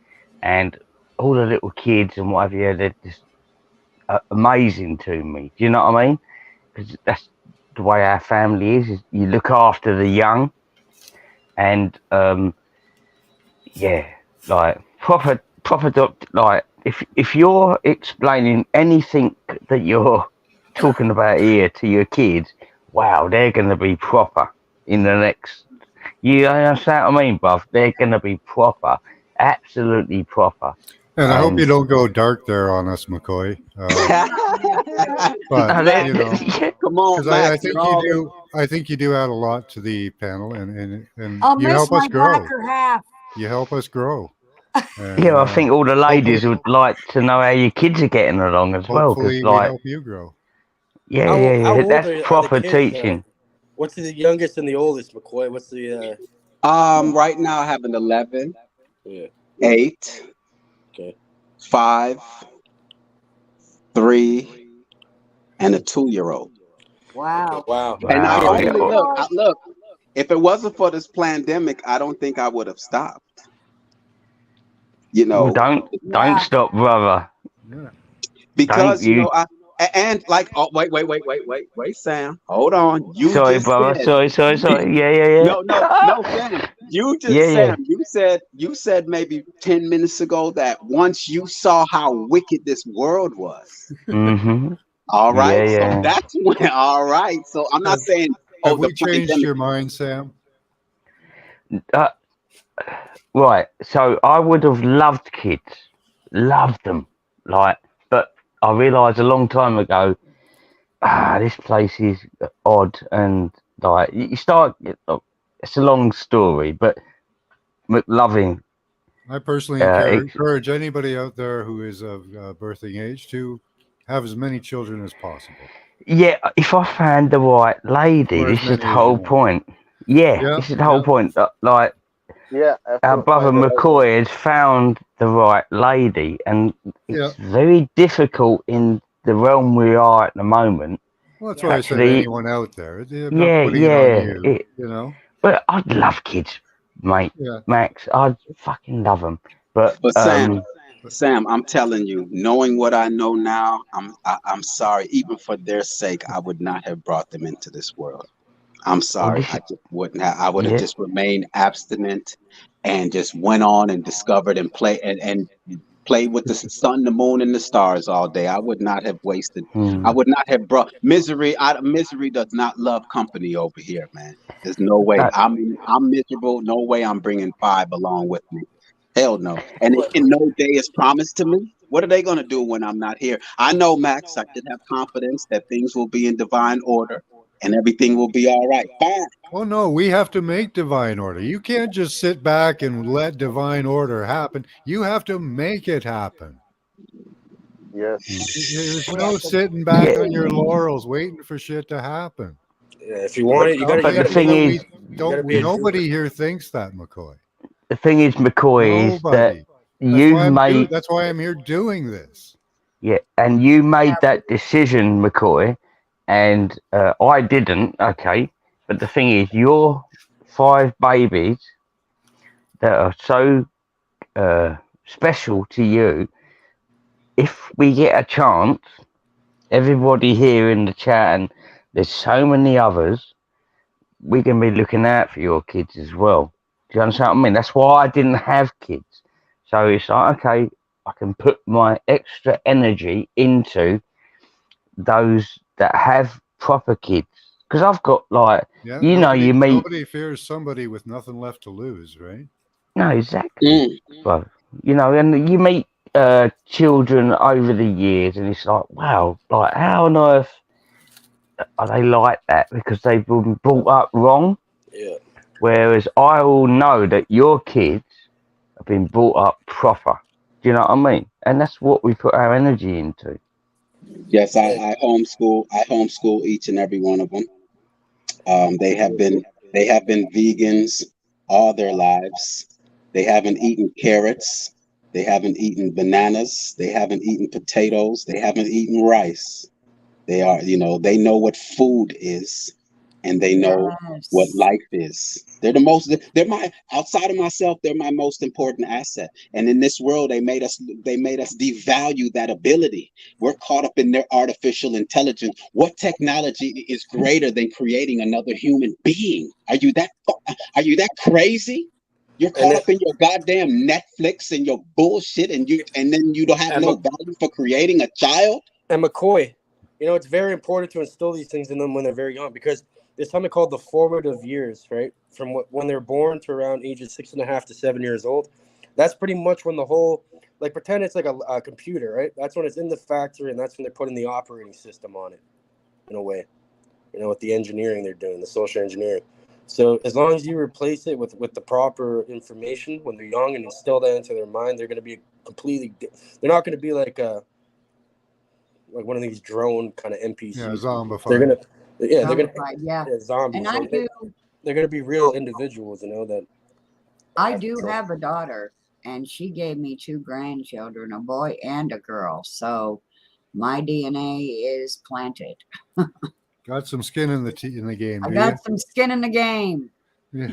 and all the little kids and whatever. They're just amazing to me. Do you know what I mean? Because that's the way our family is you look after the young, and like proper like if you're explaining anything that you're talking about here to your kids, wow, they're going to be proper in the next. You understand what I mean, bruv? They're going to be proper, absolutely proper. And I hope you And don't go dark there on us, McCoy. But Max, you know, come on, because I Max. think You're you all do. I think you do add a lot to the panel, and I'll you miss help us my grow. blacker half. You help us grow. And yeah, I think all the ladies hopefully, would like to know how your kids are getting along as well, because hopefully we like, help you grow. How old that's are the proper kids? teaching. What's the youngest and the oldest, McCoy? What's the right now I have an 11, yeah, 8, okay. 5, 3, and a 2-year-old. Wow. Wow. And I Wow. only Yeah. look. If it wasn't for this pandemic, I don't think I would have stopped. You Well, know, don't stop, brother. Yeah. because Don't you you? know, and like, oh, wait, Sam, hold on. You Sorry, just brother. said, Sorry. Yeah. no, Sam. Yeah. You said maybe 10 minutes ago that once you saw how wicked this world was. Mhm. All right, so Yeah. that's when. All right, so I'm not saying, Have the we changed pandemic. your mind, Sam? Uh, right. So I would have loved kids, loved them, like, but I realised a long time ago, this place is odd, and like you start. It's a long story, but loving. I personally encourage anybody out there who is of birthing age to have as many children as possible, Yeah, if I found the right lady, or as this is many the as you whole want. point. Yeah, Yeah, this is the whole point. Like Yeah, I have our to brother find the right one. McCoy has found the right lady, and yeah. it's very difficult in the realm we are at the moment. Well, that's To why I said actually, anyone out there. I'm not yeah, putting it on yeah. you. You know. But I'd love kids, mate. Yeah. Max, I'd fucking love them. But But Sam, I'm telling you, knowing what I know now, I'm sorry. Even for their sake, I would not have brought them into this world. I'm well, sorry. this, I just wouldn't have. I would have yeah. just remained abstinent and just went on and discovered and played with the sun, the moon, and the stars all day. I would not have wasted. I Hmm. would not have brought misery. Misery does not love company over here, man. There's no way. Uh, I'm miserable. No way. I'm bringing 5 along with me. Hell no. And no day is promised to me. What are they going to do when I'm not here? I know, Max. I should have confidence that things will be in divine order and everything will be all right. Fine. Oh no, we have to make divine order. You can't just sit back and let divine order happen. You have to make it happen. Yes. There's We no have to sitting back on your do. laurels waiting for shit to happen. Yeah, if you want it, you Some gotta but the people, thing be is, you gotta be a nobody doer. here thinks that, McCoy. McCoy, is that Nobody. you made, That's why I'm here doing this. yeah, and you Yeah. made that decision, McCoy, and I didn't. Okay, but the thing is, your 5 babies that are so special to you. If we get a chance, everybody here in the chat, and there's so many others, we can be looking out for your kids as well. Do you understand what I mean? That's why I didn't have kids. So it's like, okay, I can put my extra energy into those that have proper kids. Because I've got, like, Yeah, you meet. nobody fears somebody with nothing left to lose, right? No, exactly. Bro. And you meet children over the years, and it's like, wow, like, how on earth are they like that? Because they've been brought up wrong. Yeah. Whereas I all know that your kids have been brought up proper. Do you know what I mean? And that's what we put our energy into. Yes, I homeschool. I homeschool each and every one of them. They have been vegans all their lives. They haven't eaten carrots. They haven't eaten bananas. They haven't eaten potatoes. They haven't eaten rice. They know what food is, and they know what Yes. life is. They're my, outside of myself, they're my most important asset. And in this world, they made us devalue that ability. We're caught up in their artificial intelligence. What technology is greater than creating another human being? Are you that crazy? You're caught up in your goddamn Netflix and your bullshit, and then you don't have no value for creating a child. And McCoy, it's very important to instill these things in them when they're very young, because there's something called the formative years, right? From when they're born to around ages 6.5 to 7 years old. That's pretty much when the whole, like, pretend it's like a computer, right? That's when it's in the factory, and that's when they're putting the operating system on it, in a way. With the engineering they're doing, the social engineering. So as long as you replace it with the proper information when they're young and instill that into their mind, they're going to be they're not going to be like one of these drone kind of NPCs. Yeah, zombified. They're going to, they're going to, zombies. And they're going to be real individuals, that. I do have a daughter, and she gave me 2 grandchildren, a boy and a girl. So my DNA is planted. Got some skin in the game. I got some skin in the game. Yeah.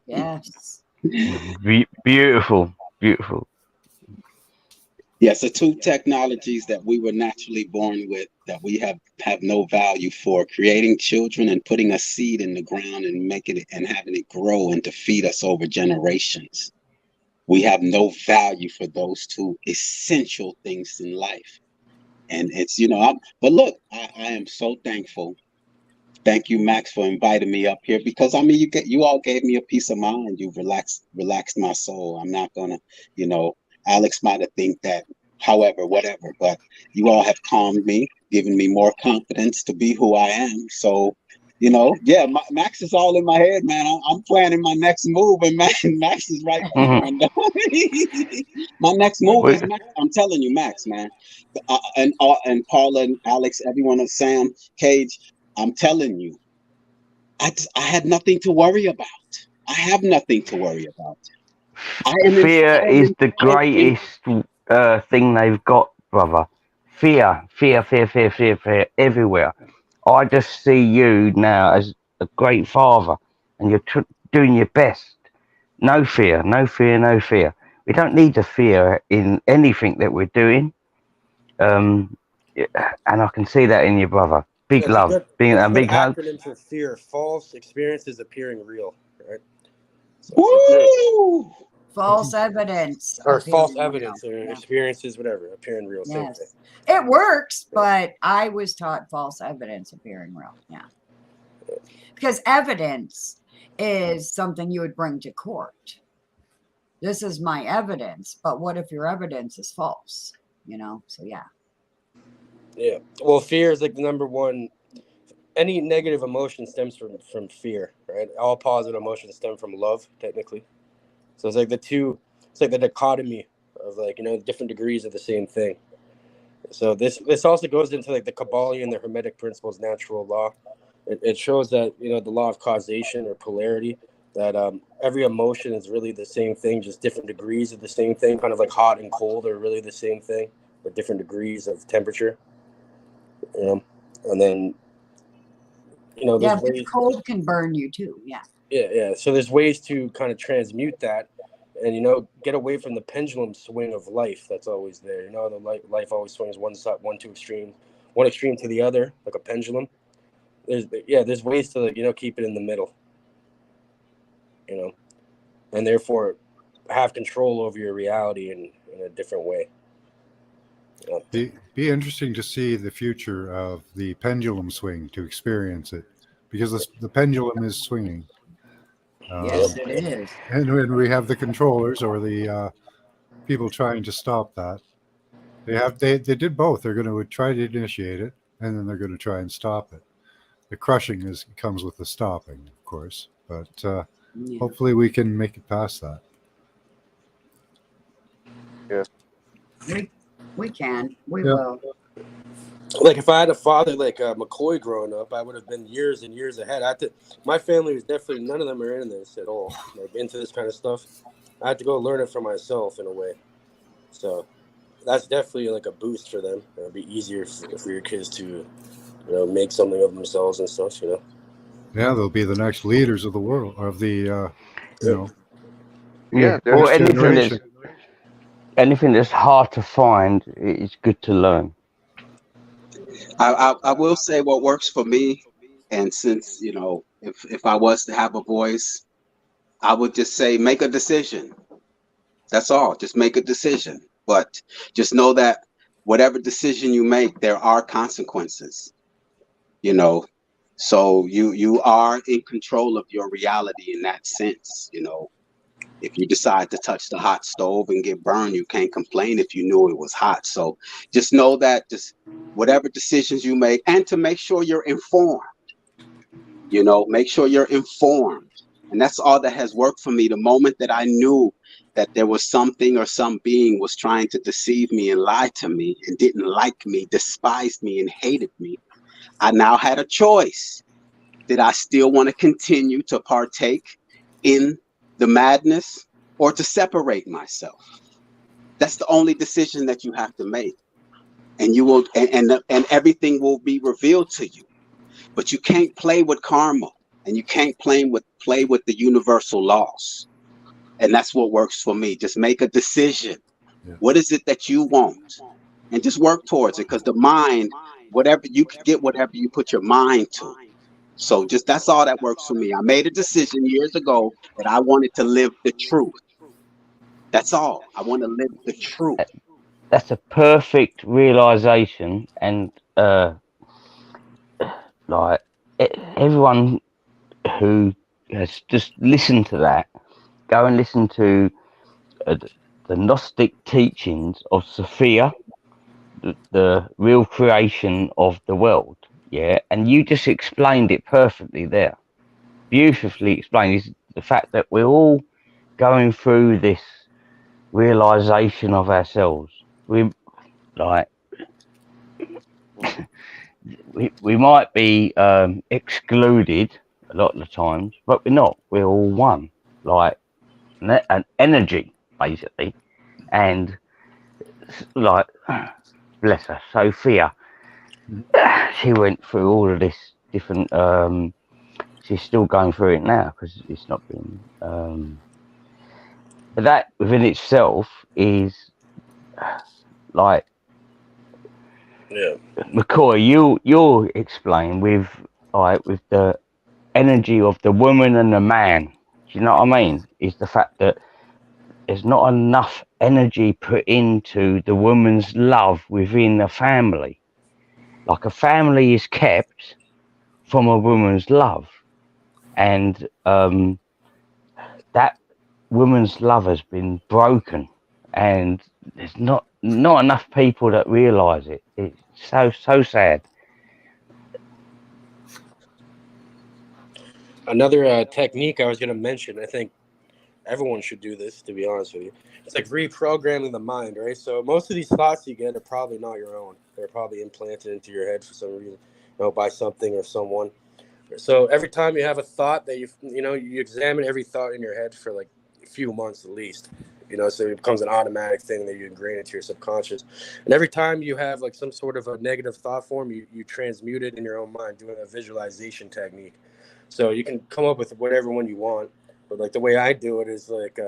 Yes. Beautiful. Yes, the 2 technologies that we were naturally born with that we have no value for: creating children and putting a seed in the ground and making it and having it grow and to feed us over generations. We have no value for those 2 essential things in life. And it's, but look, I am so thankful. Thank you, Max, for inviting me up here, because you all gave me a peace of mind. You relaxed my soul. I'm not gonna, Alex might have think that, however, whatever, but you all have calmed me, given me more confidence to be who I am. So, Max is all in my head, man. I'm planning my next move, and Max is right there. My next move is Max. I'm telling you, Max, man, and Paula and Alex, everyone, Sam, Cage. I'm telling you, I had nothing to worry about. I have nothing to worry about. Fear is the greatest thing they've got, brother. Fear everywhere. I just see you now as a great father, and you're doing your best. No fear. We don't need to fear in anything that we're doing. And I can see that in your brother. Big love. Being a big hug. Acronym for fear: false experiences appearing real, right? Woo! False evidence. Or false evidence, or experiences, whatever, appearing real. Yes. It works, but I was taught false evidence appearing real. Yeah. Because evidence is something you would bring to court. This is my evidence, but what if your evidence is false? So yeah. Yeah. Well, fear is like the number one. Any negative emotion stems from fear, right? All positive emotions stem from love, technically. So it's like it's like the dichotomy of different degrees of the same thing. So this also goes into like the Kabbalion, the Hermetic principles, natural law. It shows that, the law of causation or polarity, that every emotion is really the same thing, just different degrees of the same thing, kind of like hot and cold are really the same thing, but different degrees of temperature. And then, ways, cold can burn you too. Yeah. Yeah. So there's ways to kind of transmute that, and get away from the pendulum swing of life that's always there. The life always swings one extreme to the other, like a pendulum. There's ways to keep it in the middle. And therefore have control over your reality in a different way. Be interesting to see the future of the pendulum swing, to experience it, because the pendulum is swinging. Yes, it is. And when we have the controllers or the people trying to stop that, they did both. They're going to try to initiate it, and then they're going to try and stop it. The crushing comes with the stopping, of course, but hopefully we can make it past that. Yeah. We can. We will. Like if I had a father like McCoy growing up, I would have been years and years ahead. My family was definitely, none of them are in this at all, like into this kind of stuff. I had to go learn it for myself in a way. So that's definitely like a boost for them. It'll be easier for your kids to, make something of themselves and stuff, Yeah, they'll be the next leaders of the world, of the, Well, anything that's hard to find, it's good to learn. I will say what works for me, and since if I was to have a voice, I would just say make a decision. That's all. Just make a decision. But just know that whatever decision you make, there are consequences. You know, so you are in control of your reality in that sense. You know, if you decide to touch the hot stove and get burned, you can't complain if you knew it was hot. So just know that just whatever decisions you make, and to make sure you're informed. You know, make sure you're informed. And that's all that has worked for me. The moment that I knew that there was something or some being was trying to deceive me and lie to me and didn't like me, despised me and hated me, I now had a choice. Did I still want to continue to partake in the madness or to separate myself? That's the only decision that you have to make. And you will, and everything will be revealed to you. But you can't play with karma, and you can't play with the universal laws. And that's what works for me. Just make a decision. Yeah. What is it that you want? And just work towards it, because the mind, whatever you can get, whatever you put your mind to. So just that's all that works for me. I made a decision years ago that I wanted to live the truth. That's all. I want to live the truth. That's a perfect realization, and like everyone who has just listened to that, go and listen to the Gnostic teachings of Sophia, the real creation of the world. Yeah, and you just explained it perfectly there, beautifully explained. Is the fact that we're all going through this realization of ourselves. We like we might be excluded a lot of the times, but we're not. We're all one, like an energy basically. And like, bless her, Sophia, she went through all of this different. She's still going through it now because it's not been. But that within itself is like, Yeah. McCoy, you'll explain with the energy of the woman and the man. Do you know what I mean? Is the fact that there's not enough energy put into the woman's love within the family. Like a family is kept from a woman's love, and that woman's love has been broken, and there's not enough people that realize it. It's so sad. Another technique I was going to mention, I think everyone should do this, to be honest with you. It's like reprogramming the mind, right? So most of these thoughts you get are probably not your own. They're probably implanted into your head for some reason, by something or someone. So every time you have a thought that you examine every thought in your head for like a few months at least, so it becomes an automatic thing that you ingrain into your subconscious. And every time you have like some sort of a negative thought form, you transmute it in your own mind doing a visualization technique. So you can come up with whatever one you want, but like the way I do it is like,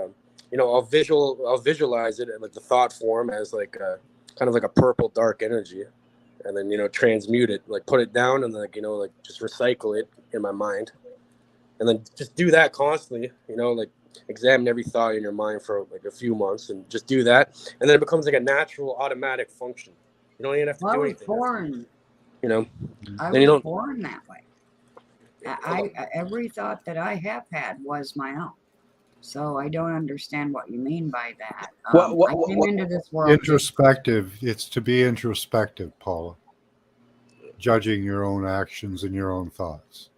I'll visualize it in like the thought form as like kind of like a purple dark energy, and then transmute it, like put it down and like just recycle it in my mind, and then just do that constantly. Like examine every thought in your mind for like a few months, and just do that, and then it becomes like a natural automatic function. You don't even have to do anything. I was born that way. Every thought that I have had was my own. So I don't understand what you mean by that. I came into this world introspective. It's to be introspective, Paula. Judging your own actions and your own thoughts.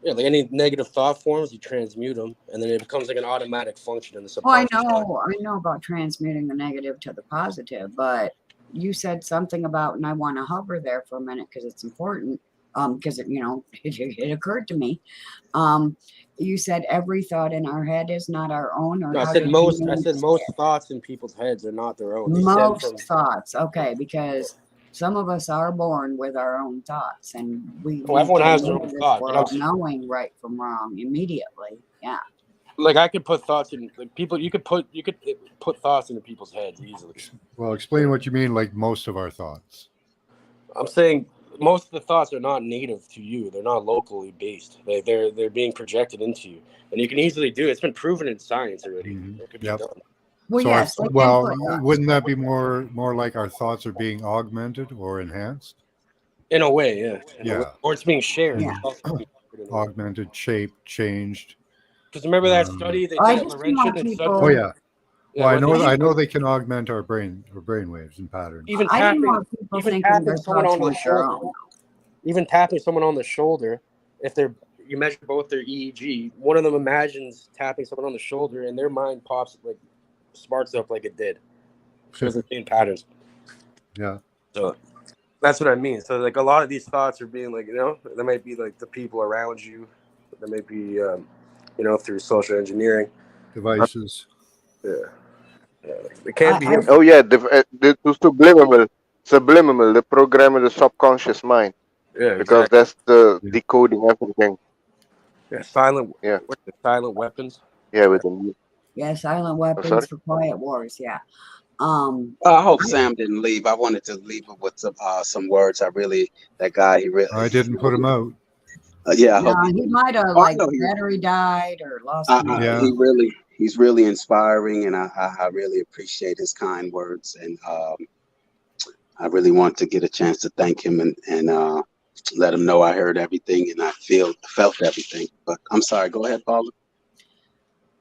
Yeah, like any negative thought forms, you transmute them, and then it becomes like an automatic function in the subconscious mind. I know about transmuting the negative to the positive, but you said something about, and I want to hover there for a minute because it's important. Because it occurred to me. You said every thought in our head is not our own, or no, I said most thoughts in people's heads are not their own. Most thoughts, okay, because some of us are born with our own thoughts, and everyone has their own thoughts. Knowing right from wrong immediately. Yeah. Like I could put thoughts in people. You could put thoughts into people's heads easily. Well, explain what you mean. Like most of our thoughts. I'm saying most of the thoughts are not native to you. They're not locally based. They're being projected into you, and you can easily do it. It's been proven in science already. Mhm. It could be Yep. done. Well, So yes, they can well, put thoughts. wouldn't that be more like our thoughts are being augmented or enhanced? In a way, yeah. Yeah. Or it's being shared. Yeah. It's also being shared in a way. Augmented, shaped, changed. Because remember that Um, study they I did at just Laurentian want and Oh people. yeah. Well, I what know. they I did know was they can augment our brain waves and patterns. even I didn't tapping, want people thinking their someone thoughts on the weren't their shoulder, own. even tapping someone on the shoulder. If you measure both their EEG, one of them imagines tapping someone on the shoulder, and their mind pops like sparks up like it did. Shows the same patterns. Yeah. So that's what I mean. So like a lot of these thoughts are being like, there might be like the people around you. There might be, through social engineering Devices. Yeah, it can't be. Oh yeah, the subliminal, the program of the subconscious mind, Yeah, because exactly. that's the Yeah. decoding everything. Yeah, silent. Yeah, What's the silent weapons? yeah, with the. Yeah, silent I'm weapons sorry. for quiet wars. Yeah. I hope Sam didn't leave. I wanted to leave it with some words. That guy, he really, I didn't put them out. yeah, I No, hope he he didn't. might have Oh, I like know he. battery died or lost connection. Yeah. He's really inspiring, and I really appreciate his kind words, and I really want to get a chance to thank him and let him know I heard everything and I felt everything. But I'm sorry. Go ahead, Paula.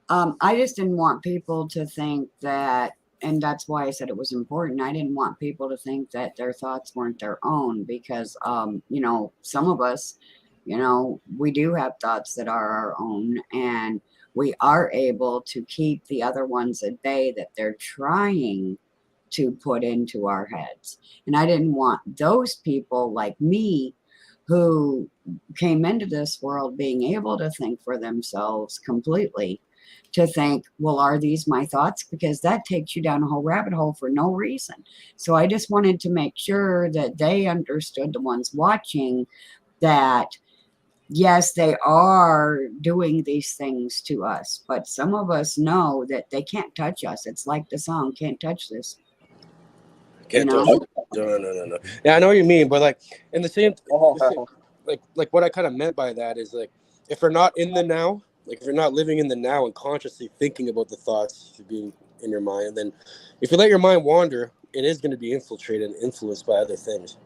I just didn't want people to think that, and that's why I said it was important. I didn't want people to think that their thoughts weren't their own because, some of us, we do have thoughts that are our own, and we are able to keep the other ones at bay that they're trying to put into our heads. And I didn't want those people like me who came into this world being able to think for themselves completely to think, well, are these my thoughts? Because that takes you down a whole rabbit hole for no reason. So I just wanted to make sure that they understood, the ones watching, that yes, they are doing these things to us, but some of us know that they can't touch us. It's like the song, Can't Touch This. Can't touch it. No. Yeah, I know what you mean, but like in the same like what I kind of meant by that is like if we're not in the now, like if you're not living in the now and consciously thinking about the thoughts being in your mind, then if you let your mind wander, it is going to be infiltrated and influenced by other things.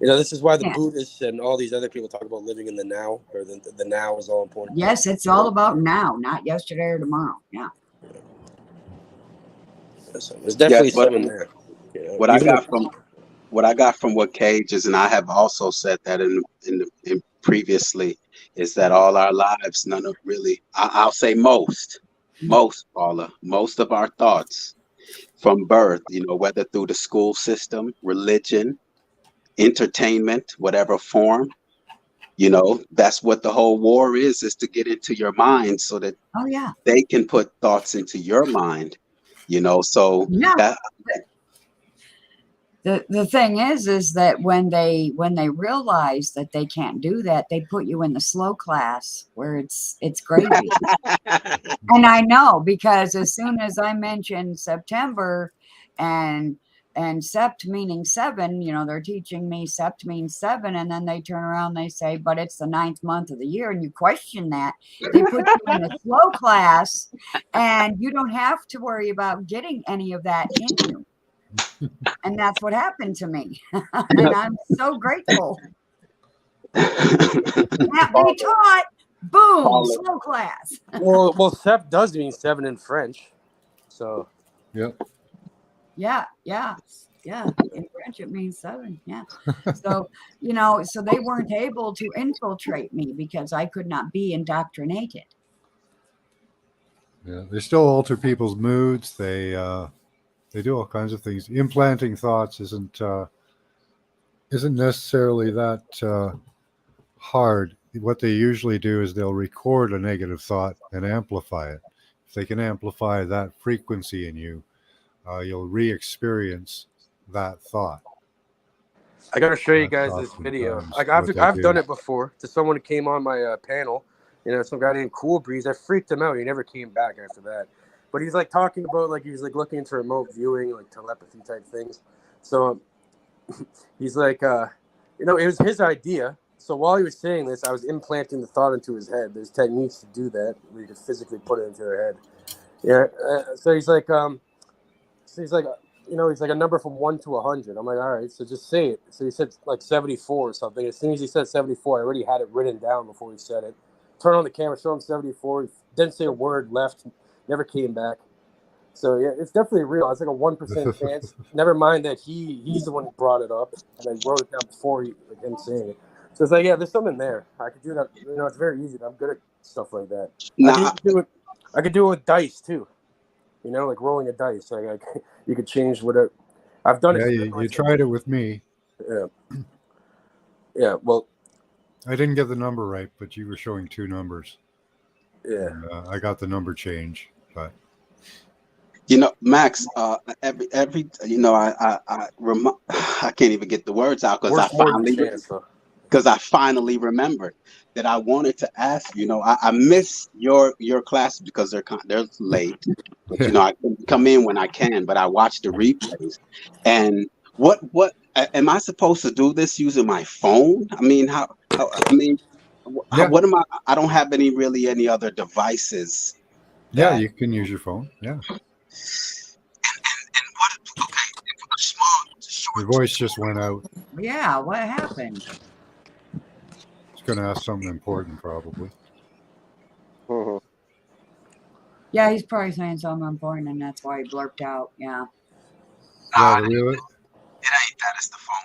This is why the Buddhists and all these other people talk about living in the now, or the now is all important. Yes, it's all about now, not yesterday or tomorrow. Yeah. So there's definitely something there. What I got from what Cage is, and I have also said that in previously, is that all our lives, none of really, I'll say most, Paula, most of our thoughts from birth, whether through the school system, religion, entertainment, whatever form, that's what the whole war is to get into your mind so that they can put thoughts into your mind, so that. The thing is that when they realize that they can't do that, they put you in the slow class where it's gravy. And I know, because as soon as I mentioned September and sept meaning 7, they're teaching me sept means 7, and then they turn around, they say, but it's the 9th month of the year, and you question that. They put you in a slow class, and you don't have to worry about getting any of that in you. And that's what happened to me. And I'm so grateful. Can't be taught. Boom, slow class. well, sept does mean 7 in French. So. Yep. Yeah. In French, it means 7. Yeah. So, so they weren't able to infiltrate me because I could not be indoctrinated. Yeah. They still alter people's moods. They do all kinds of things. Implanting thoughts isn't necessarily that hard. What they usually do is they'll record a negative thought and amplify it. If they can amplify that frequency in you, you'll re-experience that thought. I gotta show you guys this video. Like I've done it before to someone who came on my panel. Some guy named Cool Breeze. I freaked him out. He never came back after that. But he's like talking about he's like looking into remote viewing, like telepathy type things. So he's like You know, it was his idea. So while he was saying this, I was implanting the thought into his head. There's techniques to do that where you could physically put it into their head. Yeah. So he's like, he's like a number from 1 to 100. I'm like, all right, so just say it. So he said like 74 or something. As soon as he said 74, I already had it written down before he said it. Turn on the camera, show him 74. He didn't say a word, left, never came back. So yeah, it's definitely real. It's like a 1% chance. Never mind that he's the one who brought it up and then wrote it down before him saying it. So it's like, yeah, there's something there. I could do that. You know, it's very easy. I'm good at stuff like that. Nah, I could do it with dice too. You know, like rolling a dice. Like you could change whatever. I've done Yeah, it. you tried it with me. Yeah. Yeah. Well, I didn't get the number right, but you were showing 2 numbers. yeah. And, I got the number change, but you know, Max. Every you know, I can't even get the words out because Worst more than a chance, though. I finally remembered that I wanted to ask. You know, I miss your class because they're late. But you know, I can come in when I can, but I watch the replays. And what am I supposed to do this using my phone? I mean, Yeah. what am I? I don't have any other devices. yeah, you can use your phone. Yeah. Your voice just went out. Yeah, what happened? It's going to ask something important, probably. Mhm. Yeah, he's probably saying something important, and that's why he blurped out. Yeah. Yeah, the real. It ain't that. It's the phone.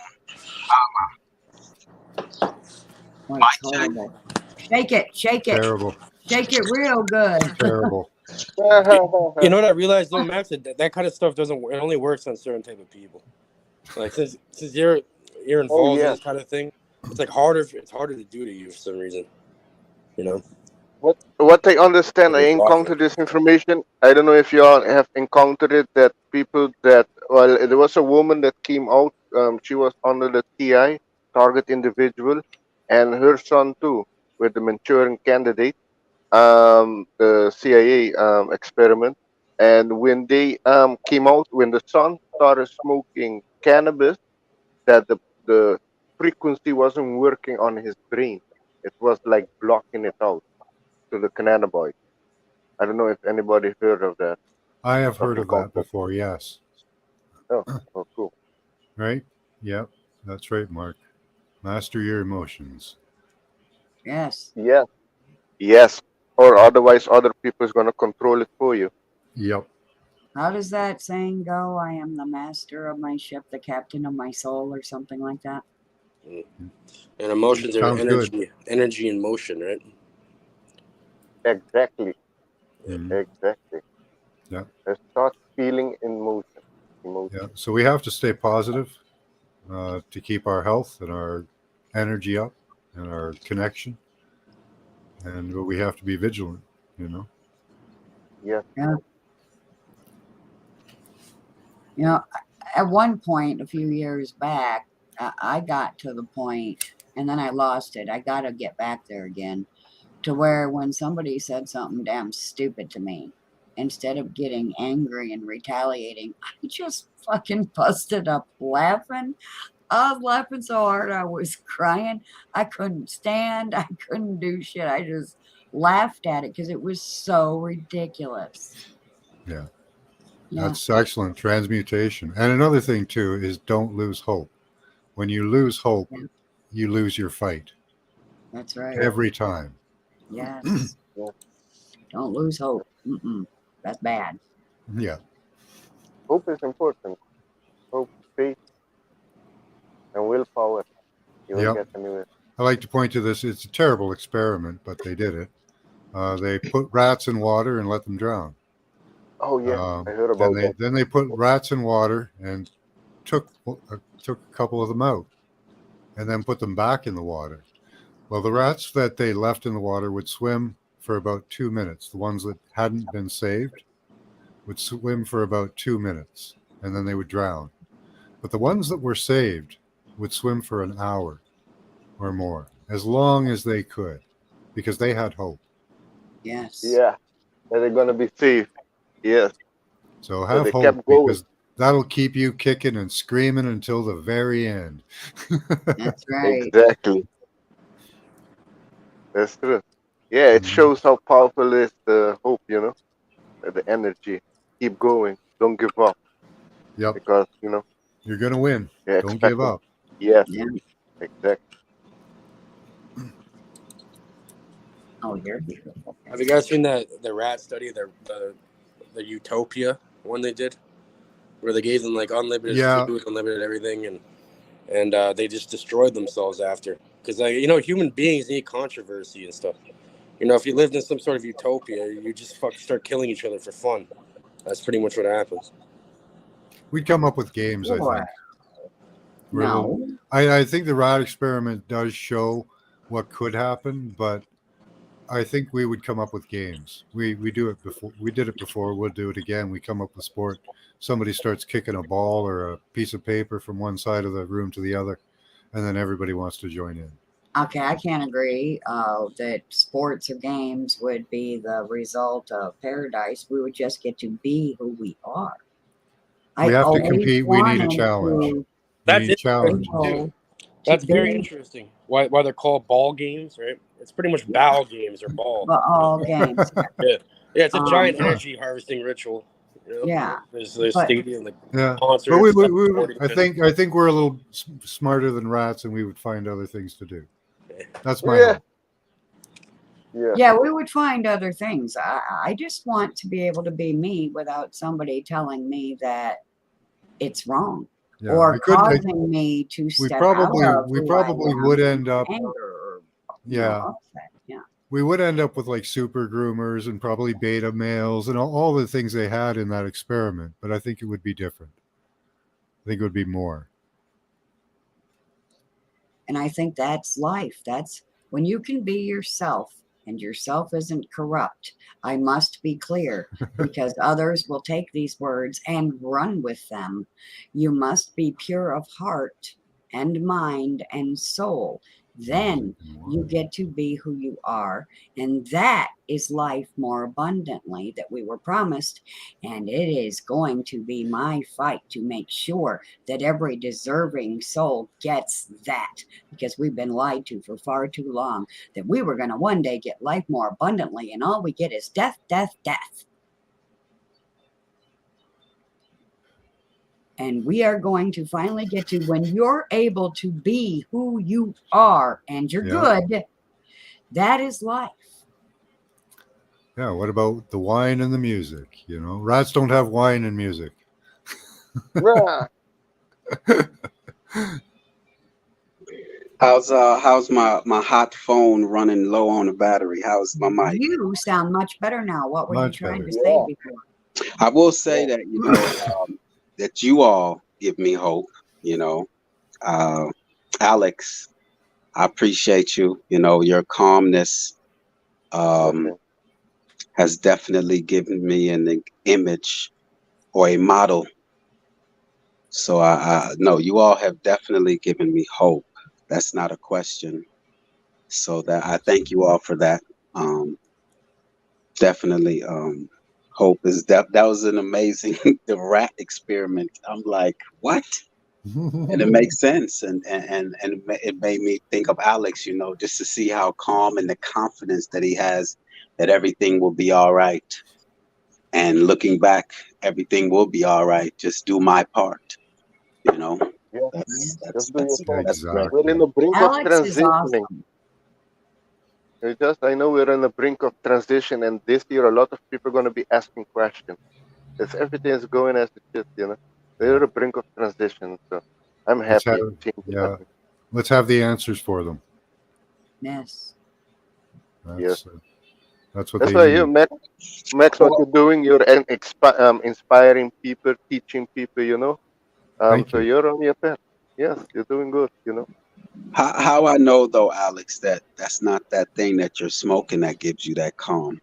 Oh, My it's horrible. Shake it. Shake it. Terrible. Shake it real good. Terrible. You know what I realized though, Max? That kind of stuff doesn't. It only works on certain type of people. Like since you're involved in this kind of thing, it's like harder. It's harder to do to you for some reason. You know. What I understand, I Like a blocker. encountered this information. I don't know if you all have encountered it. That people that there was a woman that came out. She was under the TI, target individual, and her son too, with the Manchurian candidate, the CIA experiment. And when they came out, when the son started smoking cannabis, that the frequency wasn't working on his brain. It was like blocking it out to the cannabinoid. I don't know if anybody heard of that. I have heard of that encountered. before, yes. Oh, cool. Right? Yep. That's right, Mark. Master your emotions. Yes. Yeah. Yes. Or otherwise, other people is gonna control it for you. Yep. How does that saying go? I am the master of my ship, the captain of my soul, or something like that. And emotions are Sounds good. energy in motion, right? Exactly. Mhm. Exactly. Yeah. It's not feeling in motion. Emotion. Yeah. So we have to stay positive to keep our health and our energy up and our connection. And we have to be vigilant, you know. Yes. Yeah. You know, at one point, a few years back, I got to the point, and then I lost it. I got to get back there again, to where when somebody said something damn stupid to me, instead of getting angry and retaliating, I just fucking busted up laughing. I was laughing so hard I was crying. I couldn't stand. I couldn't do shit. I just laughed at it because it was so ridiculous. Yeah. Yeah, That's excellent. Transmutation. And another thing, too, is don't lose hope. When you lose hope, Yeah. you lose your fight that's right. every time. Yes. Yeah. Don't lose hope. That's bad. Yeah. Hope is important. Hope, faith, and willpower. You will Yep. get anywhere. I like to point to this. It's a terrible experiment, but they did it. They put rats in water and let them drown. Oh yeah, I heard about that. Then they put rats in water and took a couple of them out, and then put them back in the water. Well, the rats that they left in the water would swim for about 2 minutes. The ones that hadn't been saved would swim for about 2 minutes, and then they would drown. But the ones that were saved would swim for an hour or more, as long as they could, because they had hope. Yes. Yeah, that they're gonna be safe. Yes. So So have they hope, kept going. because That'll keep you kicking and screaming until the very end. That's right. Exactly. That's true. Yeah, it Mhm. shows how powerful is the hope, the energy. Keep going. Don't give up Yep. because, You're going to win. you're Don't give expecting. up. Yes, Yeah. exactly. Oh, you're beautiful. Have you guys seen the rat study, the Utopia one they did, where they gave them like unlimited Yeah. food, unlimited everything, and they just destroyed themselves after. Because human beings need controversy and stuff. If you lived in some sort of utopia, you just fucking start killing each other for fun. That's pretty much what happens. We'd come up with games, I Sure. think. We're a little, No. I think the rat experiment does show what could happen, but I think we would come up with games. We do it before. We did it before. We'll do it again. We come up with sport. Somebody starts kicking a ball or a piece of paper from one side of the room to the other, and then everybody wants to join in. Okay, I can't agree that sports or games would be the result of paradise. We would just get to be who we are. We I have to always compete. We need a wanted challenge. to We That's need interesting challenges. too. to That's very be interesting. Why they're called ball games, right? It's pretty much ball games or ball. all games. Yeah, it's a giant Um, energy harvesting ritual. yeah, There's but stadium, like Yeah, concerts. but sporting I events. think we're a little smarter than rats, and we would find other things to do. That's my Yeah, hope. yeah. yeah, we would find other things. I just want to be able to be me without somebody telling me that it's wrong Yeah, or causing me to we step out of we who I probably am would in end up. anger or Yeah, upset. Yeah. we would end up with like super groomers and probably beta males and all the things they had in that experiment. But I think it would be different. I think it would be more. And I think that's life. That's when you can be yourself and yourself isn't corrupt. I must be clear because others will take these words and run with them. You must be pure of heart and mind and soul. Then you get to be who you are. And that is life more abundantly that we were promised. And it is going to be my fight to make sure that every deserving soul gets that, because we've been lied to for far too long that we were going to one day get life more abundantly, and all we get is death, death, death. And we are going to finally get to when you're able to be who you are and you're good, that is life. Yeah, what about the wine and the music? Rats don't have wine and music. Rah. How's my hot phone running low on the battery? How's my mic? You sound much better now. What were you Much trying better. to say before? I will say that that you all give me hope. Alex, I appreciate you. Your calmness Okay. has definitely given me an image or a model. So I no, you all have definitely given me hope. That's not a question. So that I thank you all for that. Definitely, hope is that was an amazing the rat experiment. I'm like, what? And it makes sense, and it made me think of Alex. Just to see how calm and the confidence that he has that everything will be all right. And looking back, everything will be all right. Just do my part. Yeah, That's just do your part. that's great. We're in the brink of Alex is transitioning. awesome. I know we're on the brink of transition, and this year a lot of people are going to be asking questions. If everything is going as it should, we're at the brink of transition. So I'm Let's happy. have Change is yeah. happening. Let's have the answers for them. Yes. Yes. That's what That's they why need. Max, what you're doing, you're inspiring people, teaching people. Thank So you. you're on your path. Yes, you're doing good. How I know though, Alex, that that's not that thing that you're smoking that gives you that calm.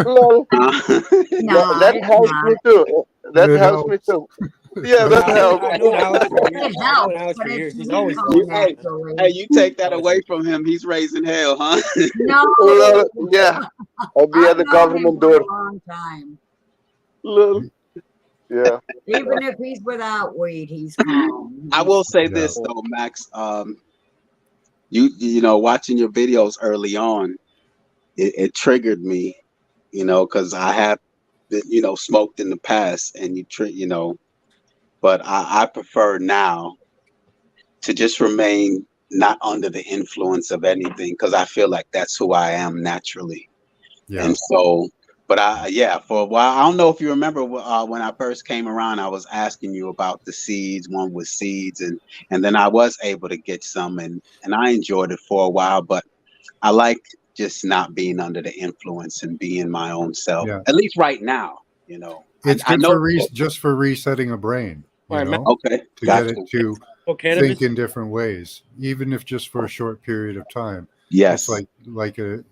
Lol. Huh? No, That it's helps not. me too. That It helps me helps. too. Yeah, that helps. I know Alex for years. It I know helps, Alex but for it's years. He's me always calm hey, naturally. hey, you take that Always away like from him, he's raising hell, huh? No, Lol. Yeah, I'll be at I've the known him government for door. a long time. Lol. Yeah. Even if he's without weed, he's calm. I will say Yeah. this though, Max. You know, watching your videos early on, it triggered me. You know, because I have, you know, smoked in the past, and you know, but I prefer now to just remain not under the influence of anything because I feel like that's who I am naturally. Yeah. And so, but yeah, for a while, I don't know if you remember when I first came around, I was asking you about the seeds, one with seeds, and then I was able to get some, and I enjoyed it for a while, but I like just not being under the influence and being my own self, Yeah. at least right now, you know. It's I good know. for just for resetting a brain, All right, Max. Okay, to got get you. it to Oh, think cannabis. in different ways, even if just for a short period of time. Yes. It's like a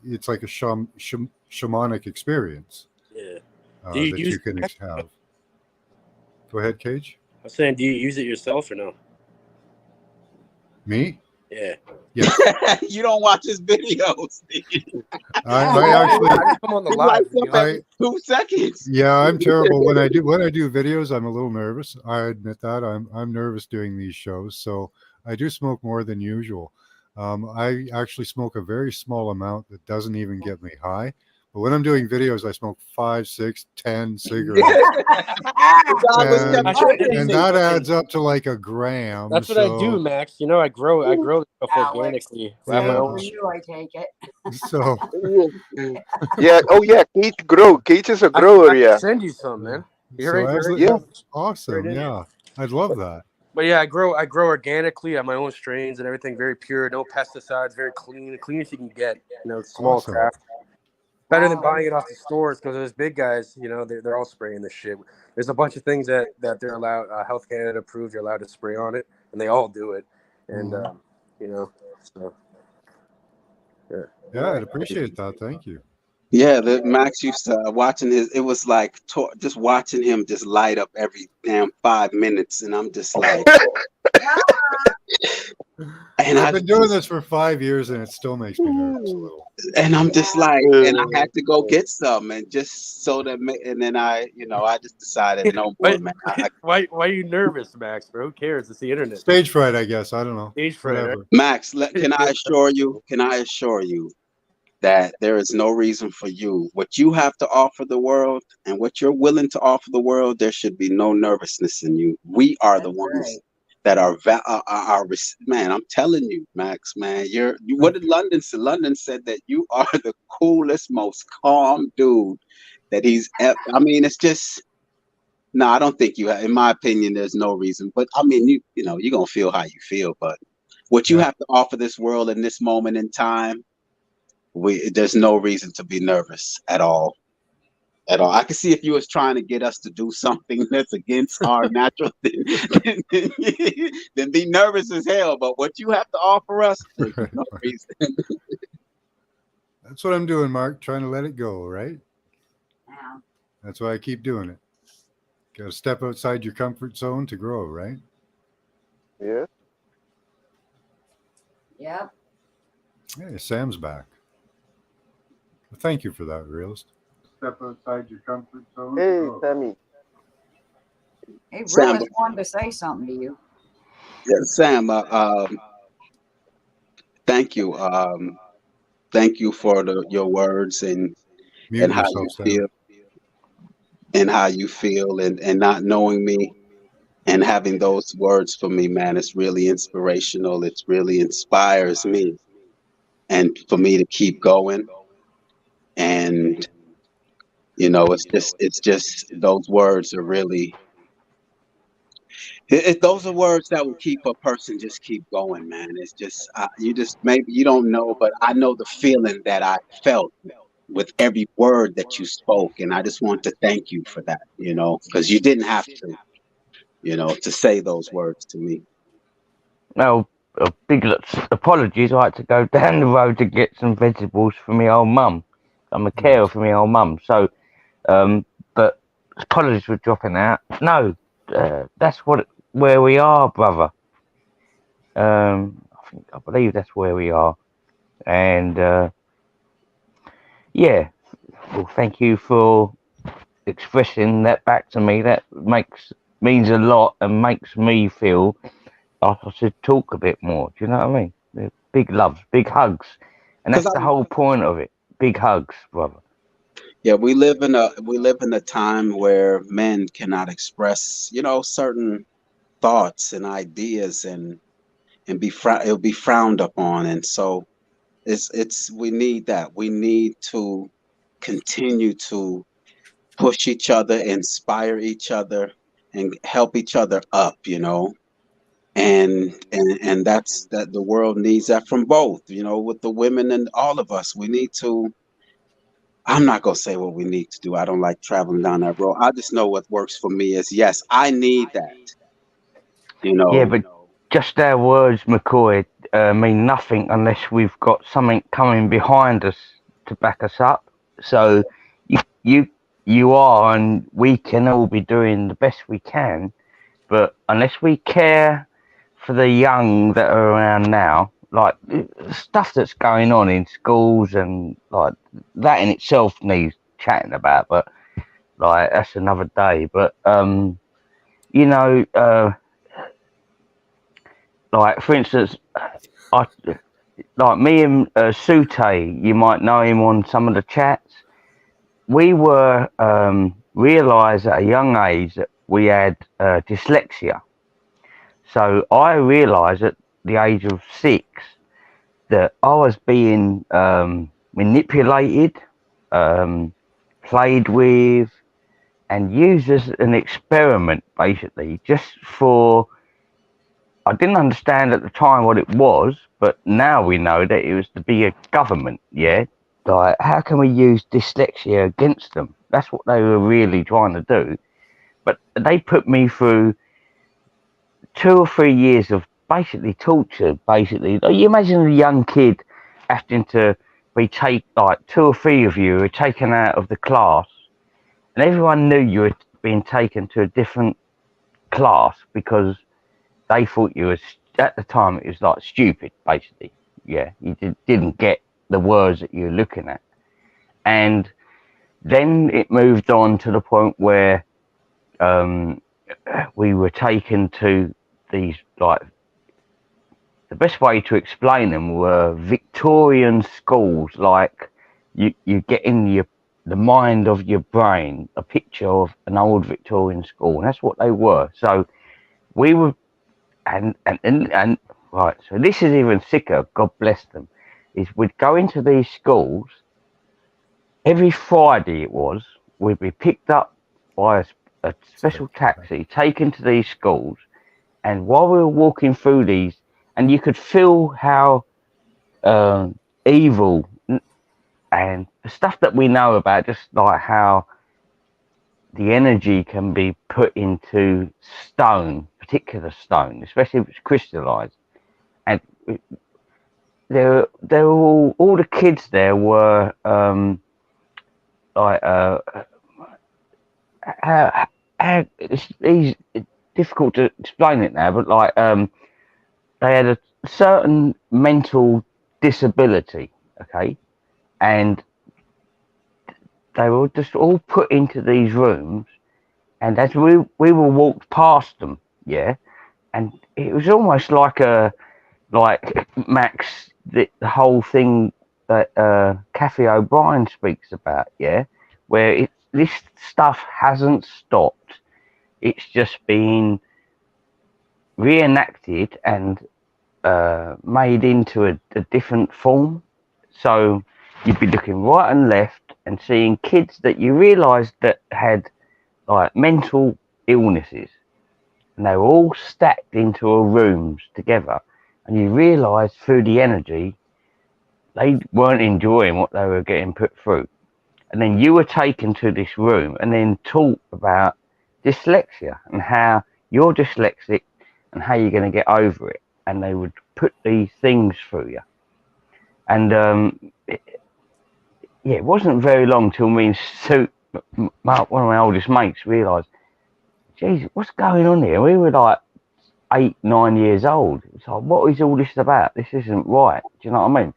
shamanic experience Yeah. that you can have. Go ahead, Cage. I was saying, do you use it yourself or no? Me? Yeah. Yes. You don't watch his videos. I actually. I just come on the He live. lights up every 2 seconds. Yeah, I'm terrible when I do videos. I'm a little nervous. I admit that I'm nervous doing these shows, so I do smoke more than usual. I actually smoke a very small amount that doesn't even get me high. But when I'm doing videos, I smoke 5, 6, 10 cigarettes, and that adds up to like a gram. That's what I do, Max. You know, I grow stuff Alex, organically. I same have my for own. you, I take it. So Yeah. Oh yeah. Kate grow. Kate is a I grower. can Yeah. send you some, man. that's awesome. Yeah, I'd love that. But yeah, I grow organically. I have my own strains and everything, very pure, no pesticides, very clean as you can get. You know, small Awesome. craft. Better than buying it off the stores because those big guys, you know, they're all spraying this shit. There's a bunch of things that they're allowed. Health Canada approved you're allowed to spray on it, and they all do it. And you know, so Yeah, I'd appreciate that. Thank you. Yeah, the Max used to watching his. It was like just watching him just light up every damn 5 minutes, and I'm just like, and I've been doing this for 5 years, and it still makes me nervous a little. and I'm just like, and I had to go get some, and just so that, and then I just decided no more, man. why are you nervous, Max? Bro, who cares? It's the internet. Stage fright, I guess. I don't know. Stage fright, whatever. Max, can I assure you that there is no reason for you. What you have to offer the world and what you're willing to offer the world, there should be no nervousness in you. We are the ones that are man, I'm telling you, Max, man, what did London say? London said that you are the coolest, most calm dude that he's ever. I mean, it's just, no, I don't think you have, in my opinion, there's no reason, but I mean, you know, you're going to feel how you feel, but what you have to offer this world in this moment in time, there's no reason to be nervous at all. I can see if you was trying to get us to do something that's against our natural thing, then be nervous as hell. But what you have to offer us, there's no reason. That's what I'm doing, Mark. Trying to let it go, right? Yeah. That's why I keep doing it. Got to step outside your comfort zone to grow, right? Yeah. Yep. Hey, Sam's back. Well, thank you for that, Realist. Step outside your comfort zone. Hey, Sammy. He Sam, really wanted to say something to you. Yeah, Sam, thank you. Thank you for your words and how yourself, you Sam. feel, and not knowing me and having those words for me, man. It's really inspirational. It really inspires me, and for me to keep going. And you know, it's just those words are really. Those are words that will keep a person just keep going, man. It's just maybe you don't know, but I know the feeling that I felt with every word that you spoke, and I just want to thank you for that. You know, because you didn't have to, you know, to say those words to me. No, big apologies. I had to go down the road to get some vegetables for my old mum. I'm a carer for my old mum, so but apologies for dropping out. No, that's where we are, brother. I believe that's where we are, and yeah. Well, thank you for expressing that back to me. That means a lot and makes me feel like I should talk a bit more. Do you know what I mean? Big loves, big hugs, and that's the whole point of it. Big hugs, brother. Yeah, we live in a time where men cannot express, certain thoughts and ideas, and it'll be frowned upon. And so it's we need that. We need to continue to push each other, inspire each other, and help each other up, and that's that the world needs that from both, with the women and all of us. We need to. I'm not gonna say what we need to do. I don't like traveling down that road. I just know what works for me is, yes, I need that, Yeah, but just our words, McCoy, mean nothing unless we've got something coming behind us to back us up. So you are, and we can all be doing the best we can, but unless we care for the young that are around now, like stuff that's going on in schools and like that in itself needs chatting about, but like that's another day. But you know, like for instance, I like me and Sute, you might know him on some of the chats. We were realised at a young age that we had dyslexia. So I realised at the age of 6 that I was being manipulated, played with, and used as an experiment, basically, just for. I didn't understand at the time what it was, but now we know that it was to be a government, yeah? Like, how can we use dyslexia against them? That's what they were really trying to do. But they put me through 2 or 3 years of basically torture, basically. You imagine a young kid having to be like 2 or 3 of you are taken out of the class, and everyone knew you were being taken to a different class because they thought you was, at the time, it was like stupid, basically. Yeah, you didn't get the words that you were looking at. And then it moved on to the point where we were taken to these, like, the best way to explain them were Victorian schools, like you get in the mind of your brain a picture of an old Victorian school, and that's what they were. So we were, and right, so this is even sicker, God bless them, is we'd go into these schools every Friday. We'd be picked up by a special taxi, taken to these schools, and while we were walking through these, and you could feel how evil and the stuff that we know about, just like how the energy can be put into stone, particular stone, especially if it's crystallized. And there were all the kids there were like how it's difficult to explain it now, but like they had a certain mental disability, okay, and they were just all put into these rooms, and as we were walked past them, yeah, and it was almost like Max, the whole thing that Kathy O'Brien speaks about, yeah, where this stuff hasn't stopped, it's just been reenacted and made into a different form. So you'd be looking right and left and seeing kids that you realised that had like mental illnesses, and they were all stacked into a rooms together, and you realised through the energy they weren't enjoying what they were getting put through. And then you were taken to this room and then taught about dyslexia and how you're dyslexic and how you're going to get over it. And they would put these things through you. And it wasn't very long till me and Sue, one of my oldest mates, realised, geez, what's going on here? We were like 8, 9 years old. It's like, what is all this about? This isn't right. Do you know what I mean?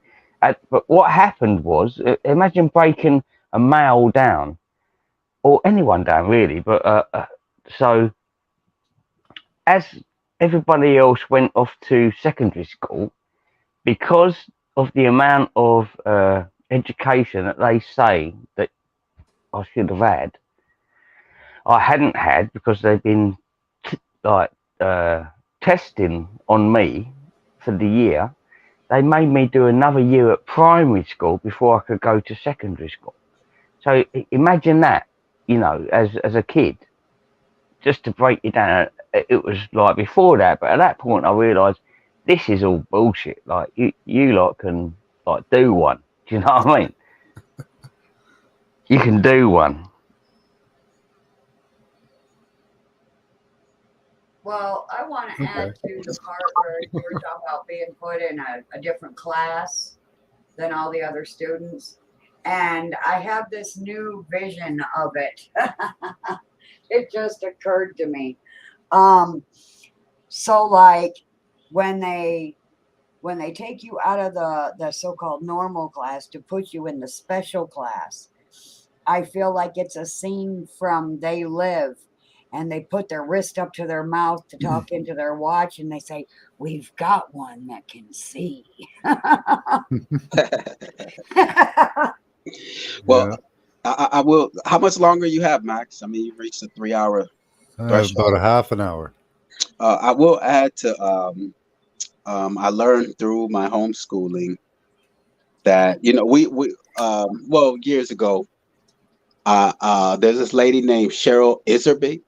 But what happened was, imagine breaking a male down or anyone down really. But so as everybody else went off to secondary school, because of the amount of education that they say that I should have had, I hadn't had because they've been like testing on me for the year. They made me do another year at primary school before I could go to secondary school. So imagine that, you know, as a kid, just to break it down, it was like before that, but at that point I realised this is all bullshit. Like you lot can like do one. Do you know what I mean? You can do one. Well, I want to add to the part where you were talking about being put in a different class than all the other students. And I have this new vision of it. It just occurred to me. So like when they take you out of the so-called normal class to put you in the special class, I feel like it's a scene from They Live, and they put their wrist up to their mouth to talk into their watch, and they say, "We've got one that can see." Well, Yeah. I will. How much longer you have, Max? I mean, you've reached the 3 hour threshold. About a half an hour. I will add to. I learned through my homeschooling that we well, years ago, there's this lady named Cheryl Iserby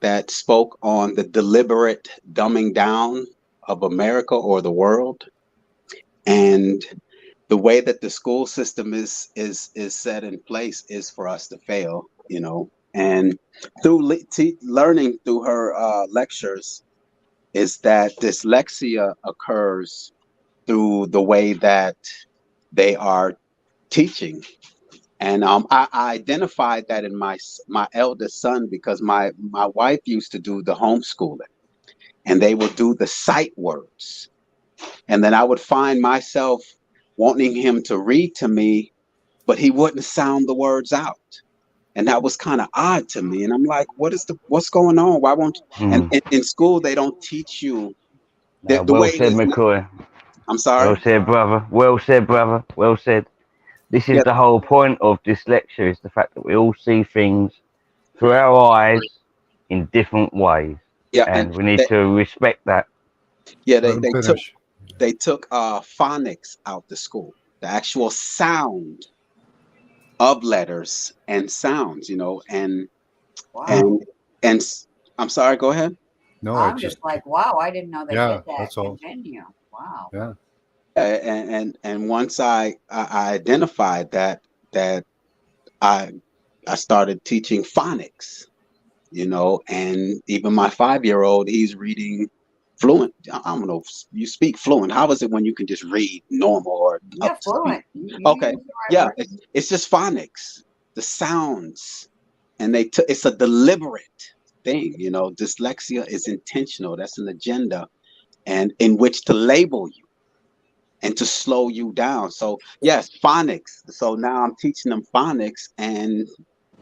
that spoke on the deliberate dumbing down of America or the world, and the way that the school system is set in place is for us to fail, and through learning through her lectures is that dyslexia occurs through the way that they are teaching. And I identified that in my eldest son, because my wife used to do the homeschooling, and they would do the sight words, and then I would find myself wanting him to read to me, but he wouldn't sound the words out, and that was kind of odd to me. And I'm like, what's going on? Why won't? And in school they don't teach you the Well way it said, is. McCoy. I'm sorry. Well said, brother. Well said, brother. Well said. This is Yeah. the whole point of dyslexia, is the fact that we all see things through our eyes in different ways. Yeah, And we need to respect that. yeah, Let him finish. they took phonics out the school, the actual sound of letters and sounds, and Wow. and I'm sorry, go ahead. No, I'm just like, wow, I didn't know they Yeah, did that. that's all. Continue. Wow. Yeah. And once I identified that I started teaching phonics, and even my 5-year-old, he's reading fluent. I don't know if you speak fluent. How is it when you can just read normal or Yeah, up to speed? fluent. You Okay, use the right yeah, word. it's just phonics, the sounds, and it's a deliberate thing. Dyslexia is intentional. That's an agenda, and in which to label you and to slow you down. So yes, phonics. So now I'm teaching them phonics, and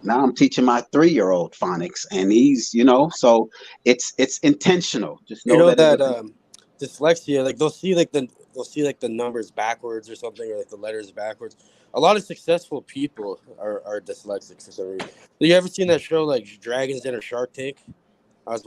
now I'm teaching my 3-year-old phonics, and he's, so it's intentional. Just You know know that that dyslexia, like they'll see the numbers backwards or something, or like the letters backwards. A lot of successful people are dyslexic for some reason. Have you ever seen that show like Dragons Den or Shark Tank? I was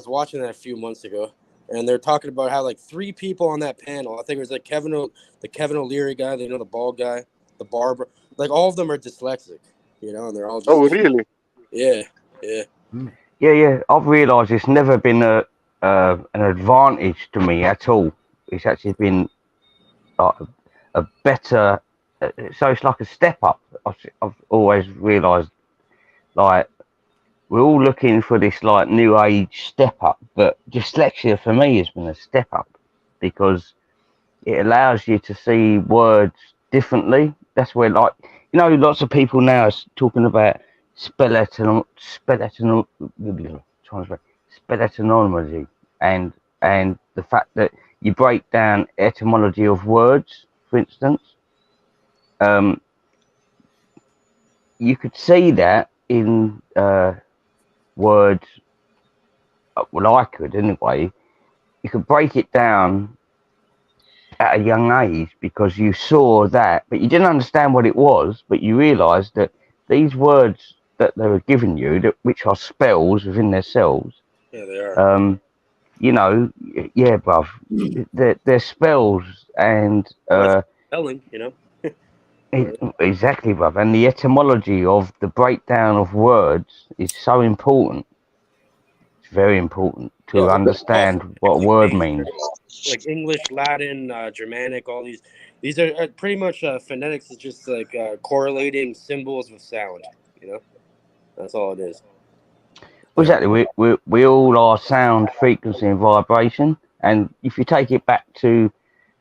watching that a few months ago, and they're talking about how like 3 people on that panel. I think it was like the Kevin O'Leary guy, the bald guy, the barber. Like all of them are dyslexic, and they're all just Oh, really? yeah. Yeah. I've realised it's never been an advantage to me at all. It's actually been like a better. So it's like a step up. I've always realised, like, we're all looking for this like new age step up, but dyslexia for me has been a step up because it allows you to see words differently. That's where, like, lots of people now are talking about spelletymology and the fact that you break down etymology of words, for instance. You could see that in words, well, I could anyway, you could break it down at a young age because you saw that, but you didn't understand what it was, but you realised that these words that they were giving you, that, which are spells within themselves, Yeah, they are. you know, yeah, bruv, they're spells, and Well, it's spelling, you know. exactly, bruv, and the etymology of the breakdown of words is so important. It's very important to Yeah, understand what a word means. like English, Latin, Germanic, all these are pretty much phonetics is just like correlating symbols with sound. You know, that's all it is. Well, exactly, we all are sound, frequency, and vibration. And if you take it back to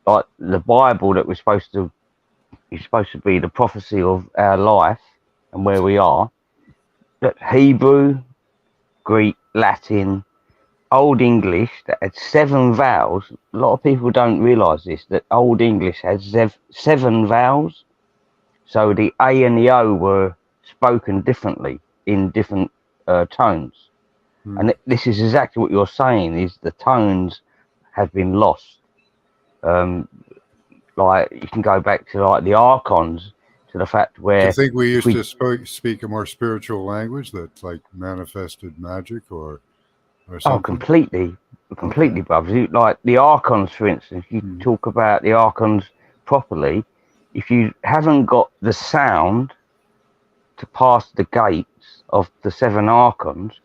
like the Bible, that is supposed to be the prophecy of our life and where we are. That Hebrew, Greek, Latin, Old English that had 7 vowels. A lot of people don't realise this, that Old English has 7 vowels. So the A and the O were spoken differently in different tones. And this is exactly what you're saying, is the tones have been lost. Like you can go back to like the archons, to the fact Do where you think we if used we to speak a more spiritual language that like manifested magic or something? completely, Okay. brothers. Like the archons, for instance, you talk about the archons properly. If you haven't got the sound to pass the gates of the 7 archons,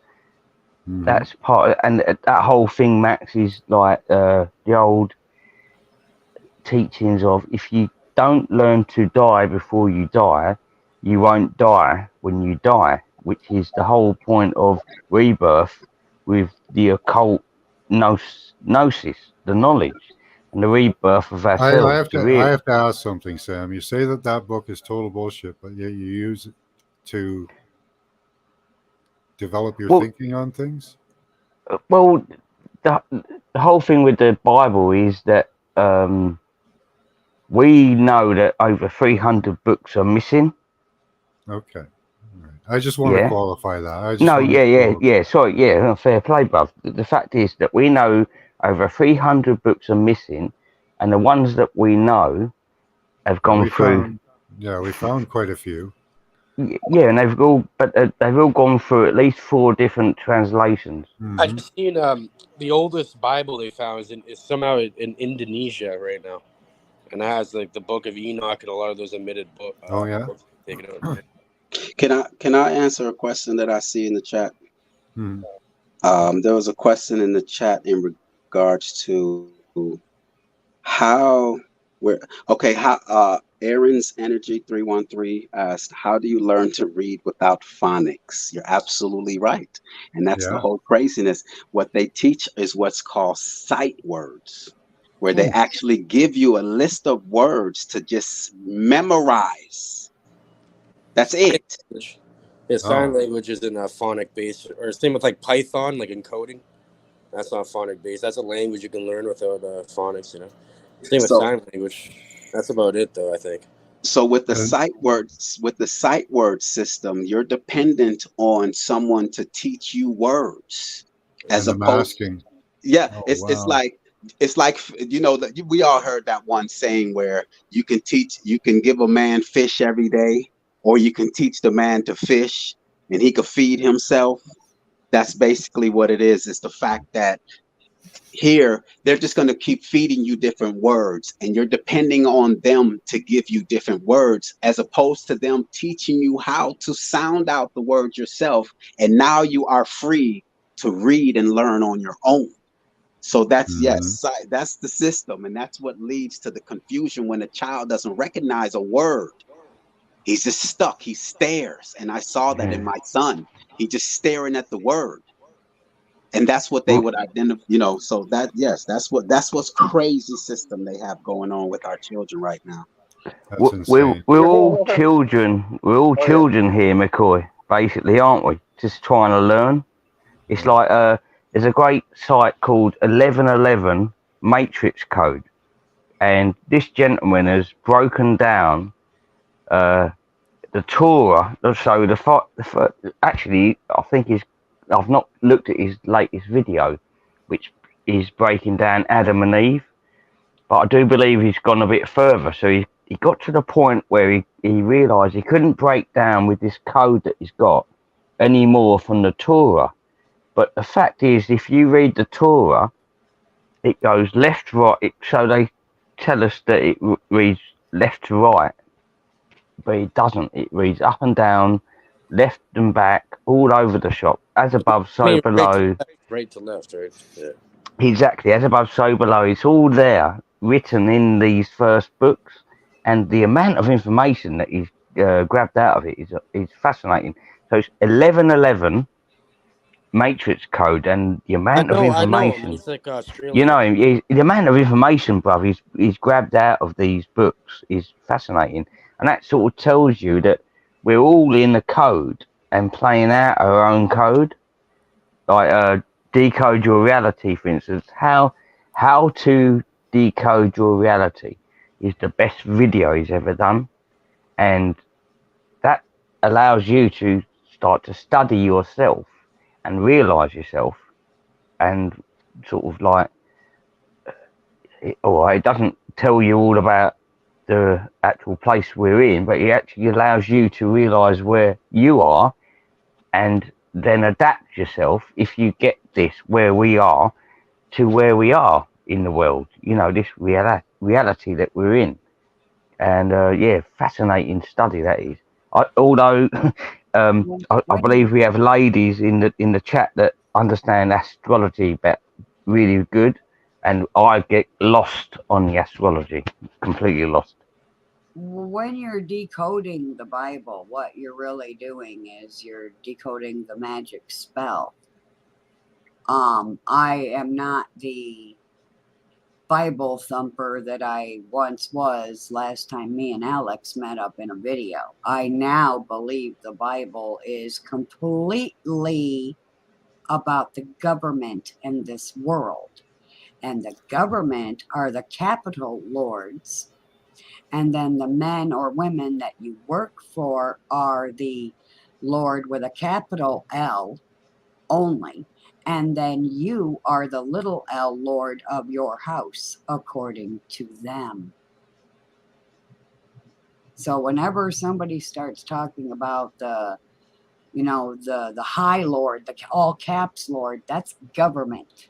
that's part of, and that whole thing, Max, is like the old teachings of, if you don't learn to die before you die, you won't die when you die, which is the whole point of rebirth with the occult gnosis, the knowledge, and the rebirth of I ourselves. have to I have to ask something, Sam. You say that book is total bullshit, but yet you use it to develop your Well, thinking on things. well, the whole thing with the Bible is that we know that over 300 books are missing. Okay. All right. I just want to Yeah. qualify that. I just No, want yeah. Sorry, yeah, fair play, bruv. The fact is that we know over 300 books are missing, and the ones that we know have gone we through. found quite a few. Yeah, and they've all gone through at least 4 different translations. I just seen the oldest Bible they found is somehow in Indonesia right now, and it has like the Book of Enoch and a lot of those omitted Oh yeah. books taken out. Can I answer a question that I see in the chat? There was a question in the chat in regards to how we're okay. How Aaron's Energy 313 asked, "How do you learn to read without phonics?" You're absolutely right, and that's the Yeah. whole craziness. What they teach is what's called sight words, where they actually give you a list of words to just memorize. That's it. Yeah, sign language is in a phonic base, or same with like Python, like encoding. That's not phonic based. That's a language you can learn without phonics. You know, same with So sign language. That's about it, though. I think. So with the sight word system, you're dependent on someone to teach you words, as And I'm opposed. asking. Yeah, Oh, it's wow. like you know that we all heard that one saying where you can give a man fish every day, or you can teach the man to fish and he could feed himself. That's basically what it is. It's the fact that here they're just going to keep feeding you different words, and you're depending on them to give you different words, as opposed to them teaching you how to sound out the words yourself, and now you are free to read and learn on your own. So that's that's the system, and that's what leads to the confusion when a child doesn't recognize a word. He's just stuck. He stares, and I saw that in my son. He just staring at the word, and that's what they would identify, you know. So that, yes, that's what's crazy system they have going on with our children right now. That's insane. We're all children. We're all children here, McCoy. Basically, aren't we? Just trying to learn. It's like there's a great site called 1111 Matrix Code, and this gentleman has broken down the Torah. So actually, I think I've not looked at his latest video, which is breaking down Adam and Eve, but I do believe he's gone a bit further. So he got to the point where he realised he couldn't break down with this code that he's got any more from the Torah. But the fact is, if you read the Torah, it goes left to right. So they tell us that it reads left to right, but it doesn't. It reads up and down, left and back, all over the shop. As above, so I mean, below. right to left, right? Yeah. Exactly, as above, so below. It's all there, written in these first books, and the amount of information that he's grabbed out of it is fascinating. So it's 1111 matrix code, and the amount of I know him. information. He's like Australian. You know, the amount of information, bruv, he's grabbed out of these books is fascinating, and that sort of tells you that we're all in the code and playing out our own code, like decode your reality, for instance. How to decode your reality is the best video he's ever done, and that allows you to start to study yourself and realize yourself, and sort of like, it doesn't tell you all about the actual place we're in, but it actually allows you to realize where you are and then adapt yourself, if you get this, where we are, to where we are in the world, you know, this reality that we're in. And yeah, fascinating study that is. Although I believe we have ladies in the chat that understand astrology really good, and I get lost on the astrology, completely lost. When you're decoding the Bible, what you're really doing is you're decoding the magic spell. I am not the Bible thumper that I once was last time me and Alex met up in a video. I now believe the Bible is completely about the government in this world. And the government are the capital lords. And then the men or women that you work for are the Lord with a capital L only. And then you are the little L Lord of your house, according to them. So whenever somebody starts talking about the high Lord, the all caps Lord, that's government.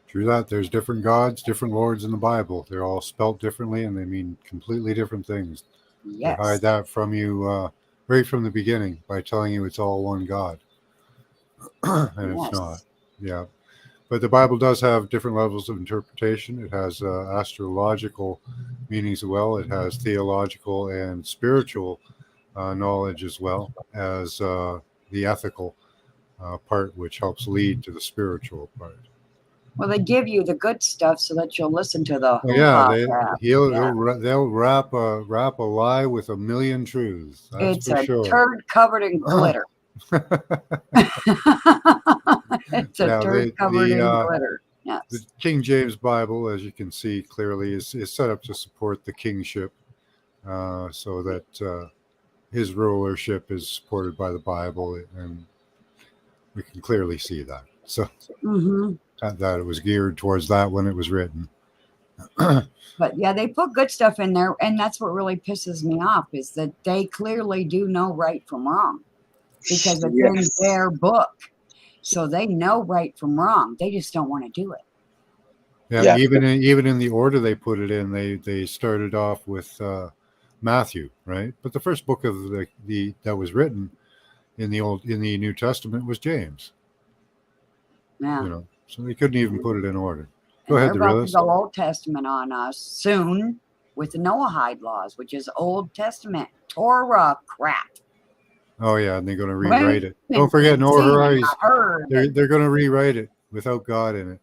True that. There's different gods, different lords in the Bible. They're all spelt differently, and they mean completely different things. Yes. They hide that from you right from the beginning by telling you it's all one God. And Yes. it's not. Yeah. But the Bible does have different levels of interpretation. It has astrological meanings as well. It has theological and spiritual knowledge, as well as the ethical part, which helps lead to the spiritual part. Well, they give you the good stuff so that you'll listen to the Well, yeah, crap. they'll wrap a lie with a million truths. That's It's for a sure. turd covered in glitter. It's a Now, turd covered in glitter. the Yes. King James Bible, as you can see clearly, is set up to support the kingship, so that his rulership is supported by the Bible, and we can clearly see that. So that it was geared towards that when it was written. But yeah, they put good stuff in there, and that's what really pisses me off, is that they clearly do know right from wrong, because it's in their book. So they know right from wrong. They just don't want to do it. Yeah, even in the order they put it in, they started off with Matthew, right? But the first book of the that was written in the New Testament was James. Yeah. You know, so they couldn't even put it in order. Go And ahead, they're about to Darilis. go Old Testament on us soon with the Noahide laws, which is Old Testament Torah crap. Oh yeah, and they're going to rewrite it. Don't forget Noah Harari's. They're going to rewrite it without God in it.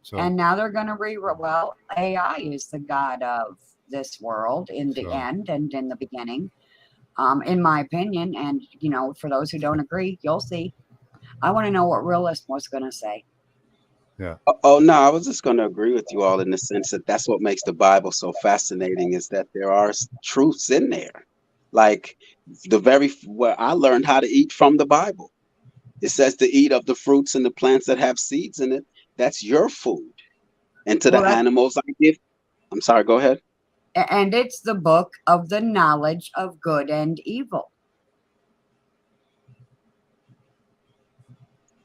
So. And now they're going to rewrite. Well, AI is the god of this world in the end and in the beginning, in my opinion. And you know, for those who don't agree, you'll see. I want to know what Realist was going to say. Yeah. Oh no, I was just going to agree with you all in the sense that that's what makes the Bible so fascinating is that there are truths in there. Like where I learned how to eat from the Bible. It says to eat of the fruits and the plants that have seeds in it. That's your food. And to Well, the animals I give. I'm sorry, go ahead. and it's the book of the knowledge of good and evil.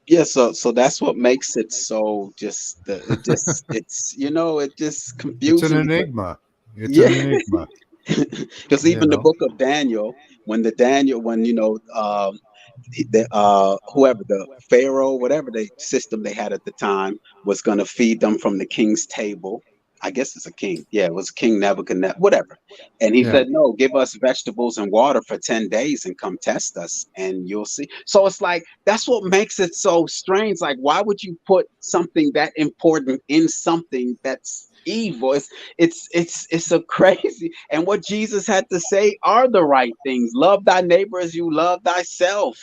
Yeah, so that's what makes it so it's it just It's an confusing because enigma. It's an yeah. enigma. Because You even the know. book of Daniel, when whoever the Pharaoh, whatever the system they had at the time, was going to feed them from the king's table. I guess it's a king. Yeah, it was King Nebuchadnezzar, whatever. And he Yeah. said, no, give us vegetables and water for 10 days and come test us and you'll see. So it's like, that's what makes it so strange. Like, why would you put something that important in something that's evil? It's a crazy. And what Jesus had to say are the right things. Love thy neighbor as you love thyself.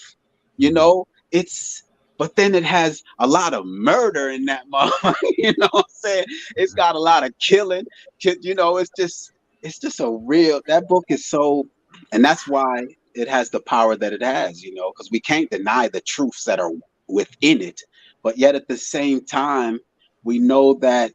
You Mhm. know, it's but then it has a lot of murder in that motherfucker. You know what I'm saying? It's got a lot of killing. It's just a real that book is so, and that's why it has the power that it has, because we can't deny the truths that are within it. But yet at the same time, we know that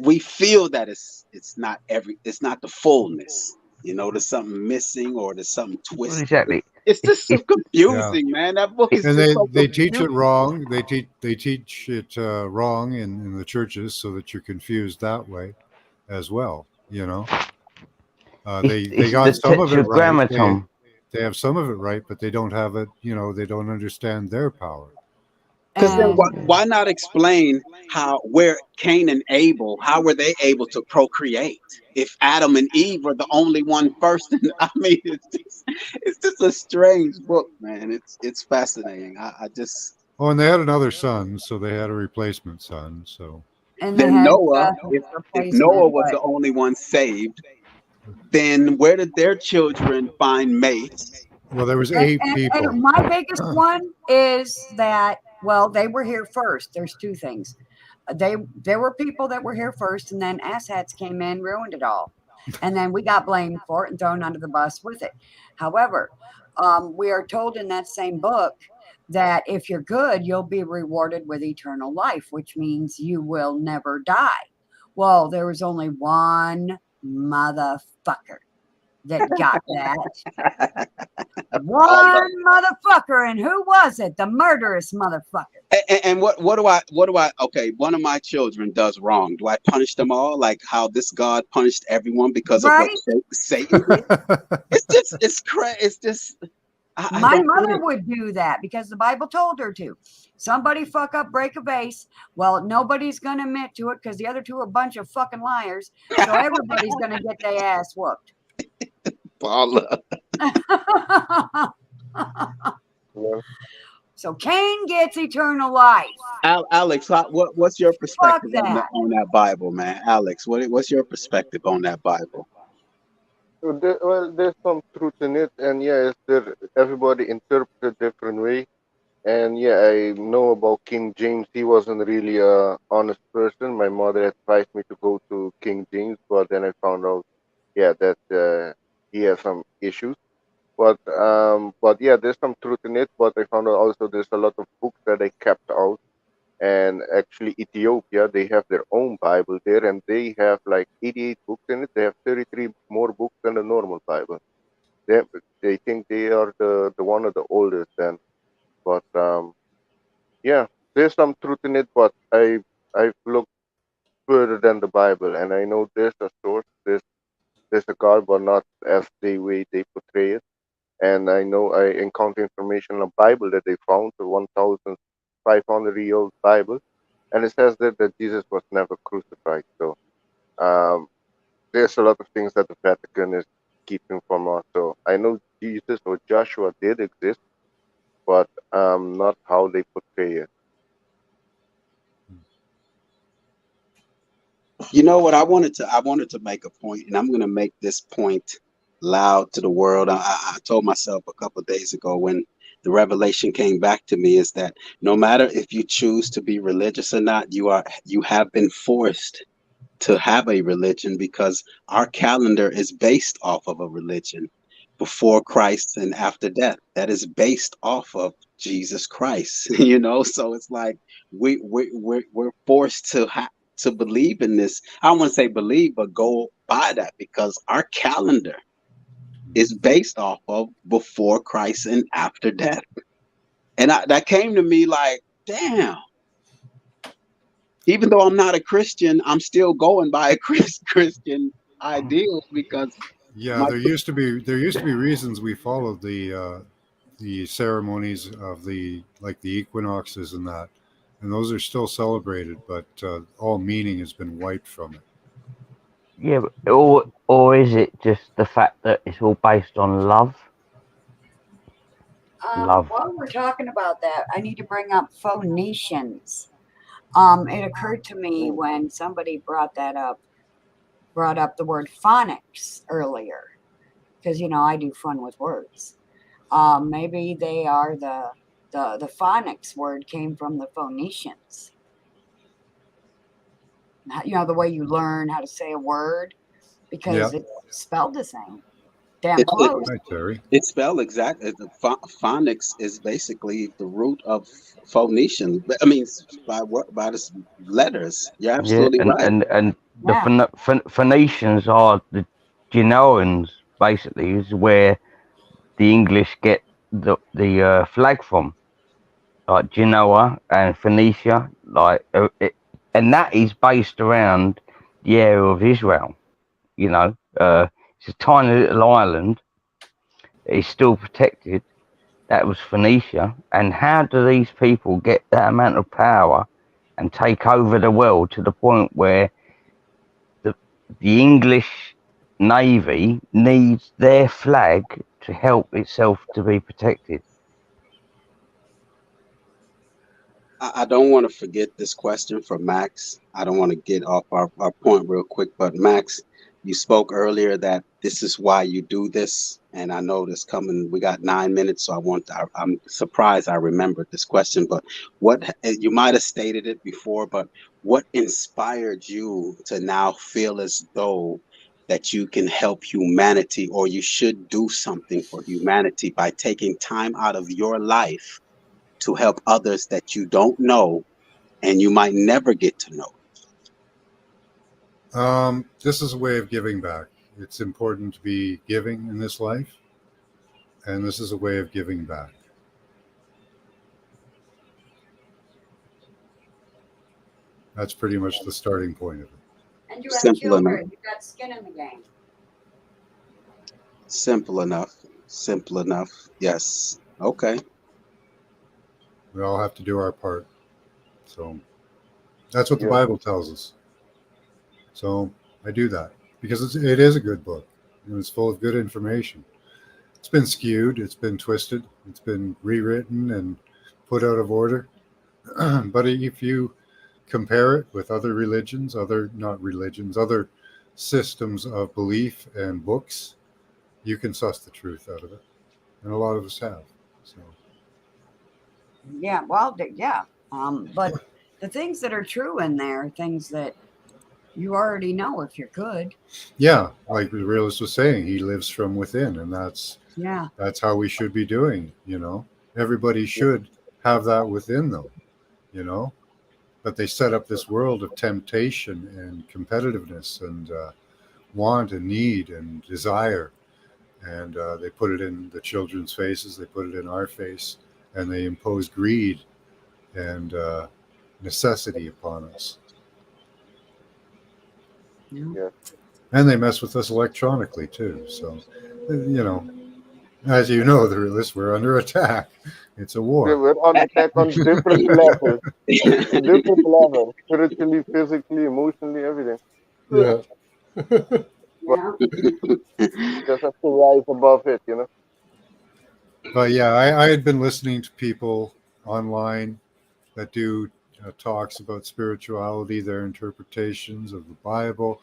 we feel that it's not the fullness. There's something missing or there's something Well, twisted. exactly. It's just so It's Yeah. confusing, man. That book it, is And just so they teach it confusing. wrong. They teach it wrong in the churches so that you're confused that way as well. You know, they it's the got some of it right. They tetragrammaton. they have some of it right, but they don't have it. You know, they don't understand their power. Because then So why, And why not explain where Cain and Abel, how were they able to procreate if Adam and Eve are the only one first? I mean, it's just a strange book, man. It's fascinating. I just oh, and they had another son, so they had a replacement son. So they then had Noah, if Noah replacement, was but the only one saved, then where did their children find mates? well, there was and, 8 and, people. and my biggest one is that, well, they were here first. There's two things. There were people that were here first, and then asshats came in, ruined it all, and then we got blamed for it and thrown under the bus with it. However, we are told in that same book that if you're good, you'll be rewarded with eternal life, which means you will never die. Well, there was only one motherfucker that got that. I One motherfucker, and who was it? The murderous motherfucker. And what do I okay, one of my children does wrong. Do I punish them all like how this God punished everyone because of what Right? Satan did? It's just I My don't get mother it. would do that because the Bible told her to. Somebody fuck up, break a vase. Well, nobody's going to admit to it because the other two are a bunch of fucking liars. So everybody's going to get their ass whooped. Paula. Yeah. So Cain gets eternal life. Alex, what's your Fuck perspective on that. that Bible, man? Alex, what's your perspective on that Bible? So well, there's some truth in it, and yeah, everybody interprets it different way. And yeah, I know about King James. He wasn't really a honest person. My mother advised me to go to King James, but then I found out, yeah, that he has some issues. But yeah, there's some truth in it. But I found out also there's a lot of books that I kept out. And actually, Ethiopia, they have their own Bible there, and they have like 88 books in it. They have 33 more books than the normal Bible. They they think they are the one of the oldest. Then, but yeah, there's some truth in it. But I've looked further than the Bible, and I know there's a source. There's a God, but not as the way they portray it. And I know I encountered information in a Bible that they found, the 1,500-year-old Bible, and it says that Jesus was never crucified. So um, there's a lot of things that the Vatican is keeping from us. So I know Jesus or Joshua did exist, but not how they portray it. You know what? I wanted to make a point, and I'm going to make this point loud to the world. I told myself a couple of days ago the revelation came back to me is that no matter if you choose to be religious or not, you have been forced to have a religion because our calendar is based off of a religion before Christ and after death. That is based off of Jesus Christ, you know. So it's like we're forced to believe in this. I don't want to say believe, but go by that because our calendar is based off of before Christ and after death. And that came to me like, damn. Even though I'm not a Christian, I'm still going by a Christian ideals because Yeah, my there used to be reasons we followed the ceremonies of the like the equinoxes and that, and those are still celebrated, but all meaning has been wiped from it. Yeah, or is it just the fact that it's all based on love? Love. While we're talking about that, I need to bring up phonations. It occurred to me when somebody brought up the word phonics earlier, because I do fun with words. Maybe they are the phonics word came from the Phoenicians. The way you learn how to say a word Yeah, because it's spelled the same. Damn it, it close. right, Terry. it's spelled exactly. The phonics is basically the root of Phoenician. I mean, by the letters. You're Yeah, absolutely right. and the Yeah. Phoenicians are the Genoans, basically, is where the English get the flag from, like Genoa and Phoenicia, and that is based around the area of Israel. It's a tiny little island. It's still protected. That was Phoenicia. And how do these people get that amount of power and take over the world to the point where the English Navy needs their flag to help itself to be protected? I don't want to forget this question from Max. I don't want to get off our point real quick, but Max, you spoke earlier that this is why you do this. And I know this coming, we got 9 minutes, so I'm surprised I remembered this question, but you might have stated it before, but what inspired you to now feel as though that you can help humanity or you should do something for humanity by taking time out of your life to help others that you don't know and you might never get to know? This is a way of giving back. It's important to be giving in this life, and this is a way of giving back. That's pretty much the starting point of it. And you have Simple enough. children. You got skin in the game. Simple enough. Simple enough. Yes. Okay. We all have to do our part. So that's what the Yeah. Bible tells us. So I do that because it is a good book and it's full of good information. It's been skewed, it's been twisted, it's been rewritten and put out of order. But if you compare it with other religions, other systems of belief and books, you can suss the truth out of it. And a lot of us have. So Yeah. Well, yeah. But the things that are true in there, are things that you already know if you're good. yeah, like the realist was saying, he lives from within, and that's Yeah. how we should be doing. Everybody should have that within them. But they set up this world of temptation and competitiveness and want and need and desire, and they put it in the children's faces, they put it in our face, and they impose greed and necessity upon us. Yeah. And they mess with us electronically too. So, as you know, the realists, we're under attack. It's a Yeah, war. we're on attack on different levels. Different levels. Spiritually, physically, emotionally, everything. Yeah. But Yeah. you just have to rise above it. But yeah, I had been listening to people online that do talks about spirituality, their interpretations of the Bible,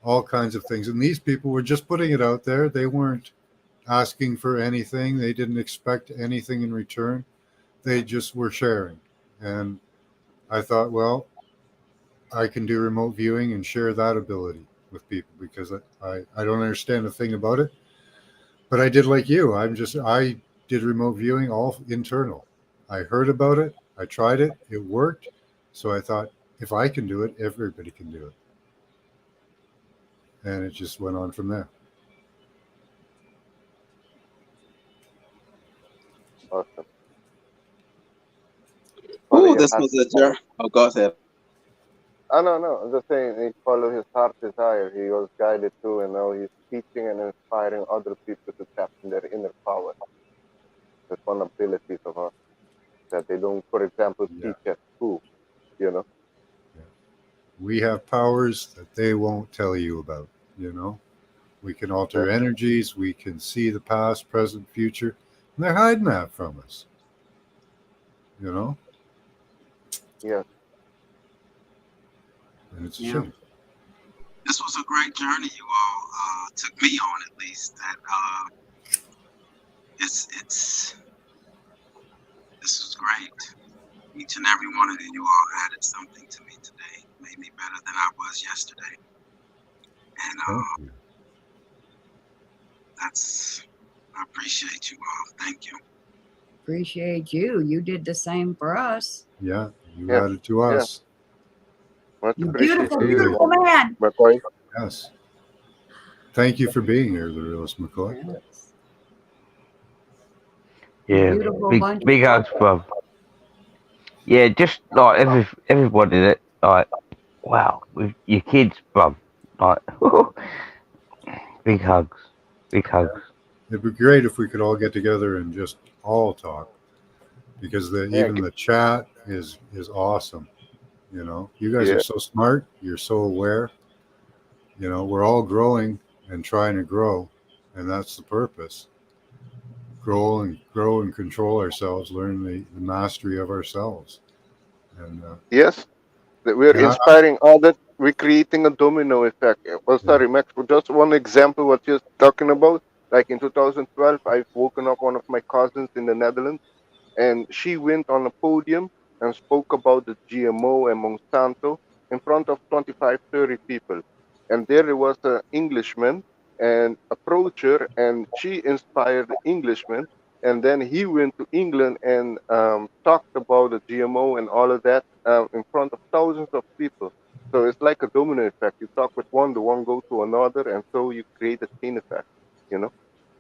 all kinds of things. And these people were just putting it out there. They weren't asking for anything. They didn't expect anything in return. They just were sharing. And I thought, well, I can do remote viewing and share that ability with people because I don't understand a thing about it. But I did like you. I did remote viewing all internal. I heard about it. I tried it. It worked. So I thought, if I can do it, everybody can do it. And it just went on from there. Awesome. Oh, this was a journey. Oh, go ahead. No. I'm just saying he followed his heart desire. He was guided to, and now he's teaching and inspiring other people to tap in their inner power. That's one ability of us that they don't, for example, teach at school. You know. Yeah. We have powers that they won't tell you about. We can alter energies. We can see the past, present, future, and they're hiding that from us. Yes. And it's a shame. This was a great journey you all took me on, at least. That this was great. Each and every one of you all added something to me today. Made me better than I was yesterday. And I appreciate you all. Thank you. Appreciate you. You did the same for us. Yeah, you added to us. Much You appreciated. beautiful man. McCoy. Yes. Thank you for being here, the realist McCoy. Yes. Yeah, Beautiful bunch big of hugs, bro. Yeah, just like everybody that like, wow, with your kids, bro. Like, big hugs, big hugs. It'd be great if we could all get together and just all talk, because even the chat is awesome. You guys are so smart. You're so aware. We're all growing and trying to grow, and that's the purpose. Grow and control ourselves. Learn the mastery of ourselves. And yes, that we're inspiring others. We're creating a domino effect. Well, sorry, Max, for just one example, what you're talking about. Like in 2012, I've woken up one of my cousins in the Netherlands, and she went on a podium and spoke about the GMO and Monsanto in front of 25, 30 people. And there was an Englishman and approached her, and she inspired the Englishman. And then he went to England and talked about the GMO and all of that in front of thousands of people. So it's like a domino effect. You talk with one, the one goes to another, and so you create a chain effect.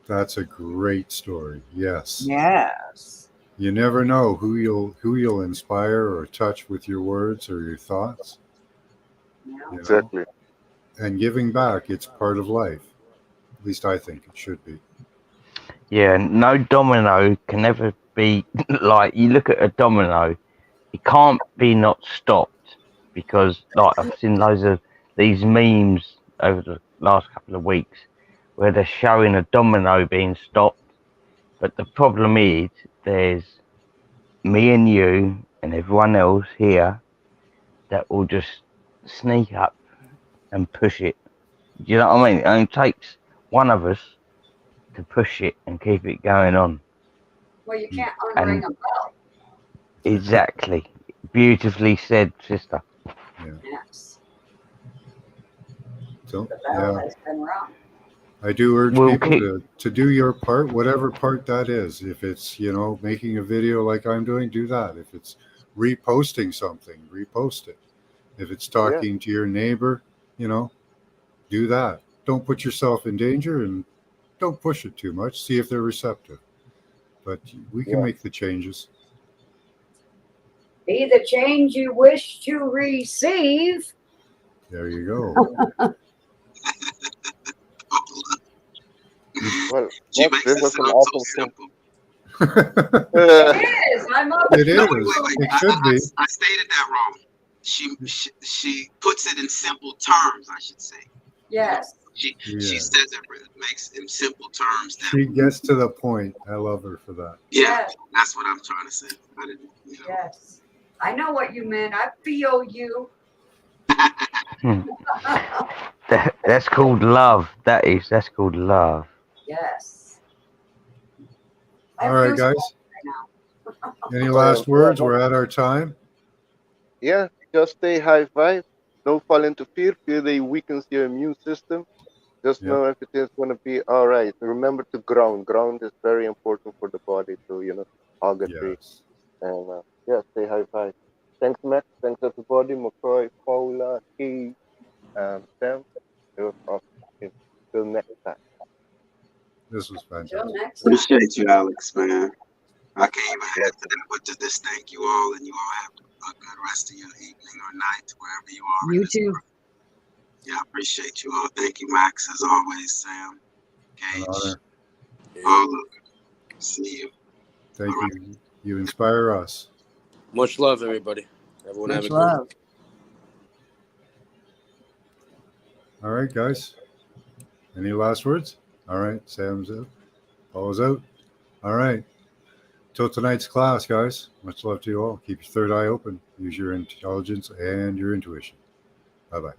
That's a great story. Yes. Yes. You never know who you'll inspire or touch with your words or your thoughts. Exactly. And giving back, it's part of life. At least I think it should be. Yeah, no domino can ever be like, you look at a domino, it can't be not stopped, because like I've seen loads of these memes over the last couple of weeks where they're showing a domino being stopped, but the problem is there's me and you and everyone else here that will just sneak up and push it. Do you know what I mean? It only takes one of us to push it and keep it going on. Well, you can't unring a bell. Exactly. Beautifully said, sister. Yeah. Yes. So, The bell has been rung. I do urge people to do your part, whatever part that is. If it's, making a video like I'm doing, do that. If it's reposting something, repost it. If it's talking to your neighbor, do that. Don't put yourself in danger, and don't push it too much. See if they're receptive. But we can make the changes. Be the change you wish to receive. There you go. Well, she makes it sound so simple. It is. I'm up. It is. Wait. It should be. I stated that wrong. She puts it in simple terms, I should say. Yes. She says it makes in simple terms. She gets to the point. I love her for that. Yeah, that's what I'm trying to say. Yes. I know what you meant. I feel you. That's called love. That's called love. Yes. All right, guys. Any last words? We're at our time. Yeah, just stay high five. Don't fall into fear. Fear they weakens your immune system. Just Yep. know everything's gonna be all right. Remember to ground. Ground is very important for the body to, all get free. Yes. And yeah, stay high five. Thanks, Max. Thanks everybody. McCoy, Paula, Key, Sam. It was awesome. Till next time. This was Till fantastic. next time. Appreciate you, Alex, man. I can't even add to that, but to just thank you all, and you all have a good rest of your evening or night, wherever you are. You too. Yeah, I appreciate you all. Thank you, Max, as always, Sam, An Gage, honor. all of you. See you. Thank All you. You inspire us. Much love, everybody. Everyone have Much a good one. love. All right, guys. Any last words? All right. Sam's out. Paul's out. All right. Till tonight's class, guys. Much love to you all. Keep your third eye open. Use your intelligence and your intuition. Bye-bye.